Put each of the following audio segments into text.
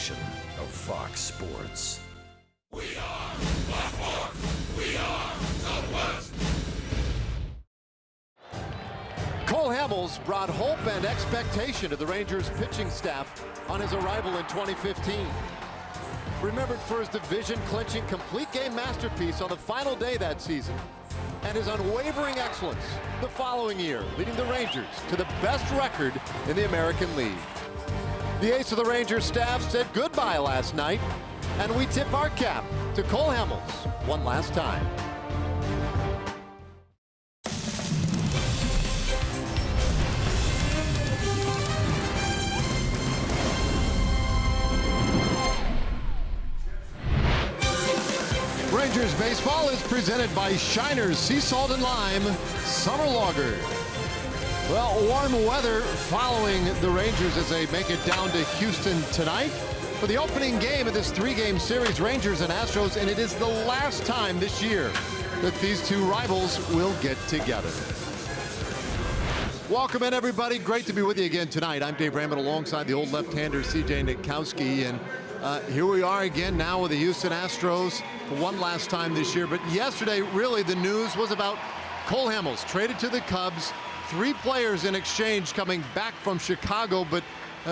station of Fox Sports. We are Fox Sports. We are Southwest. Cole Hamels brought hope and expectation to the Rangers pitching staff on his arrival in 2015. Remembered for his division-clinching complete game masterpiece on the final day that season, and his unwavering excellence the following year, leading the Rangers to the best record in the American League. The ace of the Rangers staff said goodbye last night, and we tip our cap to Cole Hamels one last time. Rangers baseball is presented by Shiner's Sea Salt and Lime Summer Lager. Well, warm weather following the Rangers as they make it down to Houston tonight for the opening game of this three-game series, Rangers and Astros, and it is the last time this year that these two rivals will get together. Welcome in, everybody. Great to be with you again tonight. I'm Dave Raymond alongside the old left-hander C.J. Nitkowski, and here we are again now with the Houston Astros for one last time this year. But yesterday, really, the news was about Cole Hamels, traded to the Cubs. 3 players in exchange coming back from Chicago. But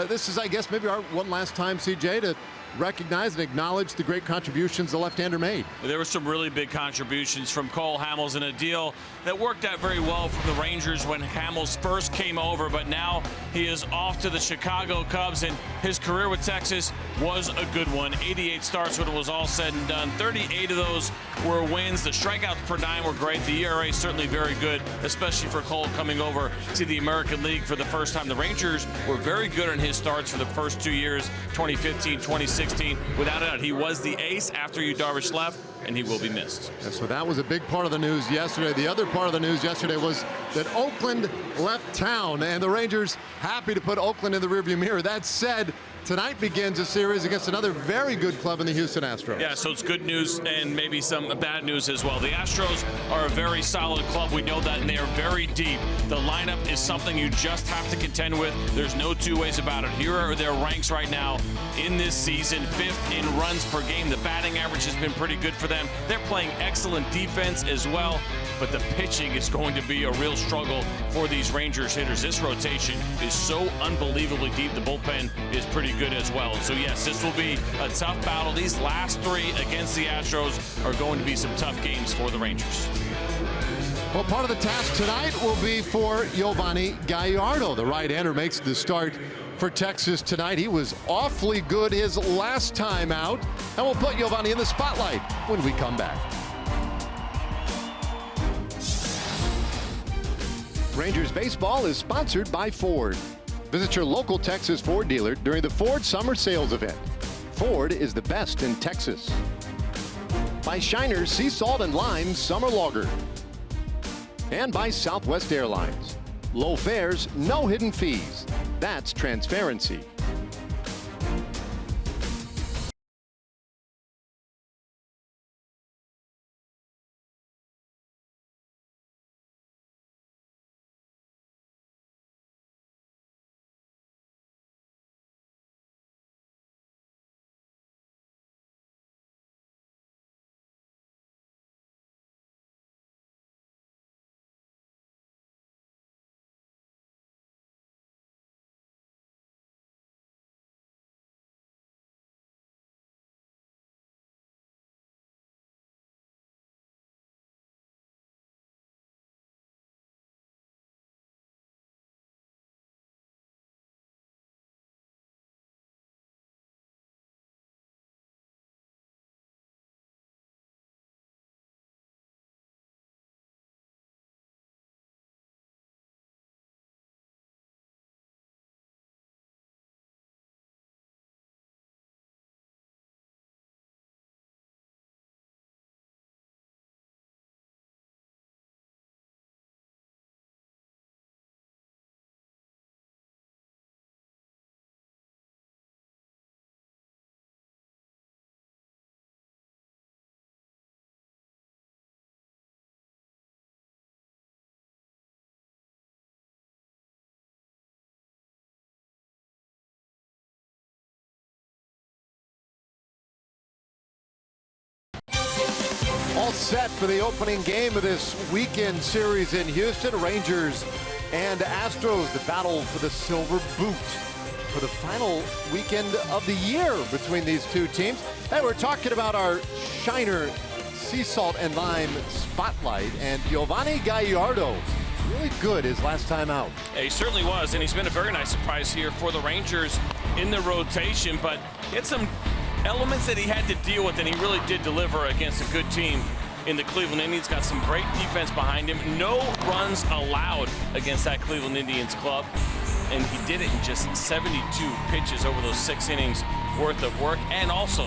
this is, I guess, maybe our one last time, CJ, to recognize and acknowledge the great contributions the left-hander made. There were some really big contributions from Cole Hamels in a deal that worked out very well from the Rangers when Hamels first came over, but now he is off to the Chicago Cubs, and his career with Texas was a good one. 88 starts when it was all said and done. 38 of those were wins. The strikeouts per nine were great. The ERA certainly very good, especially for Cole coming over to the American League for the first time. The Rangers were very good in his starts for the first 2 years, 2015, 2016. Without a doubt, he was the ace after Yu Darvish left, and he will be missed. Yeah, so that was a big part of the news yesterday. The other part of the news yesterday was that Oakland left town, and the Rangers happy to put Oakland in the rearview mirror. That said, tonight begins a series against another very good club in the Houston Astros. Yeah, so it's good news and maybe some bad news as well. The Astros are a very solid club. We know that, and they are very deep. The lineup is something you just have to contend with. There's no two ways about it. Here are their ranks right now in this season. 5th in runs per game. The batting average has been pretty good for them. They're playing excellent defense as well, but the pitching is going to be a real struggle for these Rangers hitters. This rotation is so unbelievably deep. The bullpen is pretty good as well. So yes, this will be a tough battle. These last 3 against the Astros are going to be some tough games for the Rangers. Well, part of the task tonight will be for Yovani Gallardo. The right-hander makes the start for Texas tonight. He was awfully good his last time out, and we'll put Yovani in the spotlight when we come back. Rangers baseball is sponsored by Ford. Visit your local Texas Ford dealer during the Ford Summer Sales Event. Ford is the best in Texas. By Shiner's Sea Salt and Lime Summer Lager. And by Southwest Airlines. Low fares, no hidden fees. That's transparency. all set for the opening game of this weekend series in Houston. Rangers and Astros, the battle for the silver boot for the final weekend of the year between these two teams. Hey, we're talking about our Shiner sea salt and lime spotlight, and Giovanni Gallardo, really good his last time out. Yeah, he certainly was, and he's been a very nice surprise here for the Rangers in the rotation, but he had some elements that he had to deal with, and he really did deliver against a good team in the Cleveland Indians. Got some great defense behind him. No runs allowed against that Cleveland Indians club, and he did it in just 72 pitches over those 6 innings worth of work, and also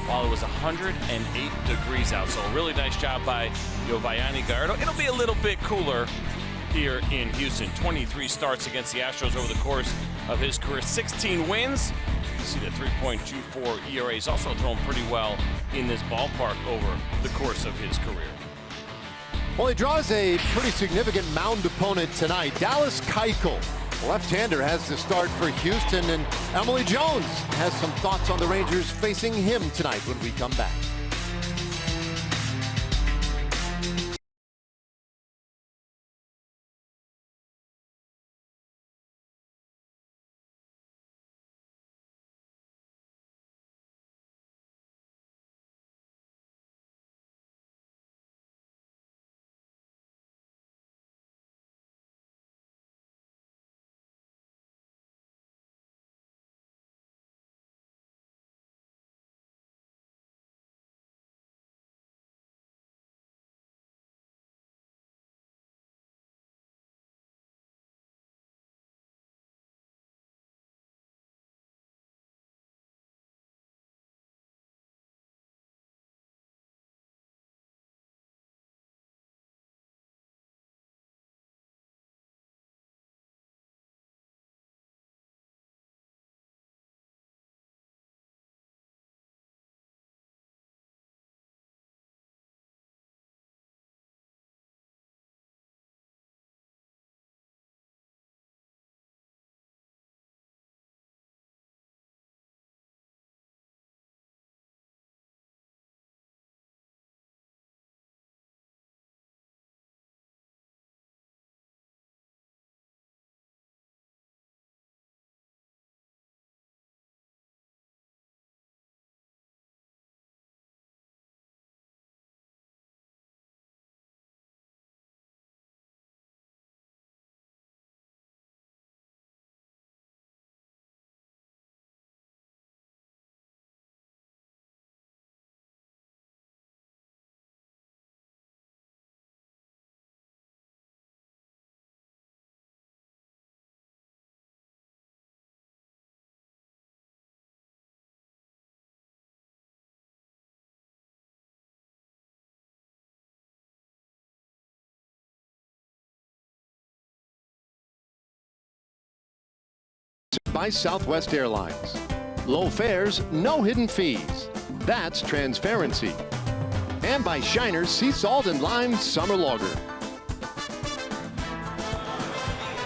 while it was 108 degrees out. So a really nice job by Giovanni Gallardo. It'll be a little bit cooler here in Houston. 23 starts against the Astros over the course of his career. 16 wins. You see the 3.24 ERA. He's also thrown pretty well in this ballpark over the course of his career. Well, he draws a pretty significant mound opponent tonight. Dallas Keuchel, left-hander, has the start for Houston, and Emily Jones has some thoughts on the Rangers facing him tonight when we come back. By Southwest Airlines. Low fares, no hidden fees. That's transparency. And by Shiner's Sea Salt and Lime Summer Lager.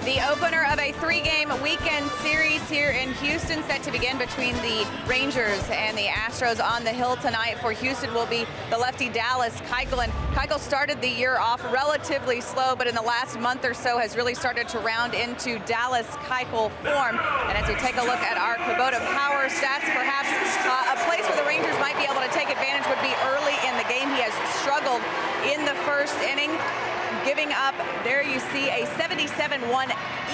The opener of a 3-game weekend series here in Houston, set to begin between the Rangers and the Astros. On the hill tonight for Houston will be the lefty Dallas Keuchel. And Keuchel started the year off relatively slow, but in the last month or so has really started to round into Dallas Keuchel form. And as we take a look at our Kubota power stats, perhaps a place where the Rangers might be able to take advantage would be early in the game. He has struggled in the first inning, giving up, there you see, a 77-1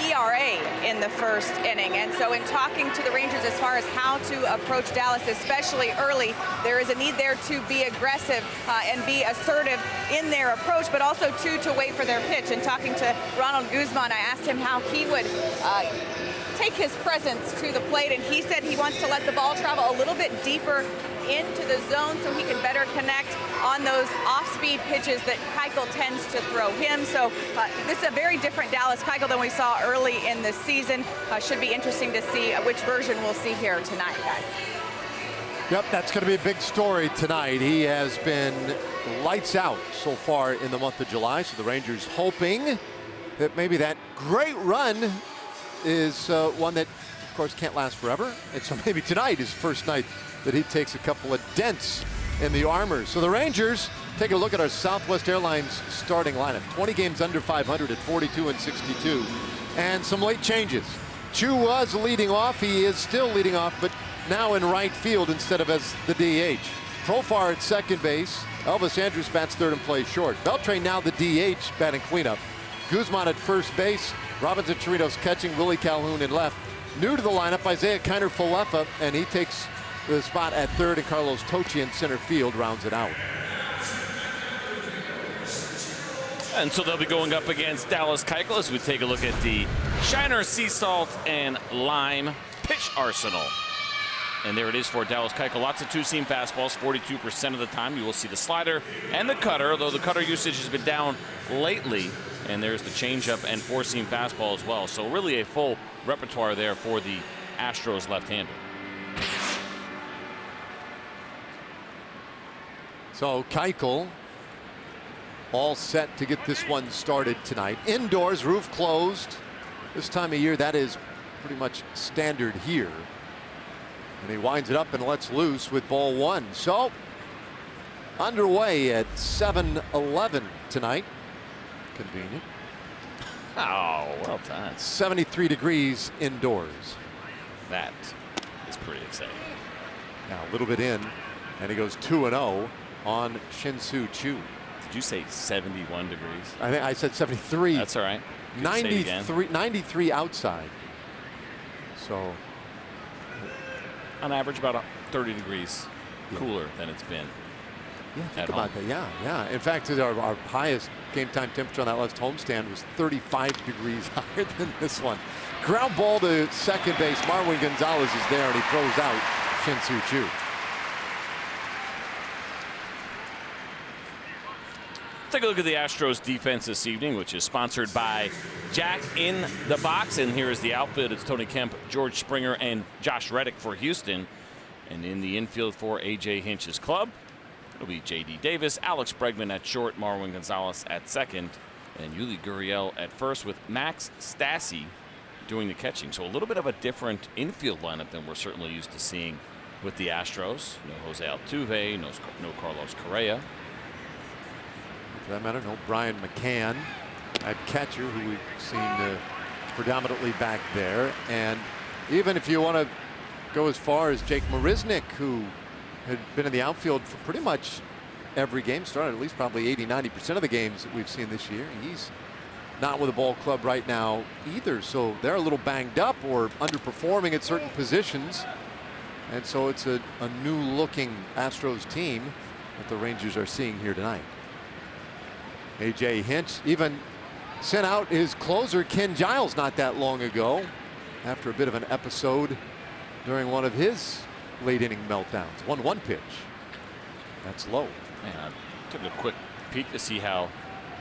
ERA in the first inning. And so in talking to the Rangers as far as how to approach Dallas, especially early, there is a need there to be aggressive and be assertive in their approach, but also to wait for their pitch. And talking to Ronald Guzman, I asked him how he would take his presence to the plate, and he said he wants to let the ball travel a little bit deeper into the zone so he can better connect on those off-speed pitches that Keuchel tends to throw him. So this is a very different Dallas Keuchel than we saw early in the season. Should be interesting to see which version we'll see here tonight, guys. Yep, that's going to be a big story tonight. He has been lights out so far in the month of July, so the Rangers hoping that maybe that great run is one that, of course, can't last forever. And so maybe tonight is the first night that he takes a couple of dents in the armor. So the Rangers, take a look at our Southwest Airlines starting lineup. 20 games under 500 at 42 and 62. And some late changes. Chu was leading off. He is still leading off, but now in right field instead of as the DH. Profar at second base. Elvis Andrus bats third and plays short. Beltran now the DH batting cleanup. Guzman at first base. Robinson Chirinos catching. Willie Calhoun in left. New to the lineup, Isaiah Kiner-Falefa, and he takes the spot at third, and Carlos Tocci in center field rounds it out. And so they'll be going up against Dallas Keuchel as we take a look at the Shiner Sea Salt and Lime pitch arsenal. And there it is for Dallas Keuchel. Lots of two-seam fastballs, 42% of the time. You will see the slider and the cutter, although the cutter usage has been down lately. And there's the changeup and four-seam fastball as well. So really a full repertoire there for the Astros left-hander. So Keuchel all set to get this one started tonight. Indoors, roof closed. This time of year, that is pretty much standard here. And he winds it up and lets loose with ball one. So underway at 7-11 tonight. Convenient. Oh, well done. 73 degrees indoors. That is pretty exciting. Now a little bit in, and he goes 2-0 on Shin-Soo Choo. Did you say 71 degrees? I think I said 73. That's all right. 93 outside. So on average about 30 degrees cooler than it's been. Yeah, think at about home. that. Yeah. In fact, our highest game time temperature on that left homestand was 35 degrees higher than this one. Ground ball to second base. Marwin Gonzalez is there, and he throws out Shin-Soo Choo. Take a look at the Astros defense this evening, which is sponsored by Jack in the Box. And here is the outfit. It's Tony Kemp, George Springer, and Josh Reddick for Houston. And in the infield for A.J. Hinch's club, it'll be J.D. Davis, Alex Bregman at short, Marwin Gonzalez at second, and Yuli Gurriel at first, with Max Stassi doing the catching. So a little bit of a different infield lineup than we're certainly used to seeing with the Astros. No Jose Altuve, no Carlos Correa. For that matter, no Brian McCann at catcher, who we've seen predominantly back there. And even if you want to go as far as Jake Marisnick, who had been in the outfield for pretty much every game, started at least probably 80–90% of the games that we've seen this year. He's not with a ball club right now either, so they're a little banged up or underperforming at certain positions. And so it's a new looking Astros team that the Rangers are seeing here tonight. A.J. Hinch even sent out his closer Ken Giles not that long ago after a bit of an episode during one of his late inning meltdowns. 1-1 pitch. That's low. Yeah, I took a quick peek to see how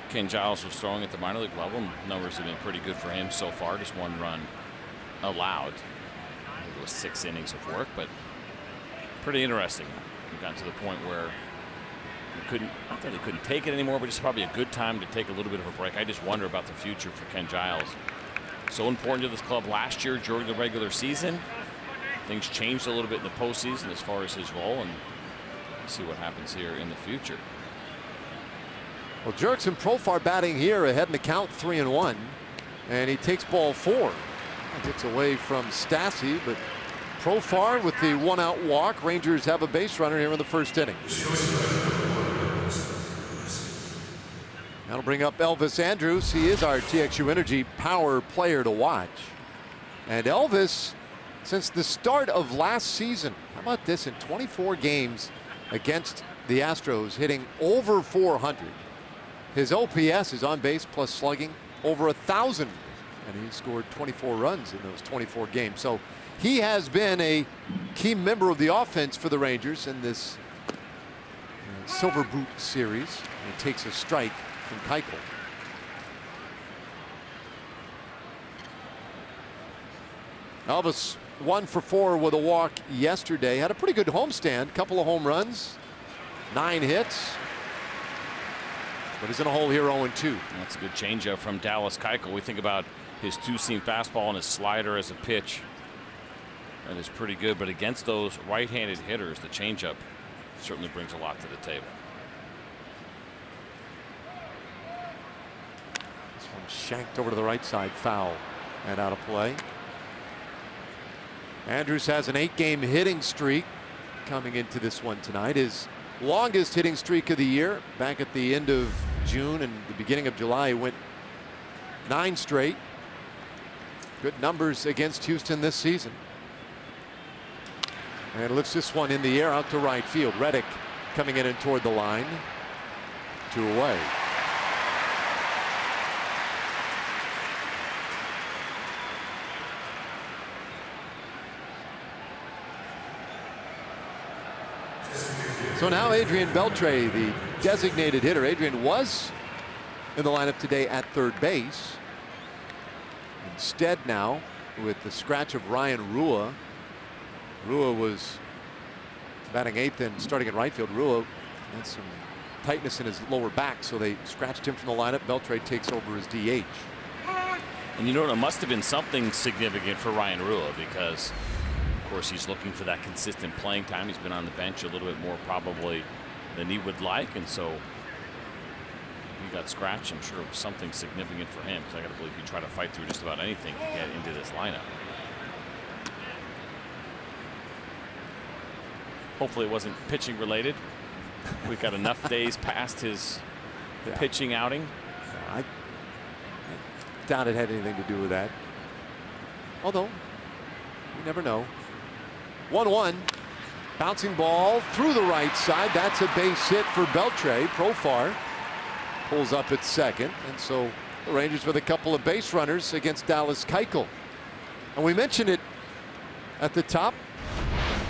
Ken Giles was throwing at the minor league level. Numbers have been pretty good for him so far. Just one run allowed. I think it was 6 innings of work, but pretty interesting. We got to the point where you couldn't, not that they couldn't take it anymore, but it's probably a good time to take a little bit of a break. I just wonder about the future for Ken Giles. So important to this club last year during the regular season. Things changed a little bit in the postseason as far as his role, and we'll see what happens here in the future. Well, Jurickson Profar batting here ahead in the count, 3-1, and he takes ball 4. Gets away from Stassi, but Profar with the 1-out walk. Rangers have a base runner here in the first inning. That'll bring up Elvis Andrus. He is our TXU Energy power player to watch. And Elvis, since the start of last season, how about this, in 24 games against the Astros, hitting over 400. His OPS is on base plus slugging over 1,000, and he scored 24 runs in those 24 games. So he has been a key member of the offense for the Rangers in this Silver Boot series. And he takes a strike from Keuchel. Elvis 1 for 4 with a walk yesterday. Had a pretty good homestand, couple of home runs, 9 hits. But he's in a hole here, 0-2. That's a good changeup from Dallas Keuchel. We think about his two-seam fastball and his slider as a pitch. That is pretty good, but against those right-handed hitters, the changeup certainly brings a lot to the table. This one shanked over to the right side, foul and out of play. Andrews has an 8-game hitting streak coming into this one tonight. His longest hitting streak of the year. Back at the end of June and the beginning of July, he went 9 straight. Good numbers against Houston this season. And lifts this one in the air out to right field. Reddick coming in and toward the line. 2 away. So now Adrian Beltre, the designated hitter. Adrian was in the lineup today at third base. Instead now, with the scratch of Ryan Rua. Rua was batting 8th and starting at right field. Rua had some tightness in his lower back, so they scratched him from the lineup. Beltre takes over as DH. And you know, it must have been something significant for Ryan Rua, because of course he's looking for that consistent playing time. He's been on the bench a little bit more probably than he would like, and so he got scratched. I'm sure it was something significant for him, because I got to believe he tried to fight through just about anything to get into this lineup. Hopefully it wasn't pitching related. We've got enough days past his pitching outing. I doubt it had anything to do with that. Although, you never know. 1-1. Bouncing ball through the right side. That's a base hit for Beltre. Profar pulls up at second. And so the Rangers with a couple of base runners against Dallas Keuchel. And we mentioned it at the top.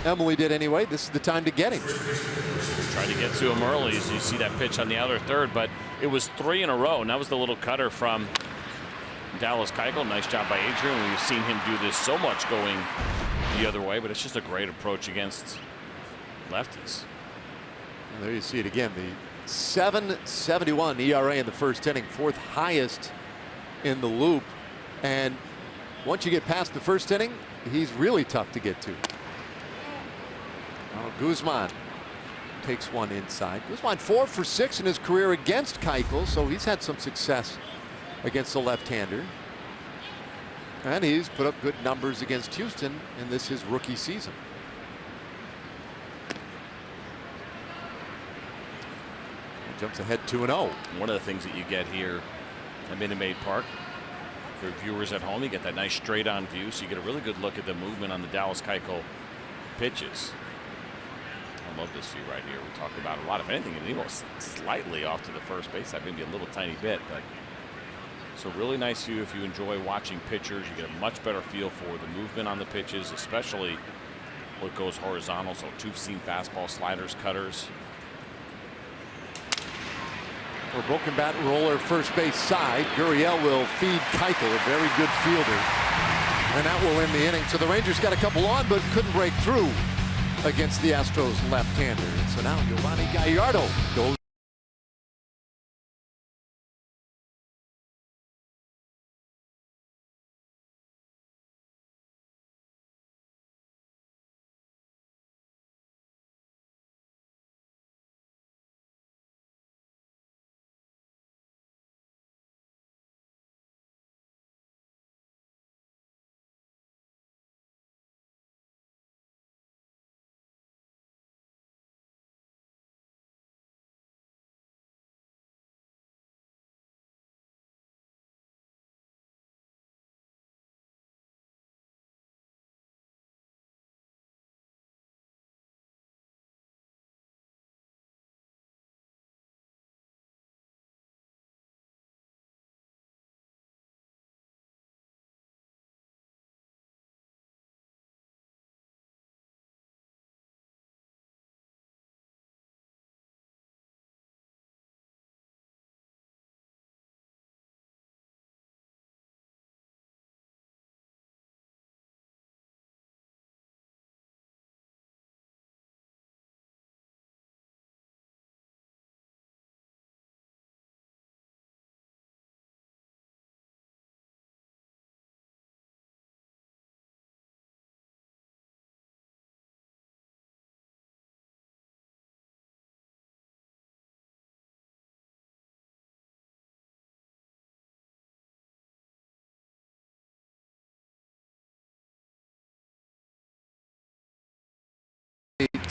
Emily did anyway. This is the time to get him. Tried to get to him early, as you see that pitch on the outer third, but it was 3 in a row, and that was the little cutter from Dallas Keuchel. Nice job by Adrian. We've seen him do this so much going the other way, but it's just a great approach against lefties. And there you see it again. The 7.71 ERA in the first inning, 4th highest in the loop. And once you get past the first inning, he's really tough to get to. Guzman takes one inside. Guzman 4 for 6 in his career against Keuchel, so he's had some success against the left-hander. And he's put up good numbers against Houston in this his rookie season. He jumps ahead 2-0. One of the things that you get here at Minute Maid Park, for viewers at home, you get that nice straight-on view, so you get a really good look at the movement on the Dallas Keuchel pitches. I love this view right here. We talked about a lot. If anything, it almost slightly off to the first base side, maybe a little tiny bit, but it's a really nice view if you enjoy watching pitchers. You get a much better feel for the movement on the pitches, especially what goes horizontal. So 2-seam fastball, sliders, cutters. For a broken bat roller first base side, Gurriel will feed Keuchel, a very good fielder, and that will end the inning. So the Rangers got a couple on, but couldn't break through against the Astros left-hander. So now Giovanni Gallardo goes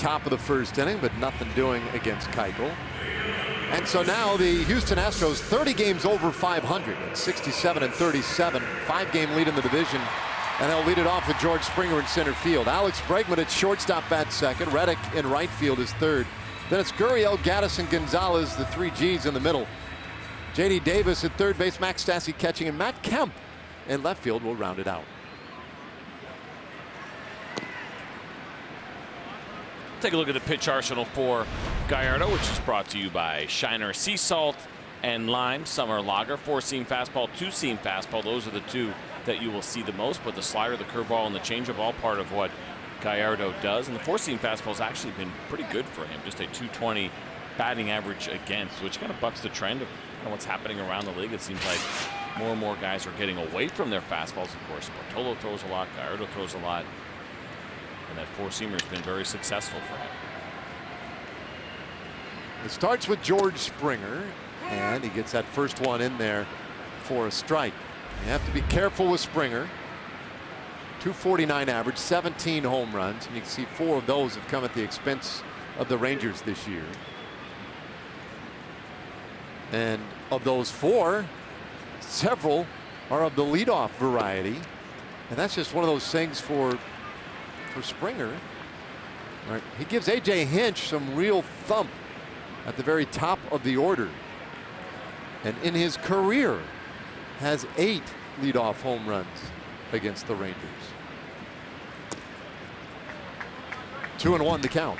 top of the first inning, but nothing doing against Keuchel. And so now the Houston Astros 30 games over 500 at 67-37, 5-game lead in the division. And they'll lead it off with George Springer in center field. Alex Bregman at shortstop bat second. Reddick in right field is third. Then it's Gurriel, Gaddis, and Gonzalez, the 3 Gs in the middle. J.D. Davis at third base, Max Stassi catching, and Matt Kemp in left field will round it out. Take a look at the pitch arsenal for Gallardo, which is brought to you by Shiner Sea Salt and Lime Summer Lager. 4-seam fastball, 2-seam fastball. Those are the two that you will see the most. But the slider, the curveball, and the changeup, all part of what Gallardo does. And the 4-seam fastball has actually been pretty good for him. Just a .220 batting average against, which kind of bucks the trend of what's happening around the league. It seems like more and more guys are getting away from their fastballs. Of course, Bartolo throws a lot, Gallardo throws a lot. And that 4-seamer has been very successful for him. It starts with George Springer, and he gets that first one in there for a strike. You have to be careful with Springer. .249 average, 17 home runs, and you can see 4 of those have come at the expense of the Rangers this year. And of those 4, several are of the leadoff variety, and that's just one of those things for Springer. All right, he gives A.J. Hinch some real thump at the very top of the order, and in his career has 8 leadoff home runs against the Rangers. 2-1 the count.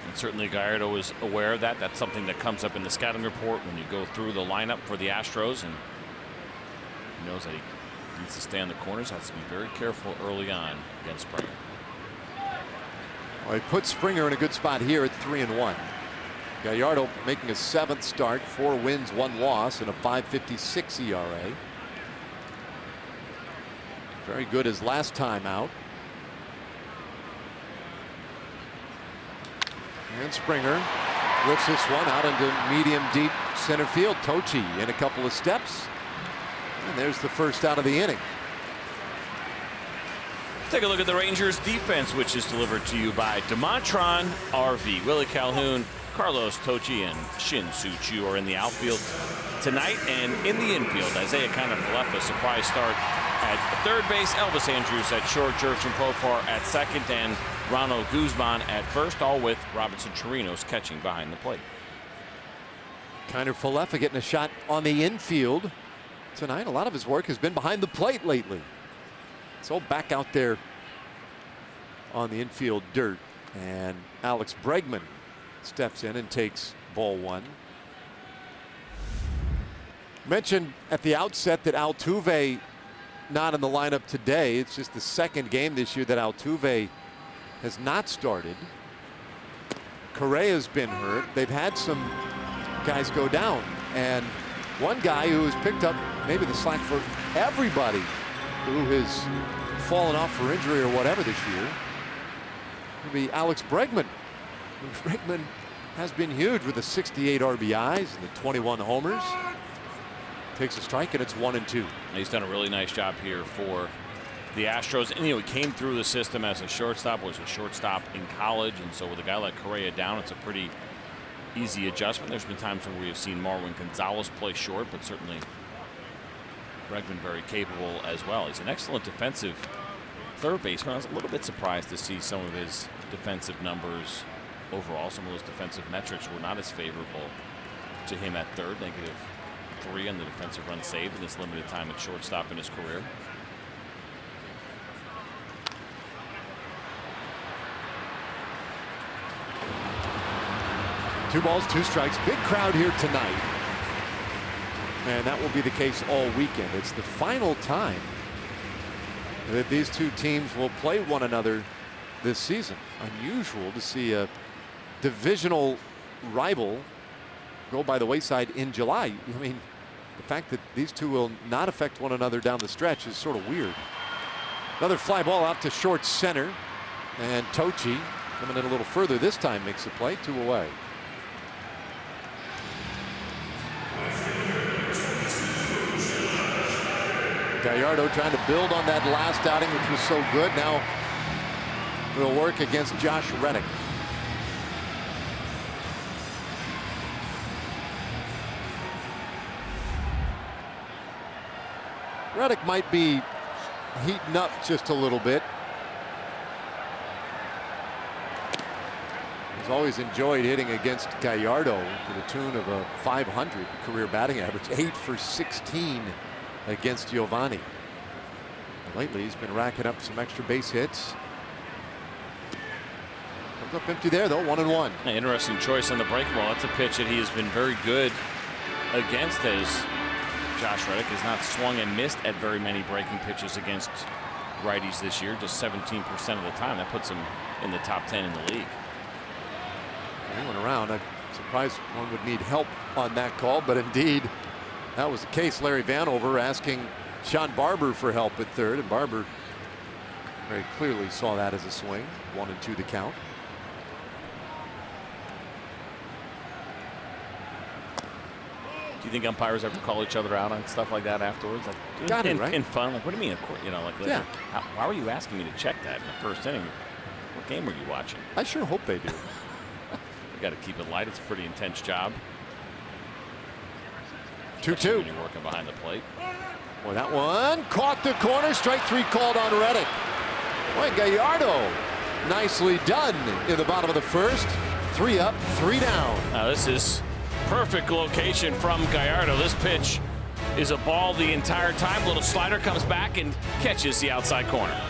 And certainly Gallardo is aware of that. That's something that comes up in the scouting report when you go through the lineup for the Astros, and he knows that he needs to stay on the corners. Has to be very careful early on against Springer. Well, he put Springer in a good spot here at 3-1. Gallardo making a 7th start, 4 wins, 1 loss, and a .556 ERA. Very good his last time out. And Springer lifts this one out into medium deep center field. Tochi in a couple of steps. And there's the first out of the inning. Take a look at the Rangers defense, which is delivered to you by DeMontron RV. Willie Calhoun, Carlos Tochi, and Shin Soo Choo are in the outfield tonight. And in the infield, Isaiah left a surprise start at third base. Elvis Andrews at short, Jurchen Profar at second, and Ronald Guzman at first, all with Robinson Chirinos catching behind the plate. Falefa getting a shot on the infield tonight. A lot of his work has been behind the plate lately. So back out there on the infield dirt, and Alex Bregman steps in and takes ball 1. Mentioned at the outset that Altuve not in the lineup today. It's just the 2nd game this year that Altuve has not started. Correa's been hurt. They've had some guys go down, and one guy who has picked up maybe the slack for everybody who has fallen off for injury or whatever this year will be Alex Bregman. Bregman has been huge with the 68 RBIs and the 21 homers. Takes a strike, and it's 1-2. He's done a really nice job here for the Astros. And, he came through the system as a shortstop, was a shortstop in college. And so with a guy like Correa down, it's a pretty easy adjustment. There's been times where we have seen Marwin Gonzalez play short, but certainly Bregman very capable as well. He's an excellent defensive third baseman. I was a little bit surprised to see some of his defensive numbers overall. Some of those defensive metrics were not as favorable to him at third. -3 on the defensive run saved in this limited time at shortstop in his career. Two balls, 2 strikes. Big crowd here tonight. And that will be the case all weekend. It's the final time that these two teams will play one another this season. Unusual to see a divisional rival go by the wayside in July. I mean, the fact that these two will not affect one another down the stretch is sort of weird. Another fly ball out to short center, and Tochi coming in a little further this time makes the play. 2 away. Gallardo trying to build on that last outing, which was so good. Now will work against Josh Reddick. Reddick might be heating up just a little bit. He's always enjoyed hitting against Gallardo to the tune of a .500 career batting average, 8 for 16 against Giovanni. And lately, he's been racking up some extra base hits. Comes up empty there, though, 1-1. An interesting choice on the breaking ball. That's a pitch that he has been very good against, as Josh Reddick has not swung and missed at very many breaking pitches against righties this year, just 17% of the time. That puts him in the top 10 in the league. He went around. I'm surprised one would need help on that call, but indeed, that was the case. Larry Vanover asking Sean Barber for help at third, and Barber very clearly saw that as a swing. 1-2 the count. Do you think umpires ever call each other out on stuff like that afterwards? Like, got it, right? In fun, like, what do you mean? Of course, you know, like, yeah. Why were you asking me to check that in the first inning? What game were you watching? I sure hope they do. You got to keep it light. It's a pretty intense job. 2-2. When you're working behind the plate. Well, that one caught the corner. Strike 3 called on Reddick. Boy, Gallardo, nicely done in the bottom of the first. 3 up, 3 down. Now this is perfect location from Gallardo. This pitch is a ball the entire time. Little slider comes back and catches the outside corner.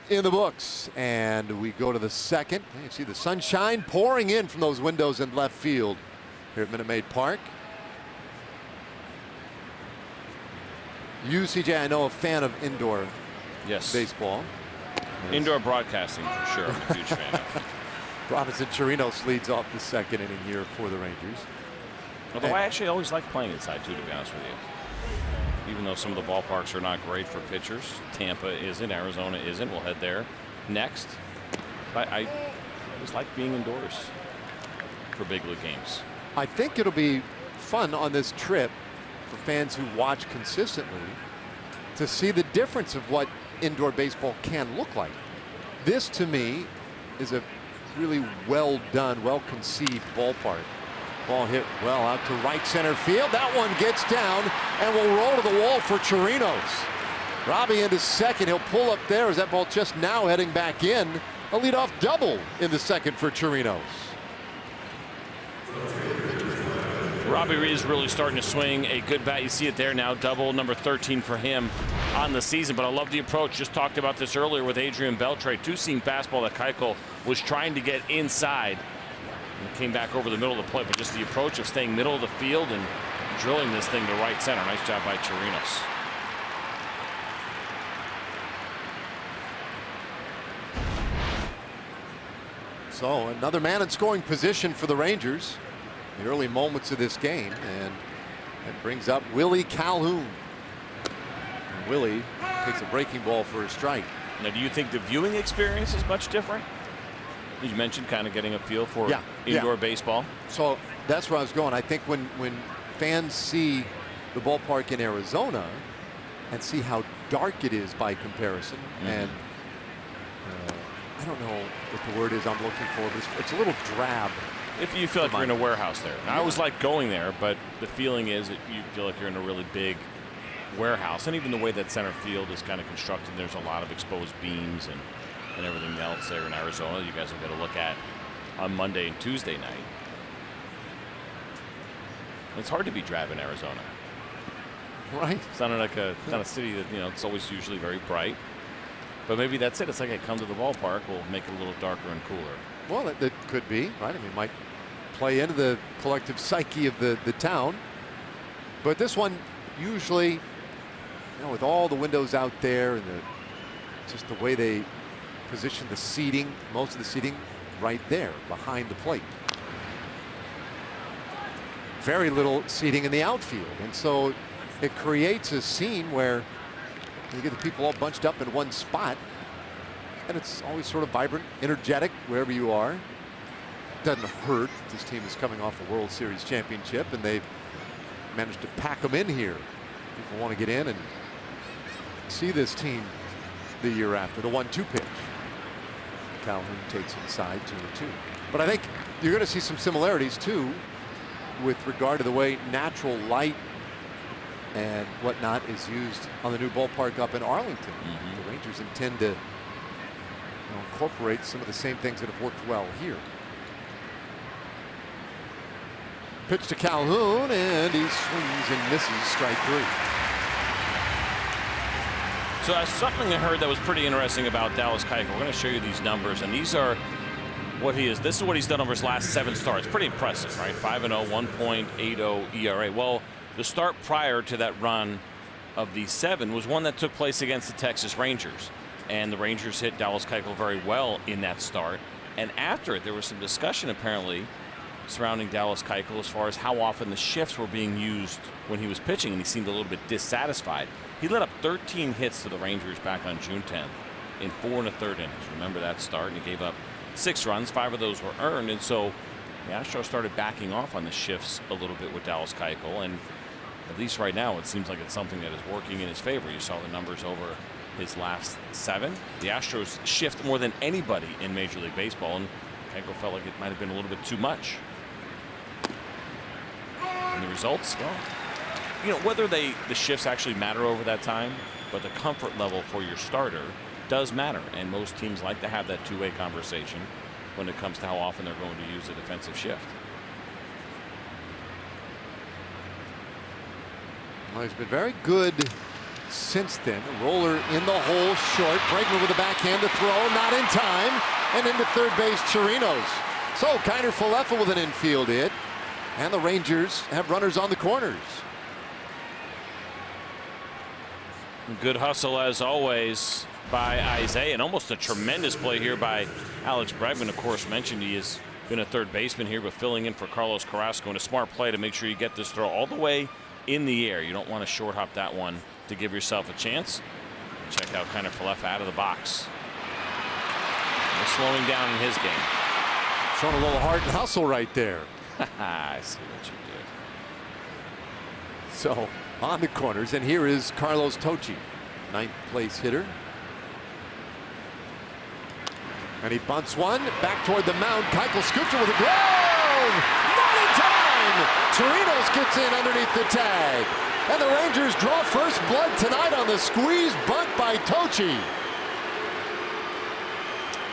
In the books, and we go to the second. You see the sunshine pouring in from those windows in left field here at Minute Maid Park. You, CJ, I know, a fan of indoor baseball. Indoor broadcasting, for sure. I'm a huge fan of. Robinson Chirinos leads off the second inning here for the Rangers. Although I actually always like playing inside, too, to be honest with you. Even though some of the ballparks are not great for pitchers. Tampa isn't, Arizona isn't. We'll head there next. But I just like being indoors for big league games. I think it'll be fun on this trip for fans who watch consistently to see the difference of what indoor baseball can look like. This, to me, is a really well done, well conceived ballpark. Ball hit well out to right center field. That one gets down and will roll to the wall for Chirinos. Robbie into second. He'll pull up there as that ball just now heading back in. A leadoff double in the second for Chirinos. Robbie is really starting to swing a good bat. You see it there now, double number 13 for him on the season. But I love the approach. Just talked about this earlier with Adrian Beltre. Two-seam fastball that Keuchel was trying to get inside. And came back over the middle of the plate, but just the approach of staying middle of the field and drilling this thing to right center. Nice job by Chirinos. So another man in scoring position for the Rangers in the early moments of this game, and that brings up Willie Calhoun. And Willie takes a breaking ball for a strike. Now, do you think the viewing experience is much different? You mentioned kind of getting a feel for indoor baseball. So that's where I was going. I think when fans see the ballpark in Arizona and see how dark it is by comparison, and I don't know what the word is I'm looking for, but it's a little drab. If you feel like you're in a warehouse there. I always like going there, but the feeling is that you feel like you're in a really big warehouse. And even the way that center field is kind of constructed, there's a lot of exposed beams and everything else there in Arizona. You guys will get a look at on Monday and Tuesday night. It's hard to be drab in Arizona. Right. It's not like not a city that, it's always usually very bright. But maybe that's it. It's like, hey, come to the ballpark. We'll make it a little darker and cooler. Well, that could be, right? I mean, might play into the collective psyche of the town. But this one, usually, with all the windows out there and just the way they position the seating, most of the seating right there behind the plate. Very little seating in the outfield. And so it creates a scene where you get the people all bunched up in one spot, and it's always sort of vibrant, energetic wherever you are. Doesn't hurt. This team is coming off a World Series championship, and they've managed to pack them in here. People want to get in and see this team the year after. The 1-2 pitch. Calhoun takes inside 2-2. But I think you're going to see some similarities too with regard to the way natural light and whatnot is used on the new ballpark up in Arlington. The Rangers intend to incorporate some of the same things that have worked well here. Pitch to Calhoun, and he swings and misses, strike 3. So that's something I heard that was pretty interesting about Dallas Keuchel. We're going to show you these numbers, and these are what he is. This is what he's done over his last 7 starts. Pretty impressive, right? 5-0, 1.80 ERA. Well, the start prior to that run of the 7 was one that took place against the Texas Rangers. And the Rangers hit Dallas Keuchel very well in that start. And after it, there was some discussion apparently surrounding Dallas Keuchel as far as how often the shifts were being used when he was pitching, and he seemed a little bit dissatisfied. He led up 13 hits to the Rangers back on June 10th in 4 1/3 innings. Remember that start? And he gave up 6 runs. 5 of those were earned, and so the Astros started backing off on the shifts a little bit with Dallas Keuchel, and at least right now it seems like it's something that is working in his favor. You saw the numbers over his last 7. The Astros shift more than anybody in Major League Baseball, and Keuchel felt like it might have been a little bit too much. And the results, well, whether the shifts actually matter over that time, but the comfort level for your starter does matter, and most teams like to have that two-way conversation when it comes to how often they're going to use a defensive shift. Well, he's been very good since then. A roller in the hole, short. Bregman with a backhand to throw, not in time, and into third base, Chirinos. So Kiner Falefa with an infield hit, and the Rangers have runners on the corners. Good hustle as always by Isaiah, and almost a tremendous play here by Alex Bregman. Of course, mentioned he has been a third baseman here, but filling in for Carlos Carrasco, and a smart play to make sure you get this throw all the way in the air. You don't want to short hop that one to give yourself a chance. Check out Kiner Falefa out of the box. And slowing down in his game. Showing a little heart and hustle right there. I see what you did. So on the corners, and here is Carlos Tocci, 9th place hitter. And he bunts one back toward the mound. Keuchel scoops it with a glove. Not in time. Chirinos gets in underneath the tag. And the Rangers draw first blood tonight on the squeeze bunt by Tocci.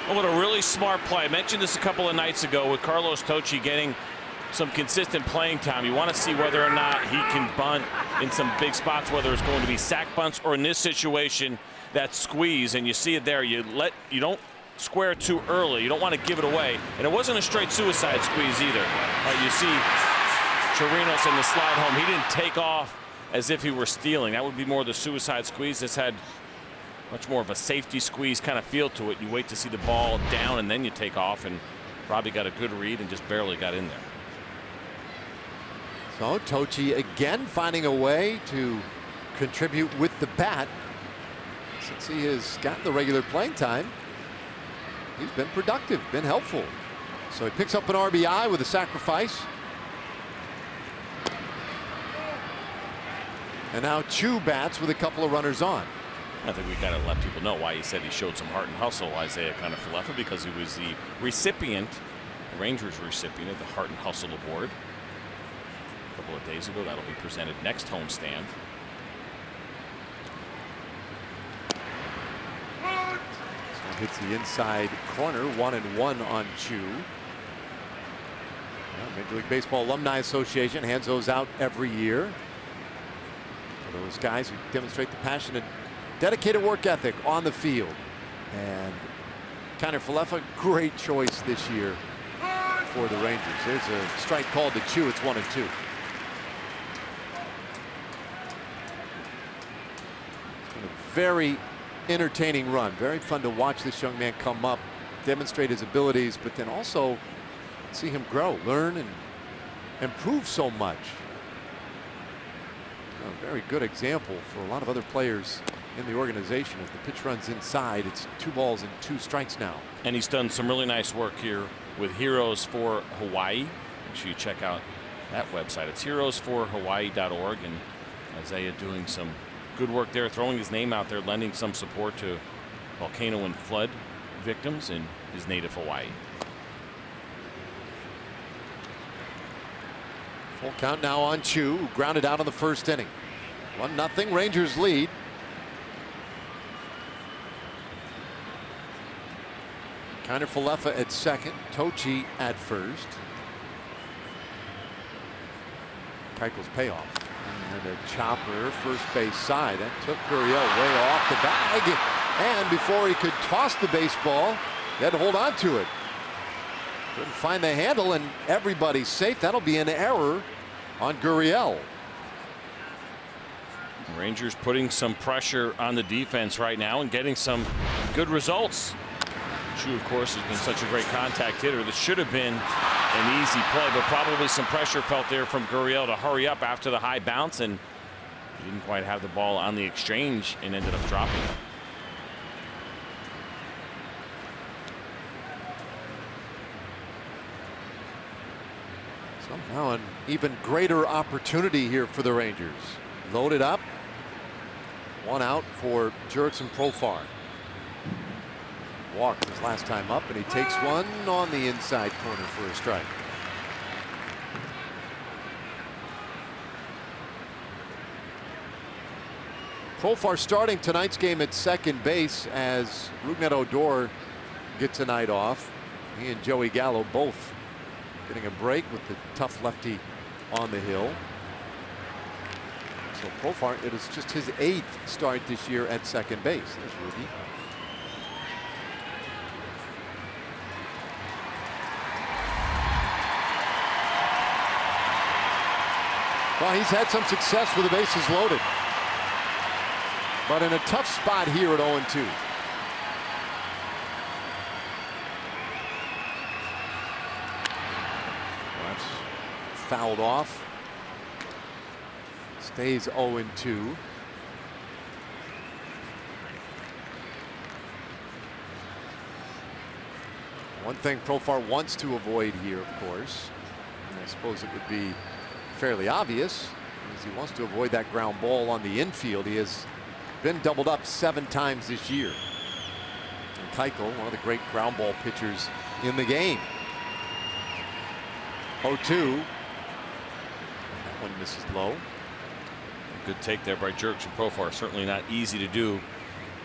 Oh, what a really smart play. I mentioned this a couple of nights ago with Carlos Tocci getting some consistent playing time. You want to see whether or not he can bunt in some big spots, whether it's going to be sack bunts or in this situation that squeeze, and you see it there. You don't square too early. You don't want to give it away, and it wasn't a straight suicide squeeze either. You see Chirinos in the slide home. He didn't take off as if he were stealing. That would be more the suicide squeeze. This had much more of a safety squeeze kind of feel to it. You wait to see the ball down and then you take off, and Robbie got a good read and just barely got in there. So Tochi again finding a way to contribute with the bat. Since he has gotten the regular playing time, he's been productive, been helpful. So he picks up an RBI with a sacrifice. And now Chu bats with a couple of runners on. I think we got to let people know why he said he showed some heart and hustle, Isaiah Kiner-Falefa, because he was the recipient, the Rangers recipient of the Heart and Hustle Award a couple of days ago. That'll be presented next homestand. So hits the inside corner, 1-1 on Chu. Major League Baseball Alumni Association hands those out every year. For those guys who demonstrate the passion and dedicated work ethic on the field. And Kiner-Falefa, great choice this year for the Rangers. There's a strike called to Chu. It's 1-2. It's been a very entertaining run. Very fun to watch this young man come up, demonstrate his abilities, but then also see him grow, learn, and improve so much. A very good example for a lot of other players in the organization. If the pitch runs inside, it's 2 balls and 2 strikes now. And he's done some really nice work here with Heroes for Hawaii. Make sure you check out that website. It's heroesforhawaii.org. And Isaiah doing some good work there, throwing his name out there, lending some support to volcano and flood victims in his native Hawaii. Full count now on Chu, who grounded out in the first inning. 1-0 Rangers lead. Kiner-Falefa at second, Tochi at first. Keuchel's payoff. And a chopper first base side. That took Gurriel way off the bag. And before he could toss the baseball, he had to hold on to it. Couldn't find the handle, and everybody's safe. That'll be an error on Gurriel. Rangers putting some pressure on the defense right now and getting some good results. Chu, of course, has been such a great contact hitter. This should have been an easy play, but probably some pressure felt there from Gurriel to hurry up after the high bounce, and he didn't quite have the ball on the exchange and ended up dropping it. Somehow an even greater opportunity here for the Rangers. Loaded up. 1 out for Jurickson Profar. Walked his last time up, and he takes one on the inside corner for a strike. Profar starting tonight's game at second base as Rougned Odor gets a night off. He and Joey Gallo both getting a break with the tough lefty on the hill. So Profar, it is just his 8th start this year at second base. There's Ruby. Well, he's had some success with the bases loaded, but in a tough spot here at 0-2. That's fouled off. Stays 0-2. One thing Profar wants to avoid here, of course, and I suppose it would be fairly obvious, is he wants to avoid that ground ball on the infield. He has been doubled up 7 times this year. And Keuchel, one of the great ground ball pitchers in the game. 0-2. That one misses low. Good take there by Jurickson Profar. Certainly not easy to do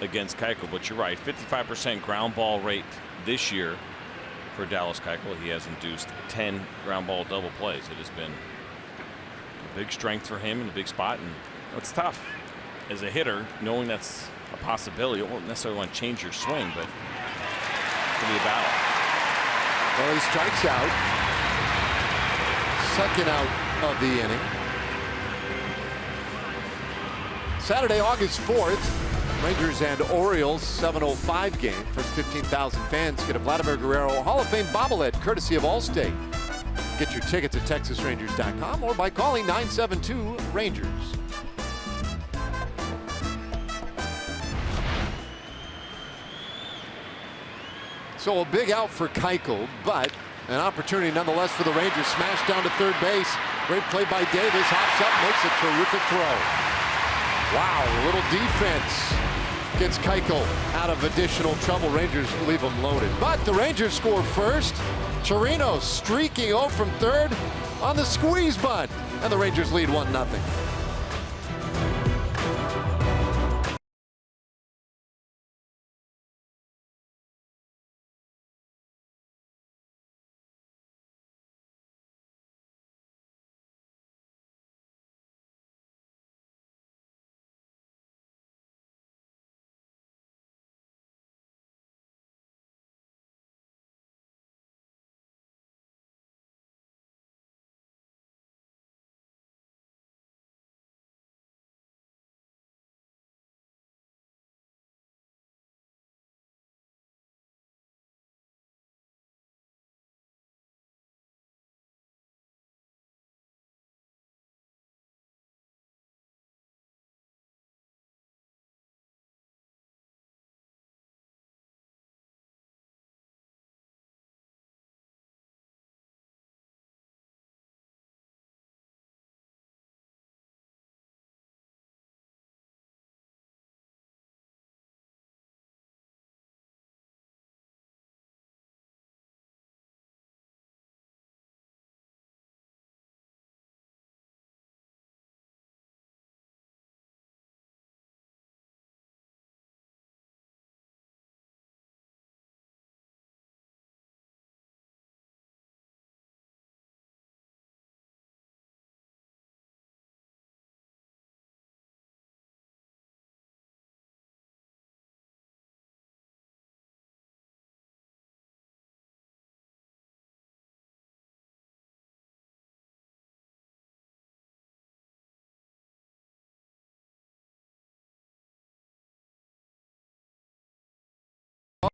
against Keuchel, but you're right. 55% ground ball rate this year for Dallas Keuchel. He has induced 10 ground ball double plays. It has been a big strength for him in a big spot, and it's tough as a hitter knowing that's a possibility. You won't necessarily want to change your swing, but it's going to be a battle. Well, he strikes out. Second out of the inning. Saturday, August 4th, Rangers and Orioles 7:05 game. First 15,000 fans get a Vladimir Guerrero Hall of Fame bobblehead courtesy of Allstate. Get your tickets at TexasRangers.com or by calling 972-RANGERS. So a big out for Keuchel, but an opportunity nonetheless for the Rangers. Smash down to third base. Great play by Davis. Hops up, makes a terrific throw. Wow, a little defense gets Keuchel out of additional trouble. Rangers leave him loaded. But the Rangers score first. Chirinos streaking 0 from third on the squeeze bunt. And the Rangers lead 1-0.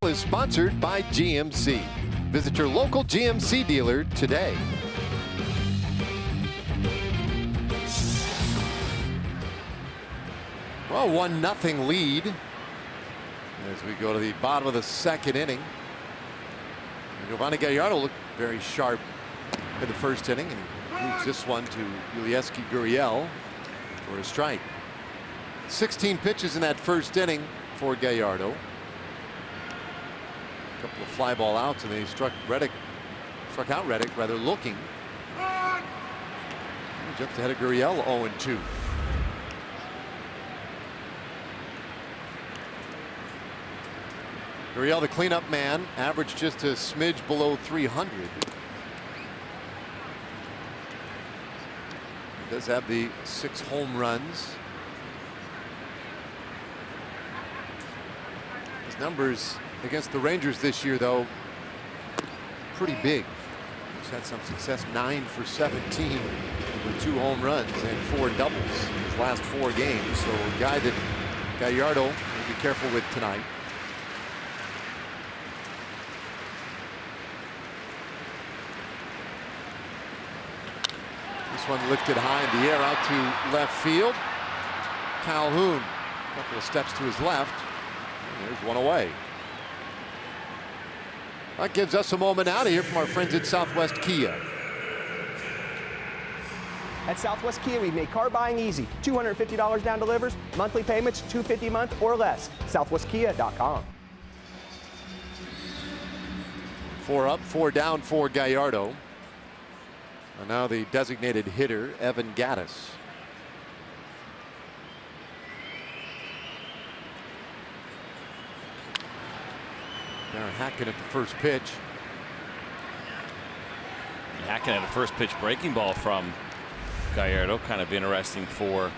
Is sponsored by GMC. Visit your local GMC dealer today. Well, 1-0 lead as we go to the bottom of the second inning. Giovanni Gallardo looked very sharp in the first inning, and he moves this one to Yulieski Gurriel for a strike. 16 pitches in that first inning for Gallardo. Couple of fly ball outs, and they struck out Reddick rather looking. Jumped ahead of Gurriel, 0-2. Gurriel, the cleanup man, averaged just a smidge below 300. He does have the 6 home runs. His numbers against the Rangers this year, though, pretty big. He's had some success, 9 for 17 with 2 home runs and 4 doubles in his last 4 games. So a guy that Gallardo will be careful with tonight. This one lifted high in the air out to left field. Calhoun, a couple of steps to his left. And there's one away. That gives us a moment out of here from our friends at Southwest Kia. At Southwest Kia, we've made car buying easy. $250 down delivers, monthly payments $250 a month or less. SouthwestKia.com. 4 up, 4 down for Gallardo. And now the designated hitter, Evan Gattis. Darren Hacken at the first pitch. Hacken at a first pitch breaking ball from Gallardo. Kind of interesting for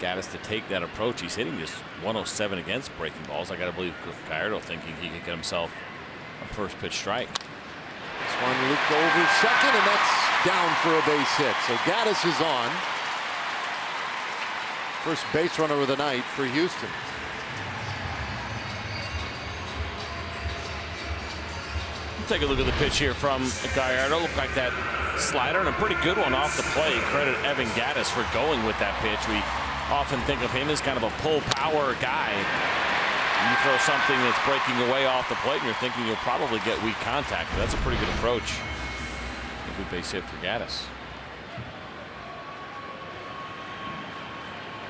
Gattis to take that approach. He's hitting just 107 against breaking balls. I got to believe Gallardo thinking he could get himself a first pitch strike. This one looped over second, and that's down for a base hit. So Gaddis is on. First base runner of the night for Houston. Take a look at the pitch here from Gallardo. Looked like that slider, and a pretty good one off the plate. Credit Evan Gaddis for going with that pitch. We often think of him as kind of a pull power guy. You throw something that's breaking away off the plate, and you're thinking you'll probably get weak contact. But that's a pretty good approach. A good base hit for Gaddis.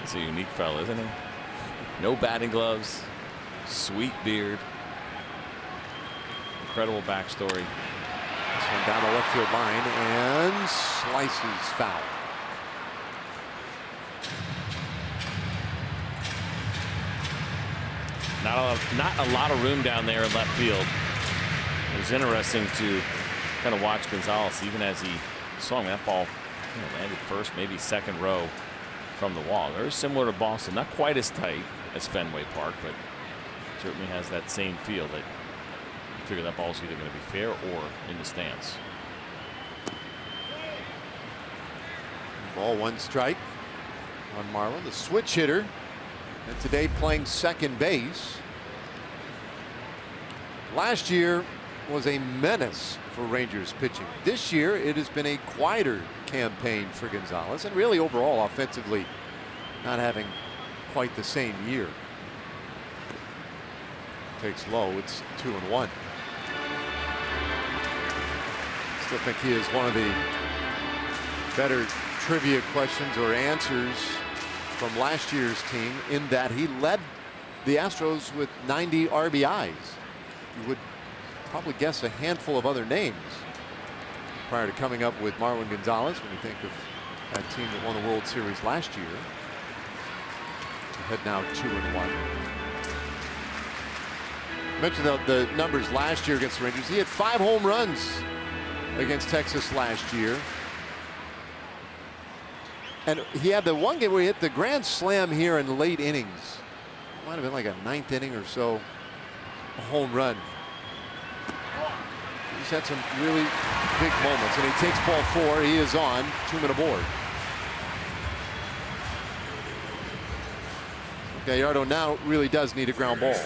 He's a unique fella, isn't he? No batting gloves, sweet beard. Incredible backstory. This one down the left field line and slices foul. Not a lot of room down there in left field. It was interesting to kind of watch Gonzalez, even as he swung that ball, landed first, maybe second row from the wall. Very similar to Boston, not quite as tight as Fenway Park, but certainly has that same feel that you figure that ball's either going to be fair or in the stands. Ball, one strike on Marlin, the switch hitter, and today playing second base. Last year was a menace for Rangers pitching. This year it has been a quieter campaign for Gonzalez, and really overall offensively not having quite the same year. Takes low, it's 2-1. Still think he is one of the better trivia questions or answers from last year's team, in that he led the Astros with 90 RBIs. You would probably guess a handful of other names prior to coming up with Marwin Gonzalez when you think of that team that won the World Series last year. Ahead now 2-1. Mentioned the numbers last year against the Rangers. He had 5 home runs against Texas last year. And he had the one game where he hit the grand slam here in the late innings. Might have been like a 9th inning or so, a home run. He's had some really big moments, and he takes ball 4. He is on, 2-men aboard. Gallardo now really does need a ground ball.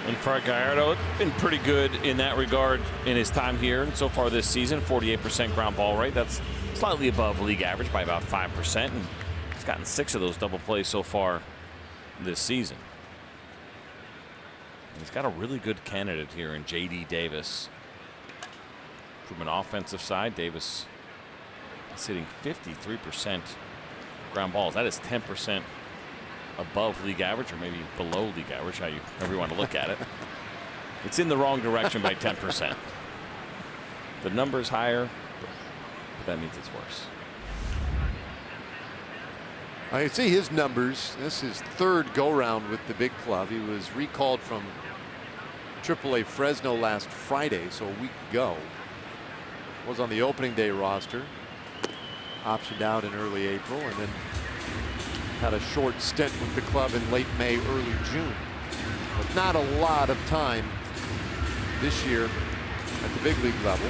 And for Gallardo, been pretty good in that regard in his time here so far this season. 48% ground ball rate. That's slightly above league average by about 5%. And he's gotten 6 of those double plays so far this season. And he's got a really good candidate here in J.D. Davis. From an offensive side, Davis is hitting 53% ground balls. That is 10% above league average, or maybe below league average, however you want to look at it. It's in the wrong direction by 10%. The number's higher, but that means it's worse. I can see his numbers. This is 3rd go-round with the big club. He was recalled from AAA Fresno last Friday, so a week ago. Was on the opening day roster. Optioned out in early April, and then had a short stint with the club in late May, early June. But not a lot of time this year at the big league level.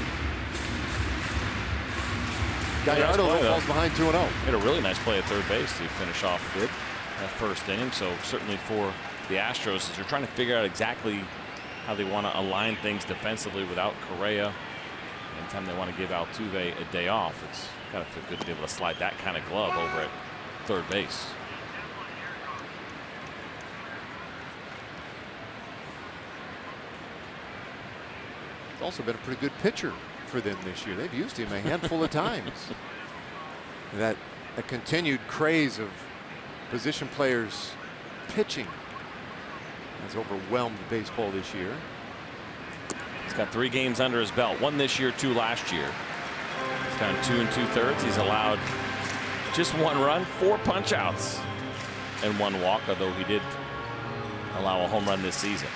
Gallardo falls behind 2-0. Had a really nice play at third base to finish off that first inning. So certainly for the Astros, as they're trying to figure out exactly how they want to align things defensively without Correa. Anytime they want to give Altuve a day off, it's got to feel good to be able to slide that kind of glove over at third base. He's also been a pretty good pitcher for them this year. They've used him a handful of times. That a continued craze of position players pitching has overwhelmed baseball this year. He's got 3 games under his belt. 1 this year, 2 last year. He's down 2 2/3. He's allowed just 1 run, 4 punch outs, and 1 walk, although he did allow a home run this season.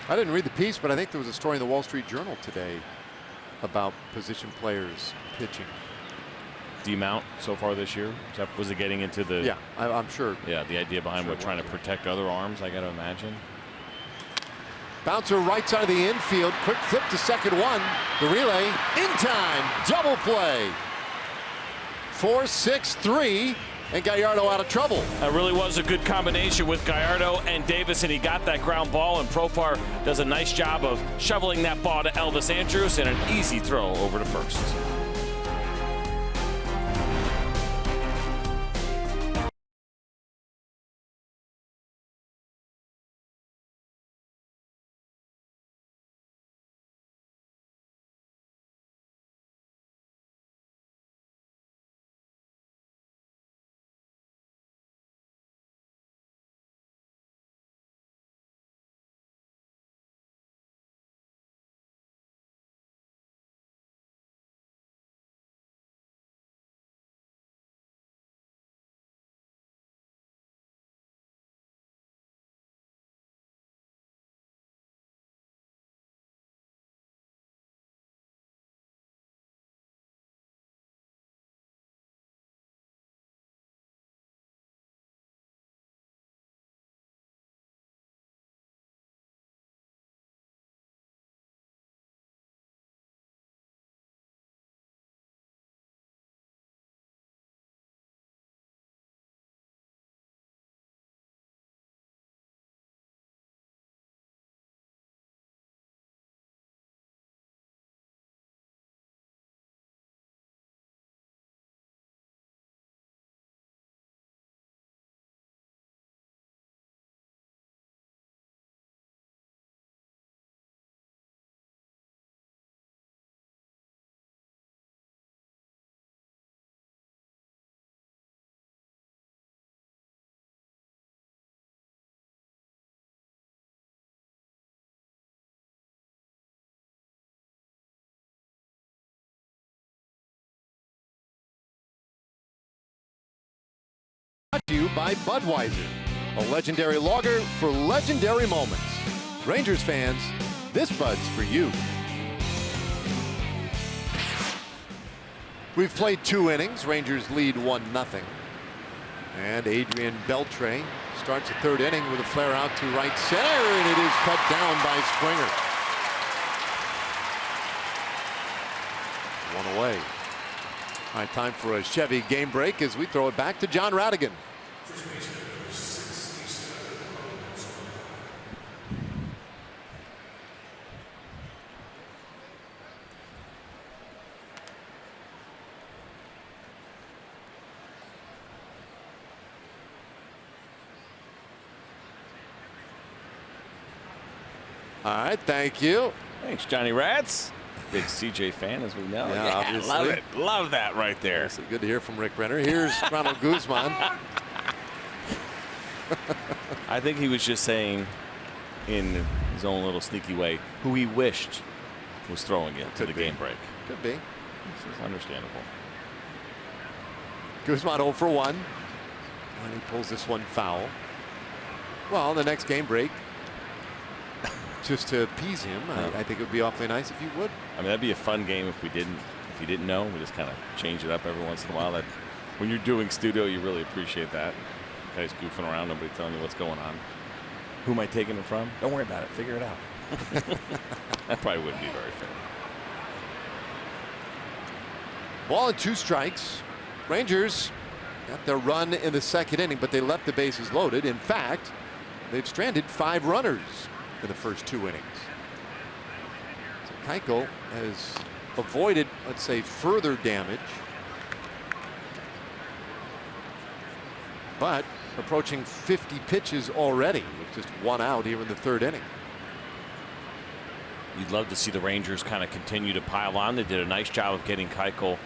I didn't read the piece, but I think there was a story in the Wall Street Journal today about position players pitching. D-mount so far this year? Was it getting into the... Yeah, I'm sure. Yeah, the idea behind trying to protect other arms, I got to imagine. Bouncer right side of the infield. Quick flip to second one. The relay in time. Double play. 4-6-3. And Gallardo out of trouble. That really was a good combination with Gallardo and Davis, and he got that ground ball, and Profar does a nice job of shoveling that ball to Elvis Andrus, and an easy throw over to first. Brought to you by Budweiser, a legendary lager for legendary moments. Rangers fans, this Bud's for you. We've played 2 innings. Rangers lead 1-0. And Adrian Beltre starts the 3rd inning with a flare out to right center, and it is cut down by Springer. 1 away. All right, time for a Chevy game break as we throw it back to John Radigan. All right, thank you. Thanks, Johnny Rats. Big CJ fan, as we know. Yeah, obviously. Love it. Love that right there. So good to hear from Rick Renner. Here's Ronald Guzman. I think he was just saying, in his own little sneaky way, who he wished was throwing it to the game break. Could be. This is understandable. Guzman 0 for 1. And he pulls this one foul. Well, the next game break, just to appease him, I think it would be awfully nice if you would. I mean, that'd be a fun game if you didn't know. We just kind of change it up every once in a while. That when you're doing studio, you really appreciate that. Guys goofing around, nobody telling you what's going on. Who am I taking it from? Don't worry about it. Figure it out. That probably wouldn't be very fair. Ball and 2 strikes. Rangers got their run in the 2nd inning, but they left the bases loaded. In fact, they've stranded 5 runners in the first 2 innings. So Keuchel has avoided, let's say, further damage, but approaching 50 pitches already with just 1 out here in the 3rd inning. You'd love to see the Rangers kind of continue to pile on. They did a nice job of getting Keuchel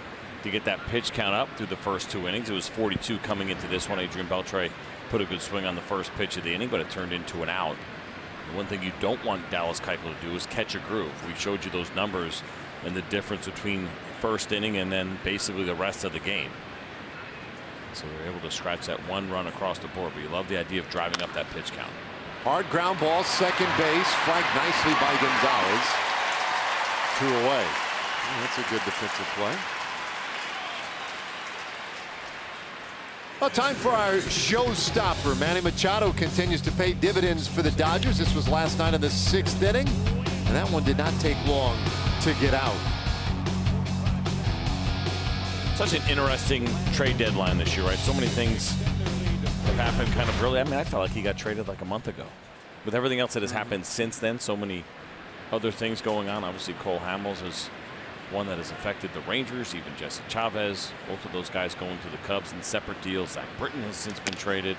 to get that pitch count up through the first 2 innings. It was 42 coming into this one. Adrian Beltre put a good swing on the first pitch of the inning, but it turned into an out. The one thing you don't want Dallas Keuchel to do is catch a groove. We showed you those numbers and the difference between first inning and then basically the rest of the game. So they're able to scratch that 1 run across the board, but you love the idea of driving up that pitch count. Hard ground ball, second base, flagged nicely by Gonzalez. 2 away. That's a good defensive play. Well, time for our showstopper. Manny Machado continues to pay dividends for the Dodgers. This was last night in the 6th inning, and that one did not take long to get out. Such an interesting trade deadline this year, right? So many things have happened kind of early. I mean, I felt like he got traded like a month ago. With everything else that has happened since then, so many other things going on. Obviously, Cole Hamels is one that has affected the Rangers, even Jesse Chavez. Both of those guys going to the Cubs in separate deals. Zach Britton has since been traded.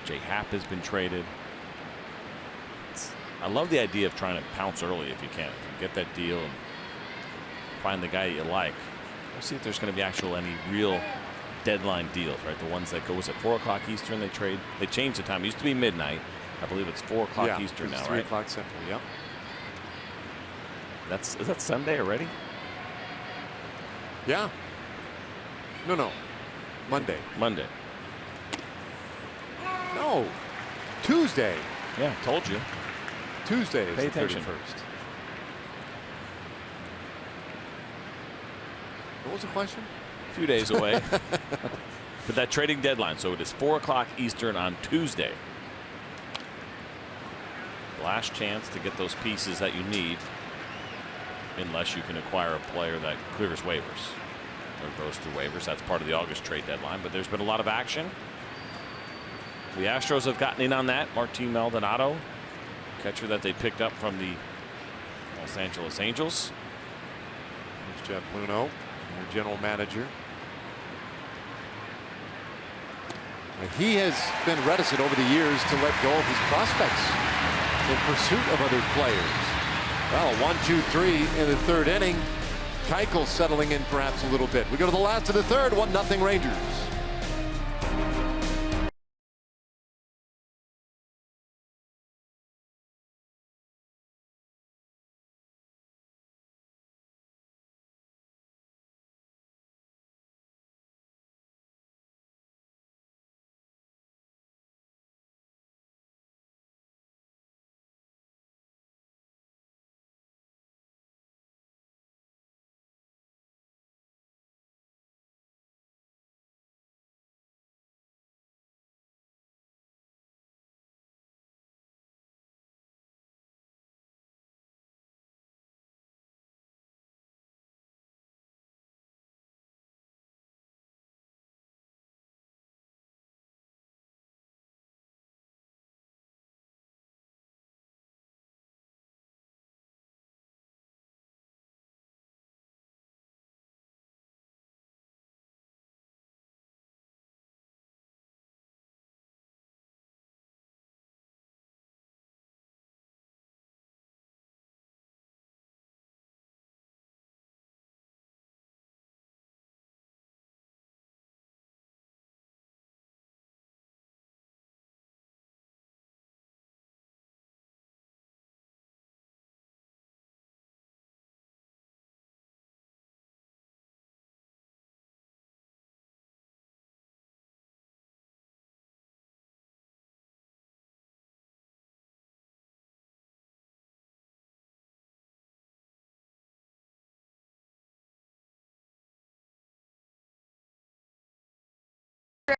Jay Happ has been traded. I love the idea of trying to pounce early if you can. Get that deal and find the guy you like. We'll see if there's going to be any real deadline deals, right? The ones that goes at 4 o'clock Eastern, they trade. They changed the time. It used to be midnight. I believe it's 4 o'clock Eastern now, 3 right? 3 o'clock Central, yep. Is that Sunday already? Yeah. No. Monday. Monday. No. Tuesday. Yeah, told you. Tuesday is Pay the attention. 31st. What was the question? A few days away. But that trading deadline, so it is 4 o'clock Eastern on Tuesday. Last chance to get those pieces that you need, unless you can acquire a player that clears waivers or goes through waivers. That's part of the August trade deadline, but there's been a lot of action. The Astros have gotten in on that. Martin Maldonado, catcher that they picked up from the Los Angeles Angels. There's Jeff Luhnow, their general manager. He has been reticent over the years to let go of his prospects in pursuit of other players. Well, 1-2-3 in the 3rd inning. Keuchel settling in perhaps a little bit. We go to the last of the 3rd, 1-0 Rangers.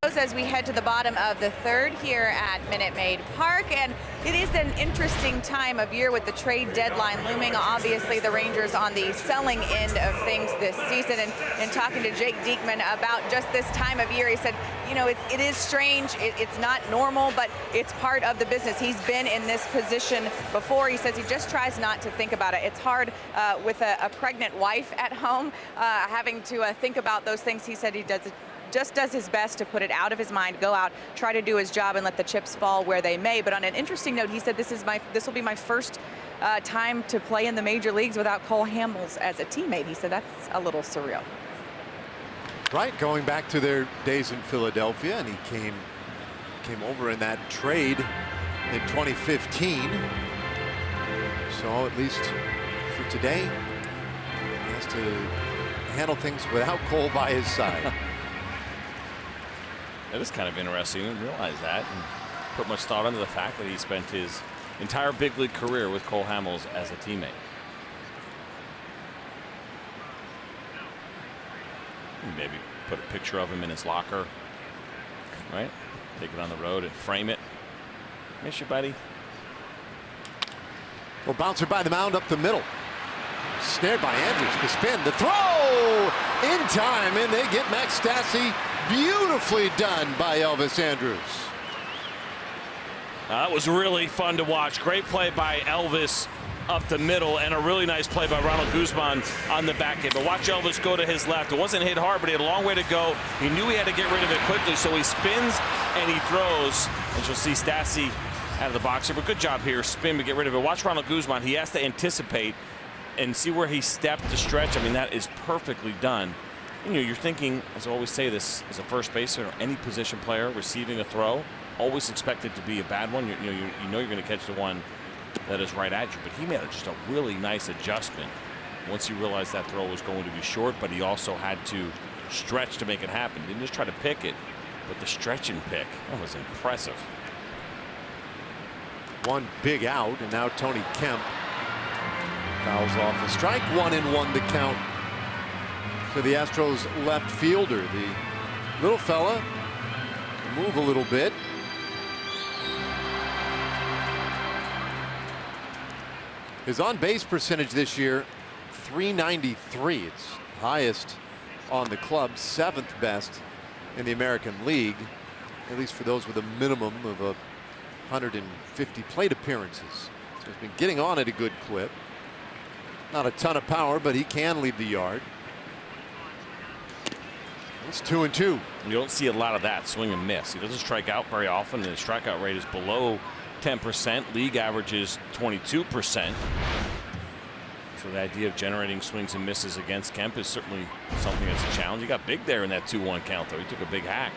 As we head to the bottom of the 3rd here at Minute Maid Park, and it is an interesting time of year with the trade deadline looming. Obviously, the Rangers on the selling end of things this season, and talking to Jake Diekman about just this time of year, he said, you know, it is strange. It's not normal, but it's part of the business. He's been in this position before. He says he just tries not to think about it. It's hard with a pregnant wife at home, having to think about those things. He said he just does his best to put it out of his mind, go out, try to do his job, and let the chips fall where they may. But on an interesting note, he said this will be my first time to play in the major leagues without Cole Hamels as a teammate. He said that's a little surreal. Right, going back to their days in Philadelphia, and he came over in that trade in 2015. So at least for today, he has to handle things without Cole by his side. That is kind of interesting. I didn't realize that and put much thought into the fact that he spent his entire big league career with Cole Hamels as a teammate. Maybe put a picture of him in his locker, right? Take it on the road and frame it. Miss you, buddy. Well, bouncer by the mound up the middle. Snared by Andrews. The spin, the throw in time, and they get Max Stassi. Beautifully done by Elvis Andrews. That was really fun to watch. Great play by Elvis up the middle, and a really nice play by Ronald Guzman on the back end. But watch Elvis go to his left. It wasn't hit hard, but he had a long way to go. He knew he had to get rid of it quickly, so he spins and he throws. And you'll see Stassi out of the box here, but good job here. Spin to get rid of it. Watch Ronald Guzman. He has to anticipate and see where he stepped to stretch. I mean, that is perfectly done. You know, you're thinking, as I always say this, as a first baseman or any position player receiving a throw, always expect it to be a bad one. You know you're going to catch the one that is right at you. But he made just a really nice adjustment once he realized that throw was going to be short, but he also had to stretch to make it happen. Didn't just try to pick it, but the stretch and pick. That was impressive. One big out, and now Tony Kemp fouls off a strike. 1-1 the count to the Astros left fielder. The little fella can move a little bit. His on-base percentage this year, .393. It's highest on the club, 7th best in the American League, at least for those with a minimum of 150 plate appearances. So he's been getting on at a good clip. Not a ton of power, but he can leave the yard. It's 2-2. You don't see a lot of that swing and miss. He doesn't strike out very often, and his strikeout rate is below 10%. League average is 22%. So the idea of generating swings and misses against Kemp is certainly something that's a challenge. He got big there in that 2-1 count, though. He took a big hack.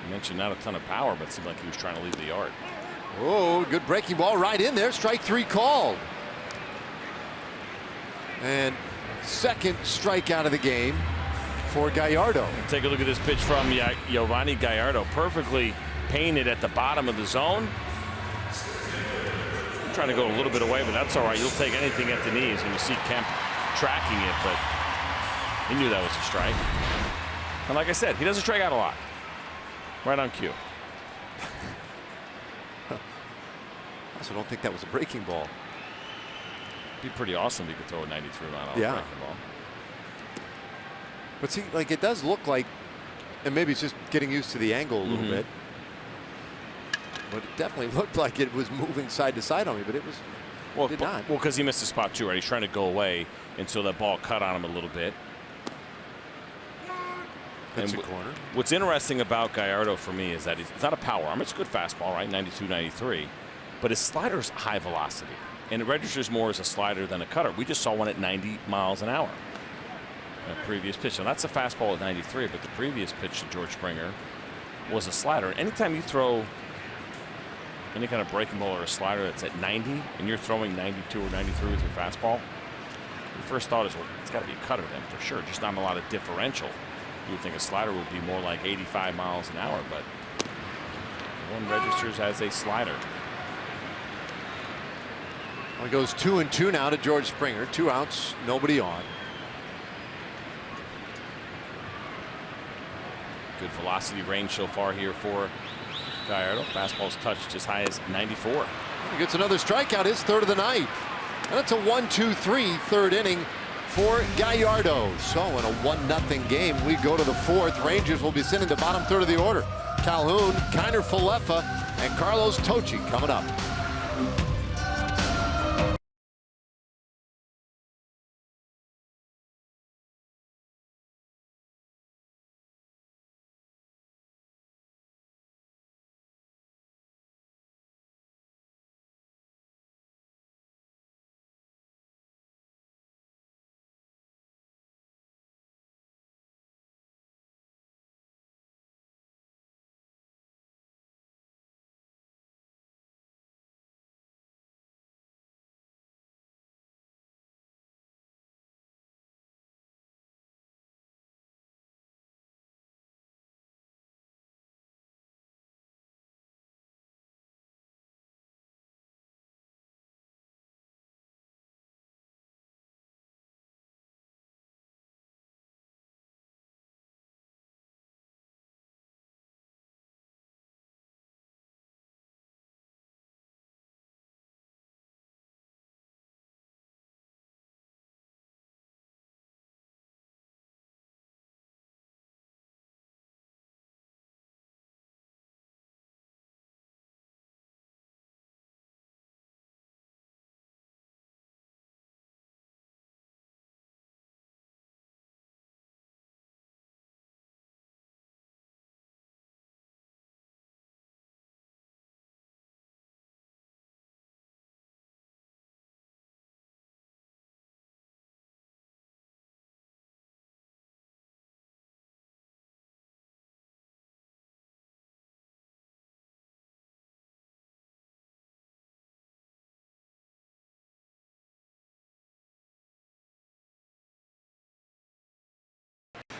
You mentioned not a ton of power, but it seemed like he was trying to leave the yard. Oh, good breaking ball right in there. Strike 3 called. And second strikeout of the game for Gallardo. Take a look at this pitch from Giovanni Gallardo. Perfectly painted at the bottom of the zone. I'm trying to go a little bit away, but that's all right. You'll take anything at the knees, and you see Kemp tracking it, but he knew that was a strike. And like I said, he doesn't strike out a lot. Right on cue. I also don't think that was a breaking ball. It'd be pretty awesome if he could throw a 93 mile an hour breaking ball. But see, like, it does look like, and maybe it's just getting used to the angle a little bit, but it definitely looked like it was moving side to side on me, but it was, did not. Well, because he missed a spot too, right? He's trying to go away, and so that ball cut on him a little bit. That's a corner. What's interesting about Gallardo for me is that it's not a power arm. It's a good fastball, right? 92, 93. But his slider's high velocity, and it registers more as a slider than a cutter. We just saw one at 90 miles an hour. A previous pitch. Now that's a fastball at 93, but the previous pitch to George Springer was a slider. Anytime you throw any kind of breaking ball or a slider that's at 90 and you're throwing 92 or 93 with your fastball, your first thought is, well, it's got to be a cutter then for sure. Just not a lot of differential. You would think a slider would be more like 85 miles an hour, but one registers as a slider. Well, it goes 2-2 now to George Springer. 2 outs, nobody on. Good velocity range so far here for Gallardo. Fastball's touched as high as 94. He gets another strikeout, his 3rd of the night. And it's a 1-2-3 third inning for Gallardo. So in a 1-0 game, we go to the 4th. Rangers will be sitting the bottom 3rd of the order. Calhoun, Kiner Falefa, and Carlos Tocci coming up.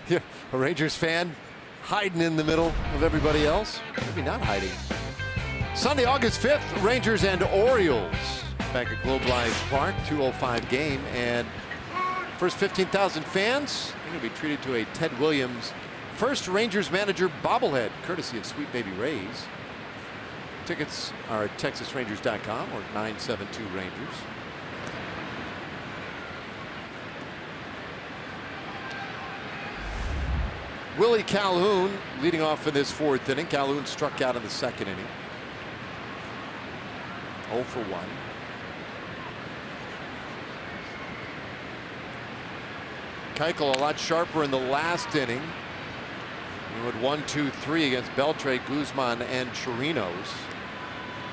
Yeah, a Rangers fan hiding in the middle of everybody else. Maybe not hiding. Sunday, August 5th, Rangers and Orioles back at Globe Life Park, 2:05 game, and first 15,000 fans are going to be treated to a Ted Williams first Rangers manager bobblehead, courtesy of Sweet Baby Ray's. Tickets are at TexasRangers.com or 972 Rangers. Willie Calhoun leading off in this fourth inning. Calhoun struck out in the second inning. 0 for 1. Keuchel a lot sharper in the last inning. We went 1-2-3 against Beltre, Guzman, and Chirinos.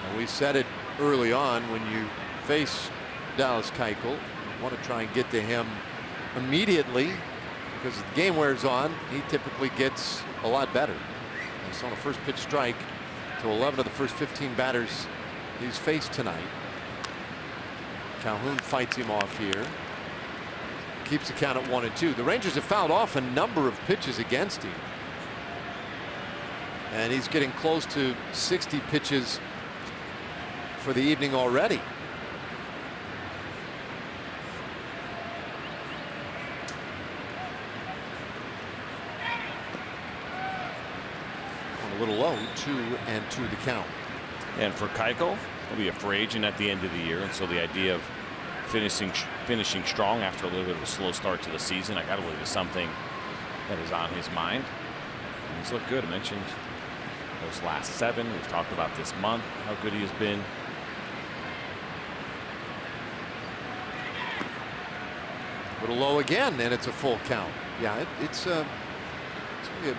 And we said it early on, when you face Dallas Keuchel, you want to try and get to him immediately, because as the game wears on, he typically gets a lot better. And so on a first pitch strike to 11 of the first 15 batters he's faced tonight. Calhoun fights him off here. Keeps the count at 1-2. The Rangers have fouled off a number of pitches against him. And he's getting close to 60 pitches for the evening already. A little low, 2-2 the count. And for Keuchel, he'll be a free agent at the end of the year, and so the idea of finishing strong after a little bit of a slow start to the season, I got to believe, is something that is on his mind. And he's looked good. I mentioned those last 7. We've talked about this month, how good he has been. A little low again, and it's a full count. Yeah, it's gonna be a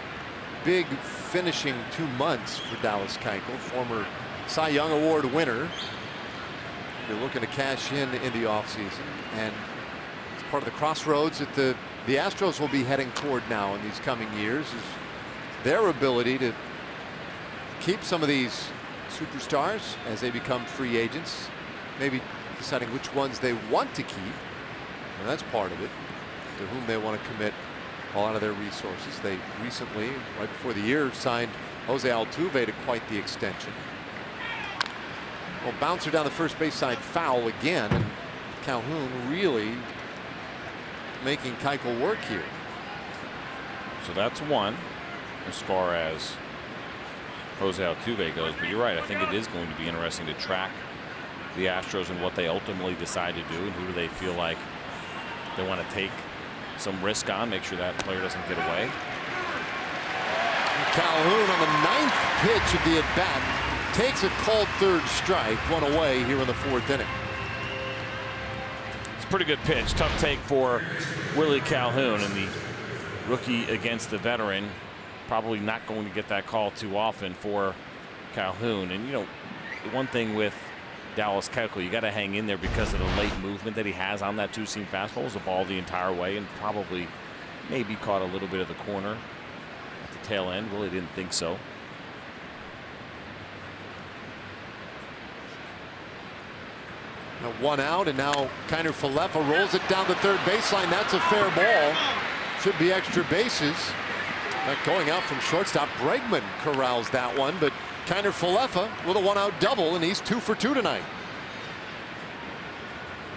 big finishing 2 months for Dallas Keuchel, former Cy Young Award winner. They're looking to cash in the offseason, and it's part of the crossroads that the Astros will be heading toward now in these coming years, is their ability to keep some of these superstars as they become free agents, maybe deciding which ones they want to keep, and that's part of it, to whom they want to commit a lot of their resources. They recently, right before the year, signed Jose Altuve to quite the extension. Well, bouncer down the first base side, foul again, and Calhoun really making Keuchel work here. So that's one as far as Jose Altuve goes, but you're right. I think it is going to be interesting to track the Astros and what they ultimately decide to do, and who do they feel like they want to take some risk on, make sure that player doesn't get away. Calhoun on the 9th pitch of the at-bat takes a called third strike, 1 away here in the 4th inning. It's a pretty good pitch. Tough take for Willie Calhoun, and the rookie against the veteran, probably not going to get that call too often for Calhoun. And you know, the one thing with Dallas Keuchel, you got to hang in there because of the late movement that he has on that two-seam fastball. It was a ball the entire way, and probably maybe caught a little bit of the corner at the tail end. Really didn't think so. Now 1 out, and now Kiner Falefa rolls it down the third baseline. That's a fair ball. Should be extra bases. Not going out from shortstop. Bregman corrals that one, but Kiner Falefa with a 1-out double, and he's 2 for 2 tonight.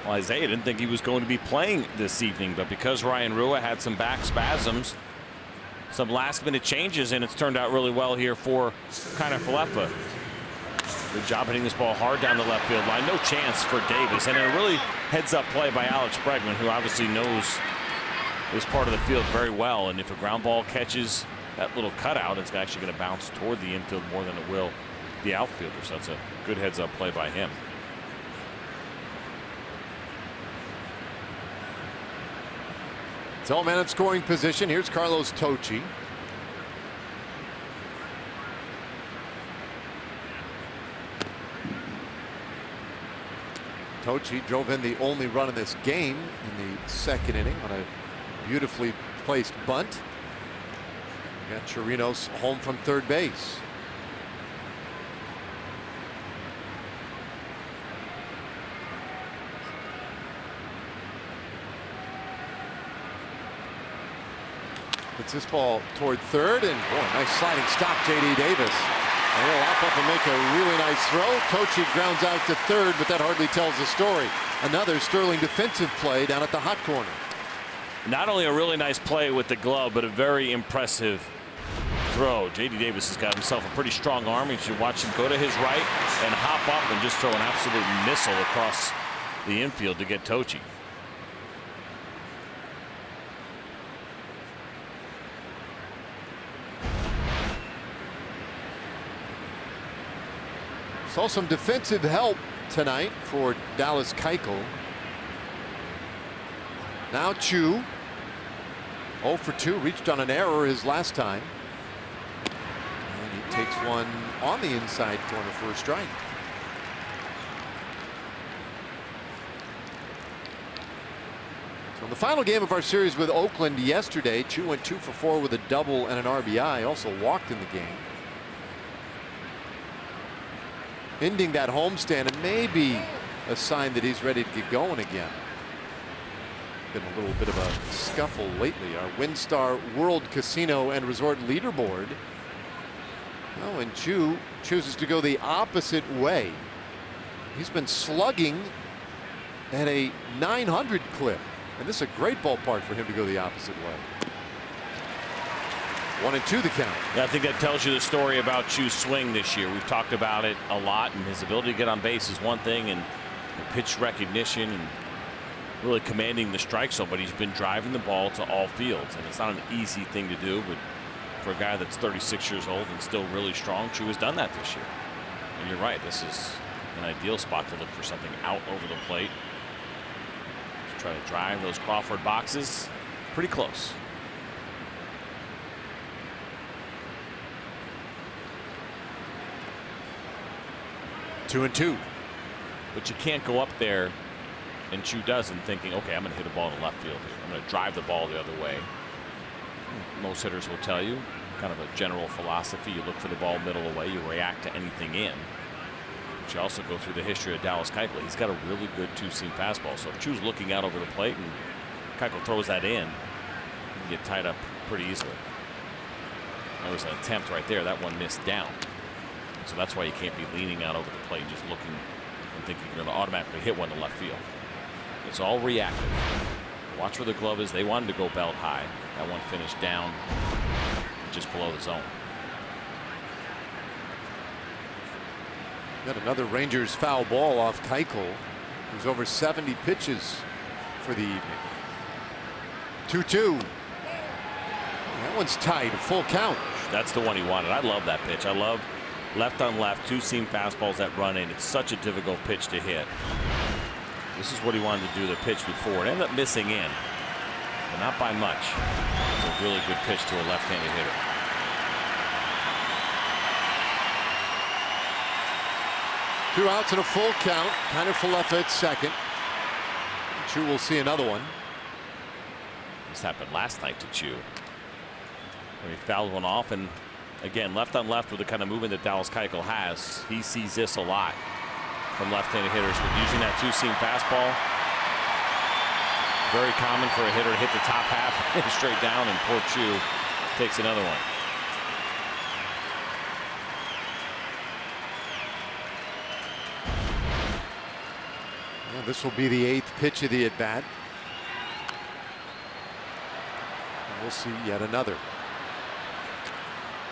Well, Isaiah didn't think he was going to be playing this evening, but because Ryan Rua had some back spasms, some last-minute changes, and it's turned out really well here for Kiner Falefa. Good job hitting this ball hard down the left field line. No chance for Davis, and a really heads-up play by Alex Bregman, who obviously knows this part of the field very well. And if a ground ball catches that little cutout, it's actually going to bounce toward the infield more than it will the outfielder. So that's a good heads-up play by him. Tall man in scoring position. Here's Carlos Tocci. Tocci drove in the only run in this game in the 2nd inning on a beautifully placed bunt. Got Chirinos home from third base. The Gets this ball toward third, and boy, nice sliding stop, J.D. Davis. And he'll hop up and make a really nice throw. Tochi grounds out to third, but that hardly tells the story. Another sterling defensive play down at the hot corner. Not only a really nice play with the glove, but a very impressive throw. J.D. Davis has got himself a pretty strong arm. You should watch him go to his right and hop up and just throw an absolute missile across the infield to get Tochi. Saw some defensive help tonight for Dallas Keuchel. Now Chu 0 for 2, reached on an error his last time. And he takes one on the inside corner for a strike. So in the final game of our series with Oakland yesterday, Chu went 2 for 4 with a double and an RBI. Also walked in the game. Ending that homestand, and maybe a sign that he's ready to get going again. Been a little bit of a scuffle lately. Our WinStar World Casino and Resort leaderboard. Oh, and Chu chooses to go the opposite way. He's been slugging at a 900 clip, and this is a great ballpark for him to go the opposite way. 1-2 the count. Yeah, I think that tells you the story about Chu's swing this year. We've talked about it a lot, and his ability to get on base is one thing, and pitch recognition and really commanding the strike zone, but he's been driving the ball to all fields, and it's not an easy thing to do, but for a guy that's 36 years old and still really strong, Chu has done that this year. And you're right, this is an ideal spot to look for something out over the plate. Just try to drive those Crawford boxes pretty close. Two and two. But you can't go up there, and Chu doesn't, thinking, okay, I'm going to hit a ball in left field here. I'm going to drive the ball the other way. Most hitters will tell you, kind of a general philosophy, you look for the ball middle away, you react to anything in. But you also go through the history of Dallas Keuchel. He's got a really good two-seam fastball. So if Chu's looking out over the plate and Keuchel throws that in, he can get tied up pretty easily. There was an attempt right there. That one missed down. So that's why you can't be leaning out over the plate, just looking and thinking you're going to automatically hit one to left field. It's all reactive. Watch where the glove is. They wanted to go belt high. That one finished down just below the zone. Got another Rangers foul ball off Keuchel, who's over 70 pitches for the evening. 2-2. That one's tight, a full count. That's the one he wanted. I love that pitch. I love left on left, two-seam fastballs that run in. It's such a difficult pitch to hit. This is what he wanted to do the pitch before. It ended up missing in, but not by much. It's a really good pitch to a left-handed hitter. Two outs and a full count. Kind of left at second. Chu will see another one. This happened last night to Chu. He fouled one off, and again, left on left with the kind of movement that Dallas Keuchel has. He sees this a lot from left-handed hitters, but using that two-seam fastball, very common for a hitter to hit the top half straight down, and poor Chu takes another one. Well, this will be the 8th pitch of the at-bat. We'll see yet another.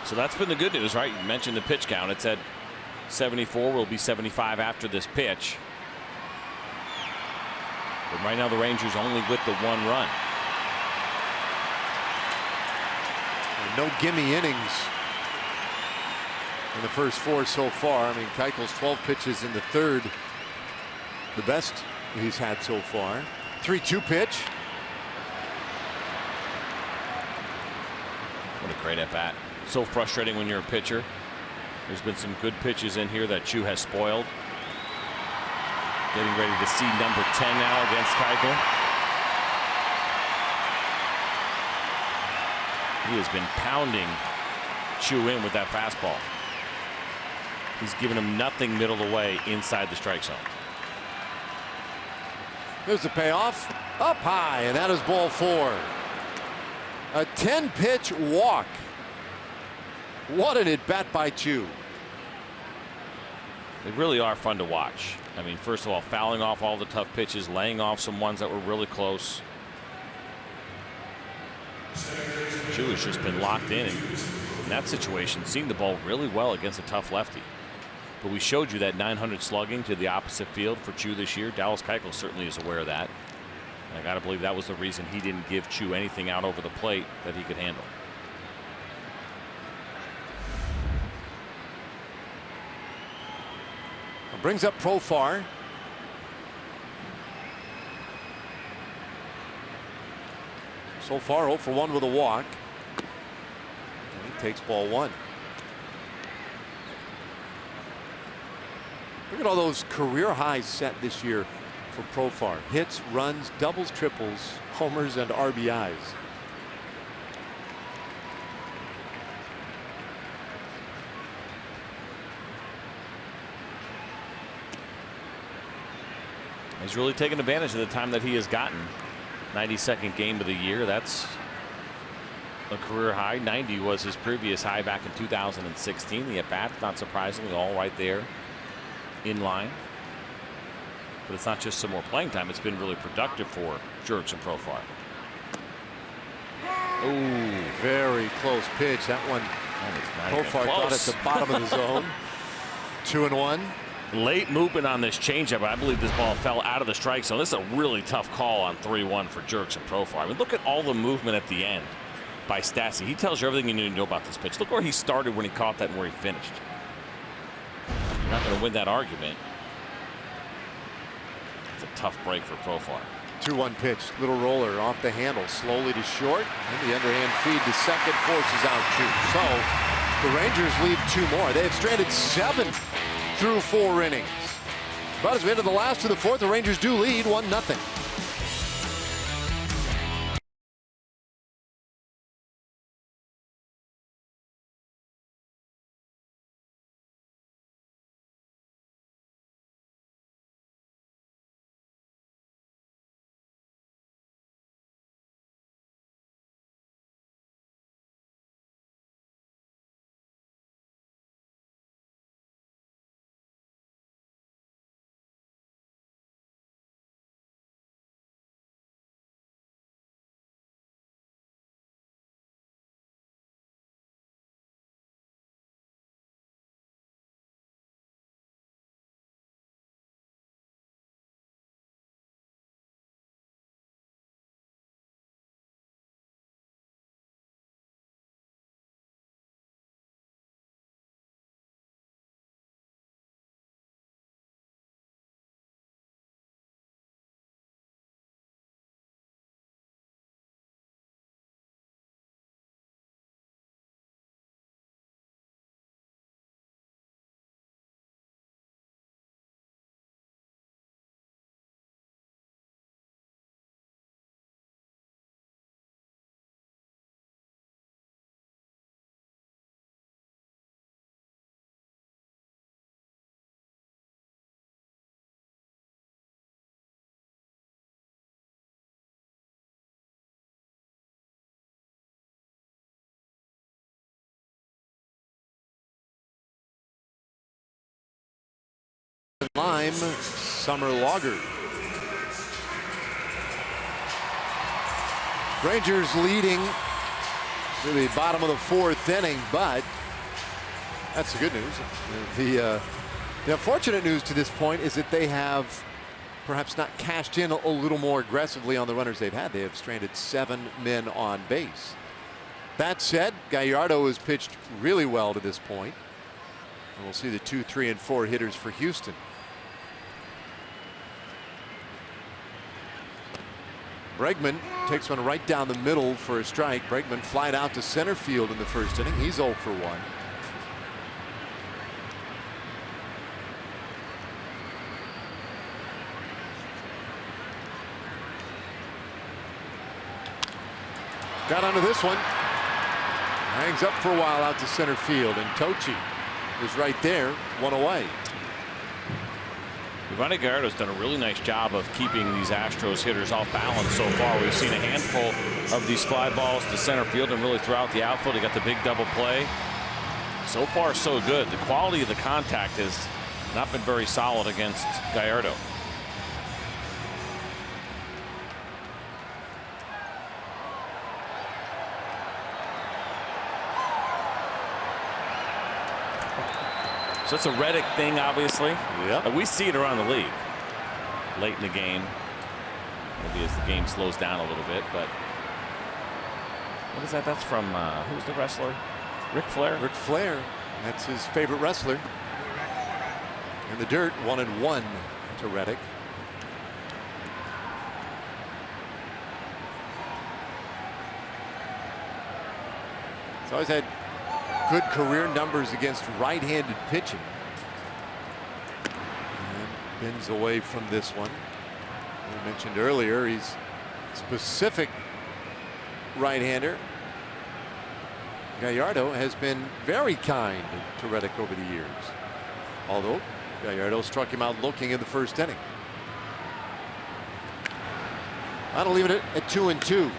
So that's been the good news, right? You mentioned the pitch count. It's at 74. Will be 75 after this pitch. But right now the Rangers only with the 1 run. No gimme innings in the first 4 so far. I mean, Keuchel's 12 pitches in the 3rd, the best he's had so far. 3-2 pitch. What a great at bat. So frustrating when you're a pitcher. There's been some good pitches in here that Chu has spoiled. Getting ready to see number 10 now against Keuchel. He has been pounding Chu in with that fastball. He's given him nothing middle away inside the strike zone. There's the payoff. Up high, and that is ball 4. A 10-pitch walk. What an at-bat by Chu. They really are fun to watch. I mean, first of all, fouling off all the tough pitches, laying off some ones that were really close. Chu has just been locked in that situation, seeing the ball really well against a tough lefty. But we showed you that 900 slugging to the opposite field for Chu this year. Dallas Keuchel certainly is aware of that. And I got to believe that was the reason he didn't give Chu anything out over the plate that he could handle. Brings up Profar. So far 0 for 1 with a walk. And he takes ball 1. Look at all those career highs set this year for Profar. Hits, runs, doubles, triples, homers, and RBIs. He's really taken advantage of the time that he has gotten. 92nd game of the year. That's a career high. 90 was his previous high back in 2016. The at-bat, not surprisingly, all right there in line. But it's not just some more playing time. It's been really productive for Jurickson Profar. Ooh, very close pitch. That one, Profar got at the bottom of the zone. 2-1. Late movement on this changeup. I believe this ball fell out of the strike zone. This is a really tough call on 3-1 for Jurickson Profar. I mean, look at all the movement at the end by Stassi. He tells you everything you need to know about this pitch. Look where he started when he caught that and where he finished. You're not going to win that argument. It's a tough break for Profar. 2-1 pitch. Little roller off the handle. Slowly to short. And the underhand feed to second forces out 2. So the Rangers leave 2 more. They have stranded 7 through 4 innings. But as we enter the last of the 4th, the Rangers do lead 1-0. Lime Summer Lager. Rangers leading to the bottom of the 4th inning, but that's the good news. The unfortunate news to this point is that they have perhaps not cashed in a little more aggressively on the runners they've had. They have stranded 7 men on base. That said, Gallardo has pitched really well to this point. And we'll see the 2, 3, and 4 hitters for Houston. Bregman takes one right down the middle for a strike. Bregman flied out to center field in the 1st inning. He's 0 for 1. Got onto this one. Hangs up for a while out to center field, and Tochi is right there, 1 away. Giovanni Gallardo's done a really nice job of keeping these Astros hitters off balance so far. We've seen a handful of these fly balls to center field and really throughout the outfield. He got the big double play. So far, so good. The quality of the contact has not been very solid against Gallardo. So it's a Reddick thing, obviously. Yeah. We see it around the league late in the game. Maybe as the game slows down a little bit, but what is that? That's from who's the wrestler? Ric Flair. Ric Flair. That's his favorite wrestler. In the dirt, 1-1 to Reddick. He's always had good career numbers against right-handed pitching. And bends away from this one. I mentioned earlier, he's specific right-hander. Gallardo has been very kind to Reddick over the years. Although Gallardo struck him out looking in the first inning. I'll leave it at 2-2.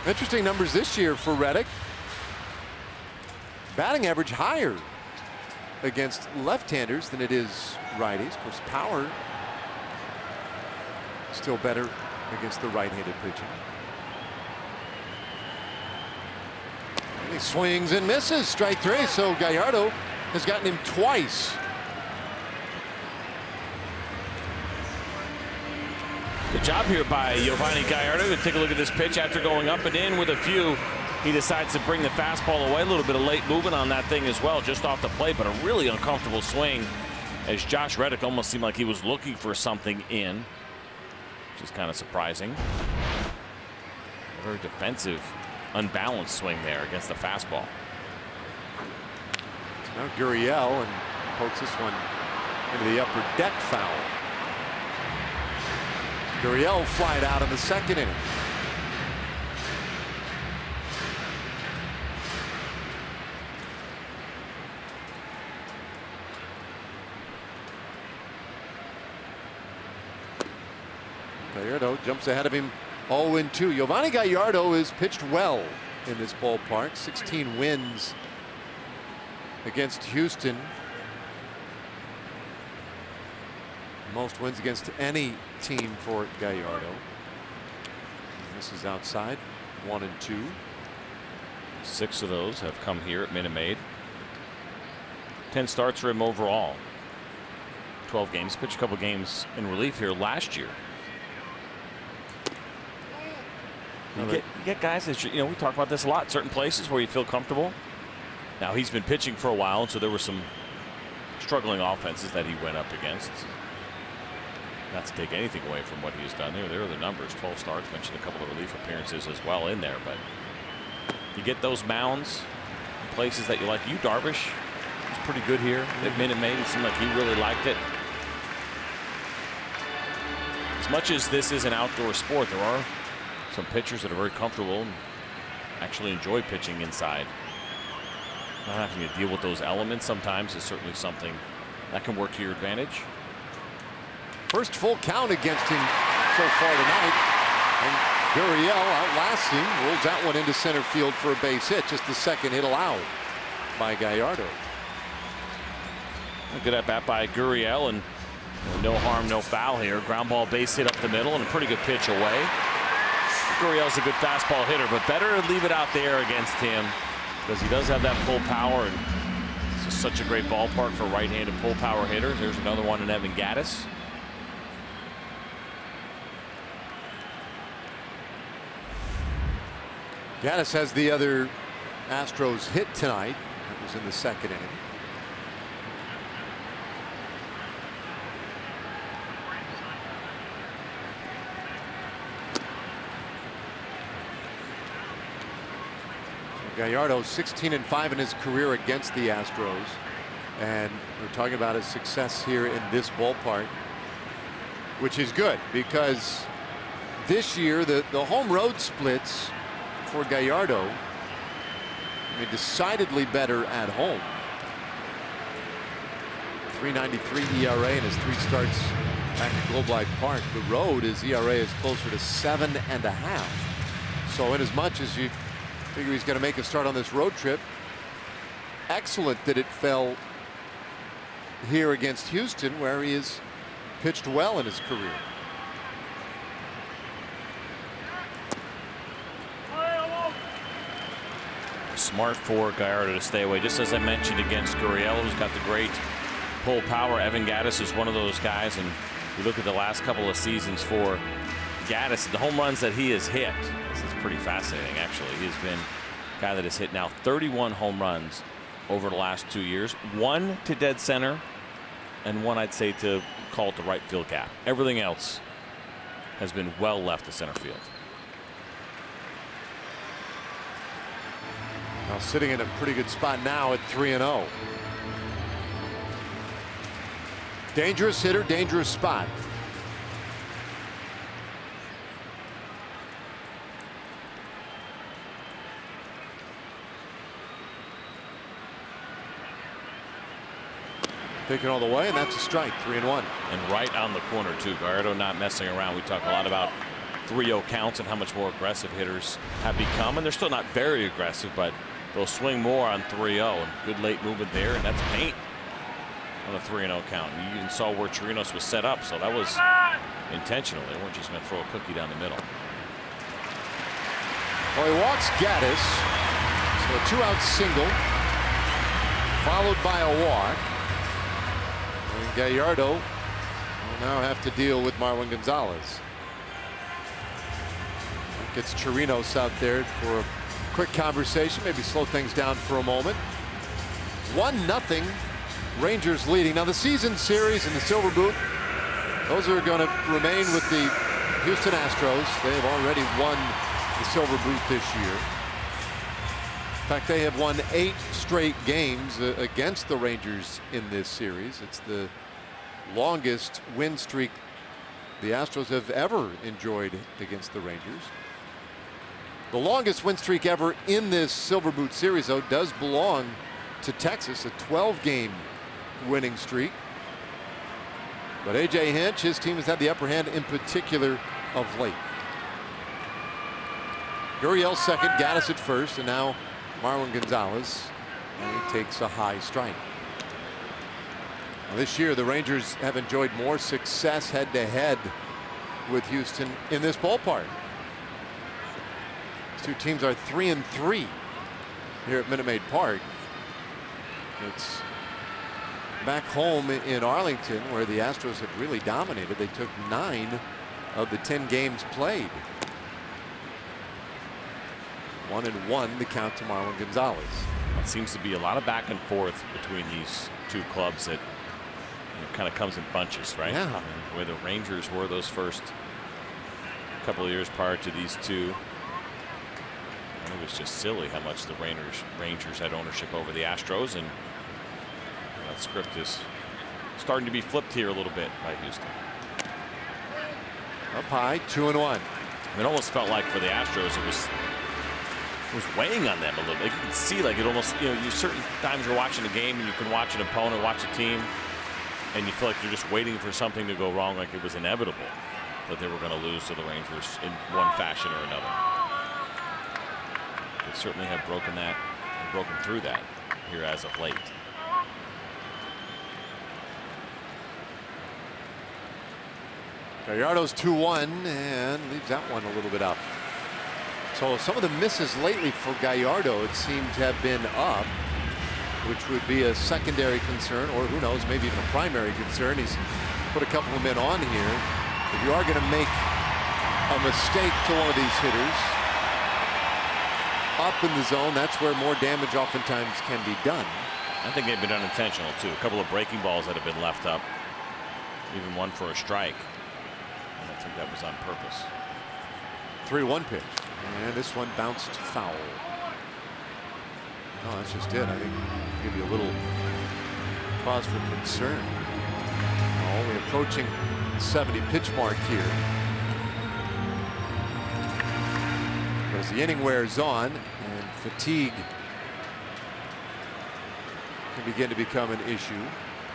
Interesting numbers this year for Reddick. Batting average higher against left-handers than it is righties. Of course, power still better against the right-handed pitching. And he swings and misses. Strike three. So Gallardo has gotten him twice. Good job here by Giovanni Gallardo to take a look at this pitch after going up and in with a few. He decides to bring the fastball away. A little bit of late movement on that thing as well, just off the plate, but a really uncomfortable swing as Josh Reddick almost seemed like he was looking for something in, which is kind of surprising. A very defensive, unbalanced swing there against the fastball. So now Gurriel and pokes this one into the upper deck foul. Gurriel flied out in the second inning. Gallardo jumps ahead of him 0-2. Giovanni Gallardo has pitched well in this ballpark. 16 wins against Houston. Most wins against any team for Gallardo. This is outside. 1-2. 6 of those have come here at Minute Maid. 10 starts for him overall. 12 games. Pitched a couple games in relief here last year. You get guys that, you know, we talk about this a lot. Certain places where you feel comfortable. Now he's been pitching for a while, and so there were some struggling offenses that he went up against. Not to take anything away from what he's done there. There are the numbers. 12 starts. Mentioned a couple of relief appearances as well in there. But you get those mounds in places that you like. You, Darvish, was pretty good here at Minute Maid. It seemed like he really liked it. As much as this is an outdoor sport, there are some pitchers that are very comfortable and actually enjoy pitching inside. Not having to deal with those elements sometimes is certainly something that can work to your advantage. First full count against him so far tonight. And Gurriel outlasts him, rolls that one into center field for a base hit. Just the second hit allowed by Gallardo. A good at bat by Gurriel, and no harm, no foul here. Ground ball base hit up the middle and a pretty good pitch away. Gurriel's a good fastball hitter, but better to leave it out there against him because he does have that pull power, and this is such a great ballpark for right-handed pull power hitters. There's another one in Evan Gattis. Gattis has the other Astros hit tonight. That was in the second inning. Gallardo 16-5 in his career against the Astros, and we're talking about his success here in this ballpark, which is good because this year the home road splits for Gallardo I mean, decidedly better at home. 3.93 ERA in his 3 starts back at Globe Life Park. The road, his ERA is closer to 7.5. So in as much as you figure he's going to make a start on this road trip, excellent that it fell here against Houston, where he has pitched well in his career. Smart for Gallardo to stay away, just as I mentioned against Gurriel, who's got the great pull power. Evan Gattis is one of those guys, and you look at the last couple of seasons for Gattis, the home runs that he has hit. This is pretty fascinating, actually. He's been a guy that has hit now 31 home runs over the last 2 years. 1 to dead center, and 1, I'd say, to call it the right field gap. Everything else has been well left to center field. Now sitting in a pretty good spot now at 3-0. Dangerous hitter, dangerous spot. Taken all the way, and that's a strike. 3-1. And right on the corner, too. Gallardo not messing around. We talk a lot about 3-0 counts and how much more aggressive hitters have become. And they're still not very aggressive, but they'll swing more on 3-0. And good late movement there, and that's paint on a 3-0 count. And you even saw where Chirinos was set up, so that was intentional. They weren't just going to throw a cookie down the middle. Well, he walks Gattis. So a 2-out single, followed by a walk. And Gallardo will now have to deal with Marwin Gonzalez. Gets Chirinos out there for a quick conversation, maybe slow things down for a moment. 1-0, Rangers leading. Now the season series in the Silver Boot, those are going to remain with the Houston Astros. They have already won the Silver Boot this year. In fact, they have won 8 straight games against the Rangers in this series. It's the longest win streak the Astros have ever enjoyed against the Rangers. The longest win streak ever in this Silver Boot series, though, does belong to Texas, a 12-game winning streak. But A.J. Hinch, his team has had the upper hand in particular of late. Gurriel second, Gattis at first, and now Marwin Gonzalez, and he takes a high strike. Now, this year, the Rangers have enjoyed more success head-to-head with Houston in this ballpark. These two teams are 3-3 here at Minute Maid Park. It's back home in Arlington, where the Astros have really dominated. They took 9 of the 10 games played. 1-1 the count to Marwin Gonzalez. It seems to be a lot of back and forth between these two clubs that kind of comes in bunches, right? Yeah. I mean, where the Rangers were those first couple of years prior to these two. And it was just silly how much the Rangers had ownership over the Astros, and that script is starting to be flipped here a little bit by Houston. Up high, 2-1. It almost felt like for the Astros it was weighing on them a little bit. You can see, like, it almost, you certain times you're watching a game and you can watch an opponent, watch a team, and you feel like you're just waiting for something to go wrong, like it was inevitable that they were going to lose to the Rangers in one fashion or another. They certainly have broken through that here as of late. Gallardo's 2-1 and leaves that one a little bit up. So some of the misses lately for Gallardo, it seems, have been up, which would be a secondary concern, or who knows, maybe even a primary concern. He's put a couple of men on here. If you are going to make a mistake to one of these hitters up in the zone, that's where more damage oftentimes can be done. I think they've been unintentional too. A couple of breaking balls that have been left up, even one for a strike. And I think that was on purpose. 3-1 pitch, and this one bounced foul. Oh, that's just it. I think give you a little cause for concern. Only approaching the 70 pitch mark here. As the inning wears on and fatigue can begin to become an issue.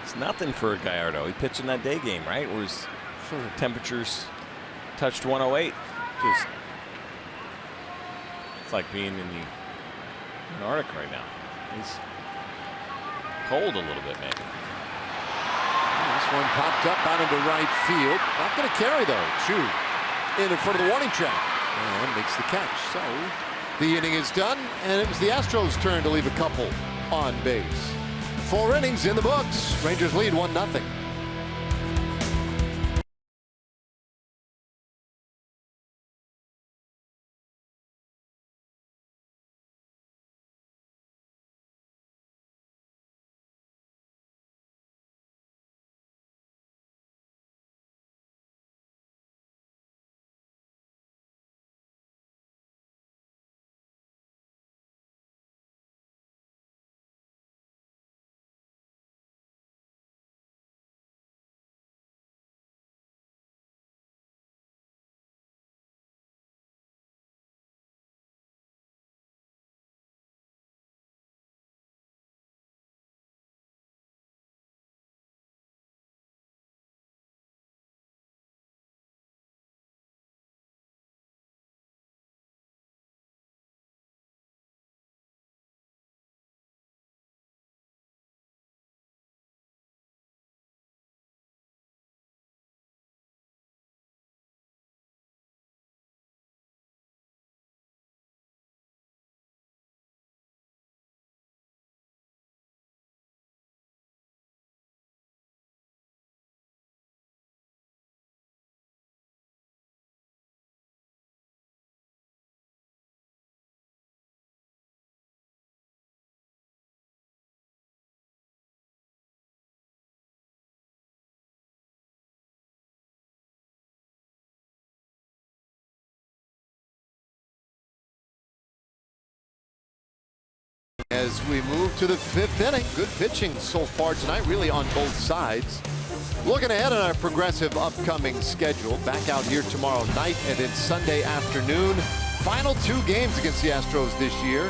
It's nothing for Gallardo. He pitched in that day game, right? Where his temperatures touched 108. Just, it's like being in the Antarctic right now. He's cold a little bit, maybe. This one popped up out into right field. Not going to carry, though. Chu in front of the warning track and makes the catch. So the inning is done, and it was the Astros' turn to leave a couple on base. 4 innings in the books. Rangers lead 1-0. As we move to the 5th inning, good pitching so far tonight, really on both sides. Looking ahead on our progressive upcoming schedule, back out here tomorrow night and then Sunday afternoon. Final 2 games against the Astros this year,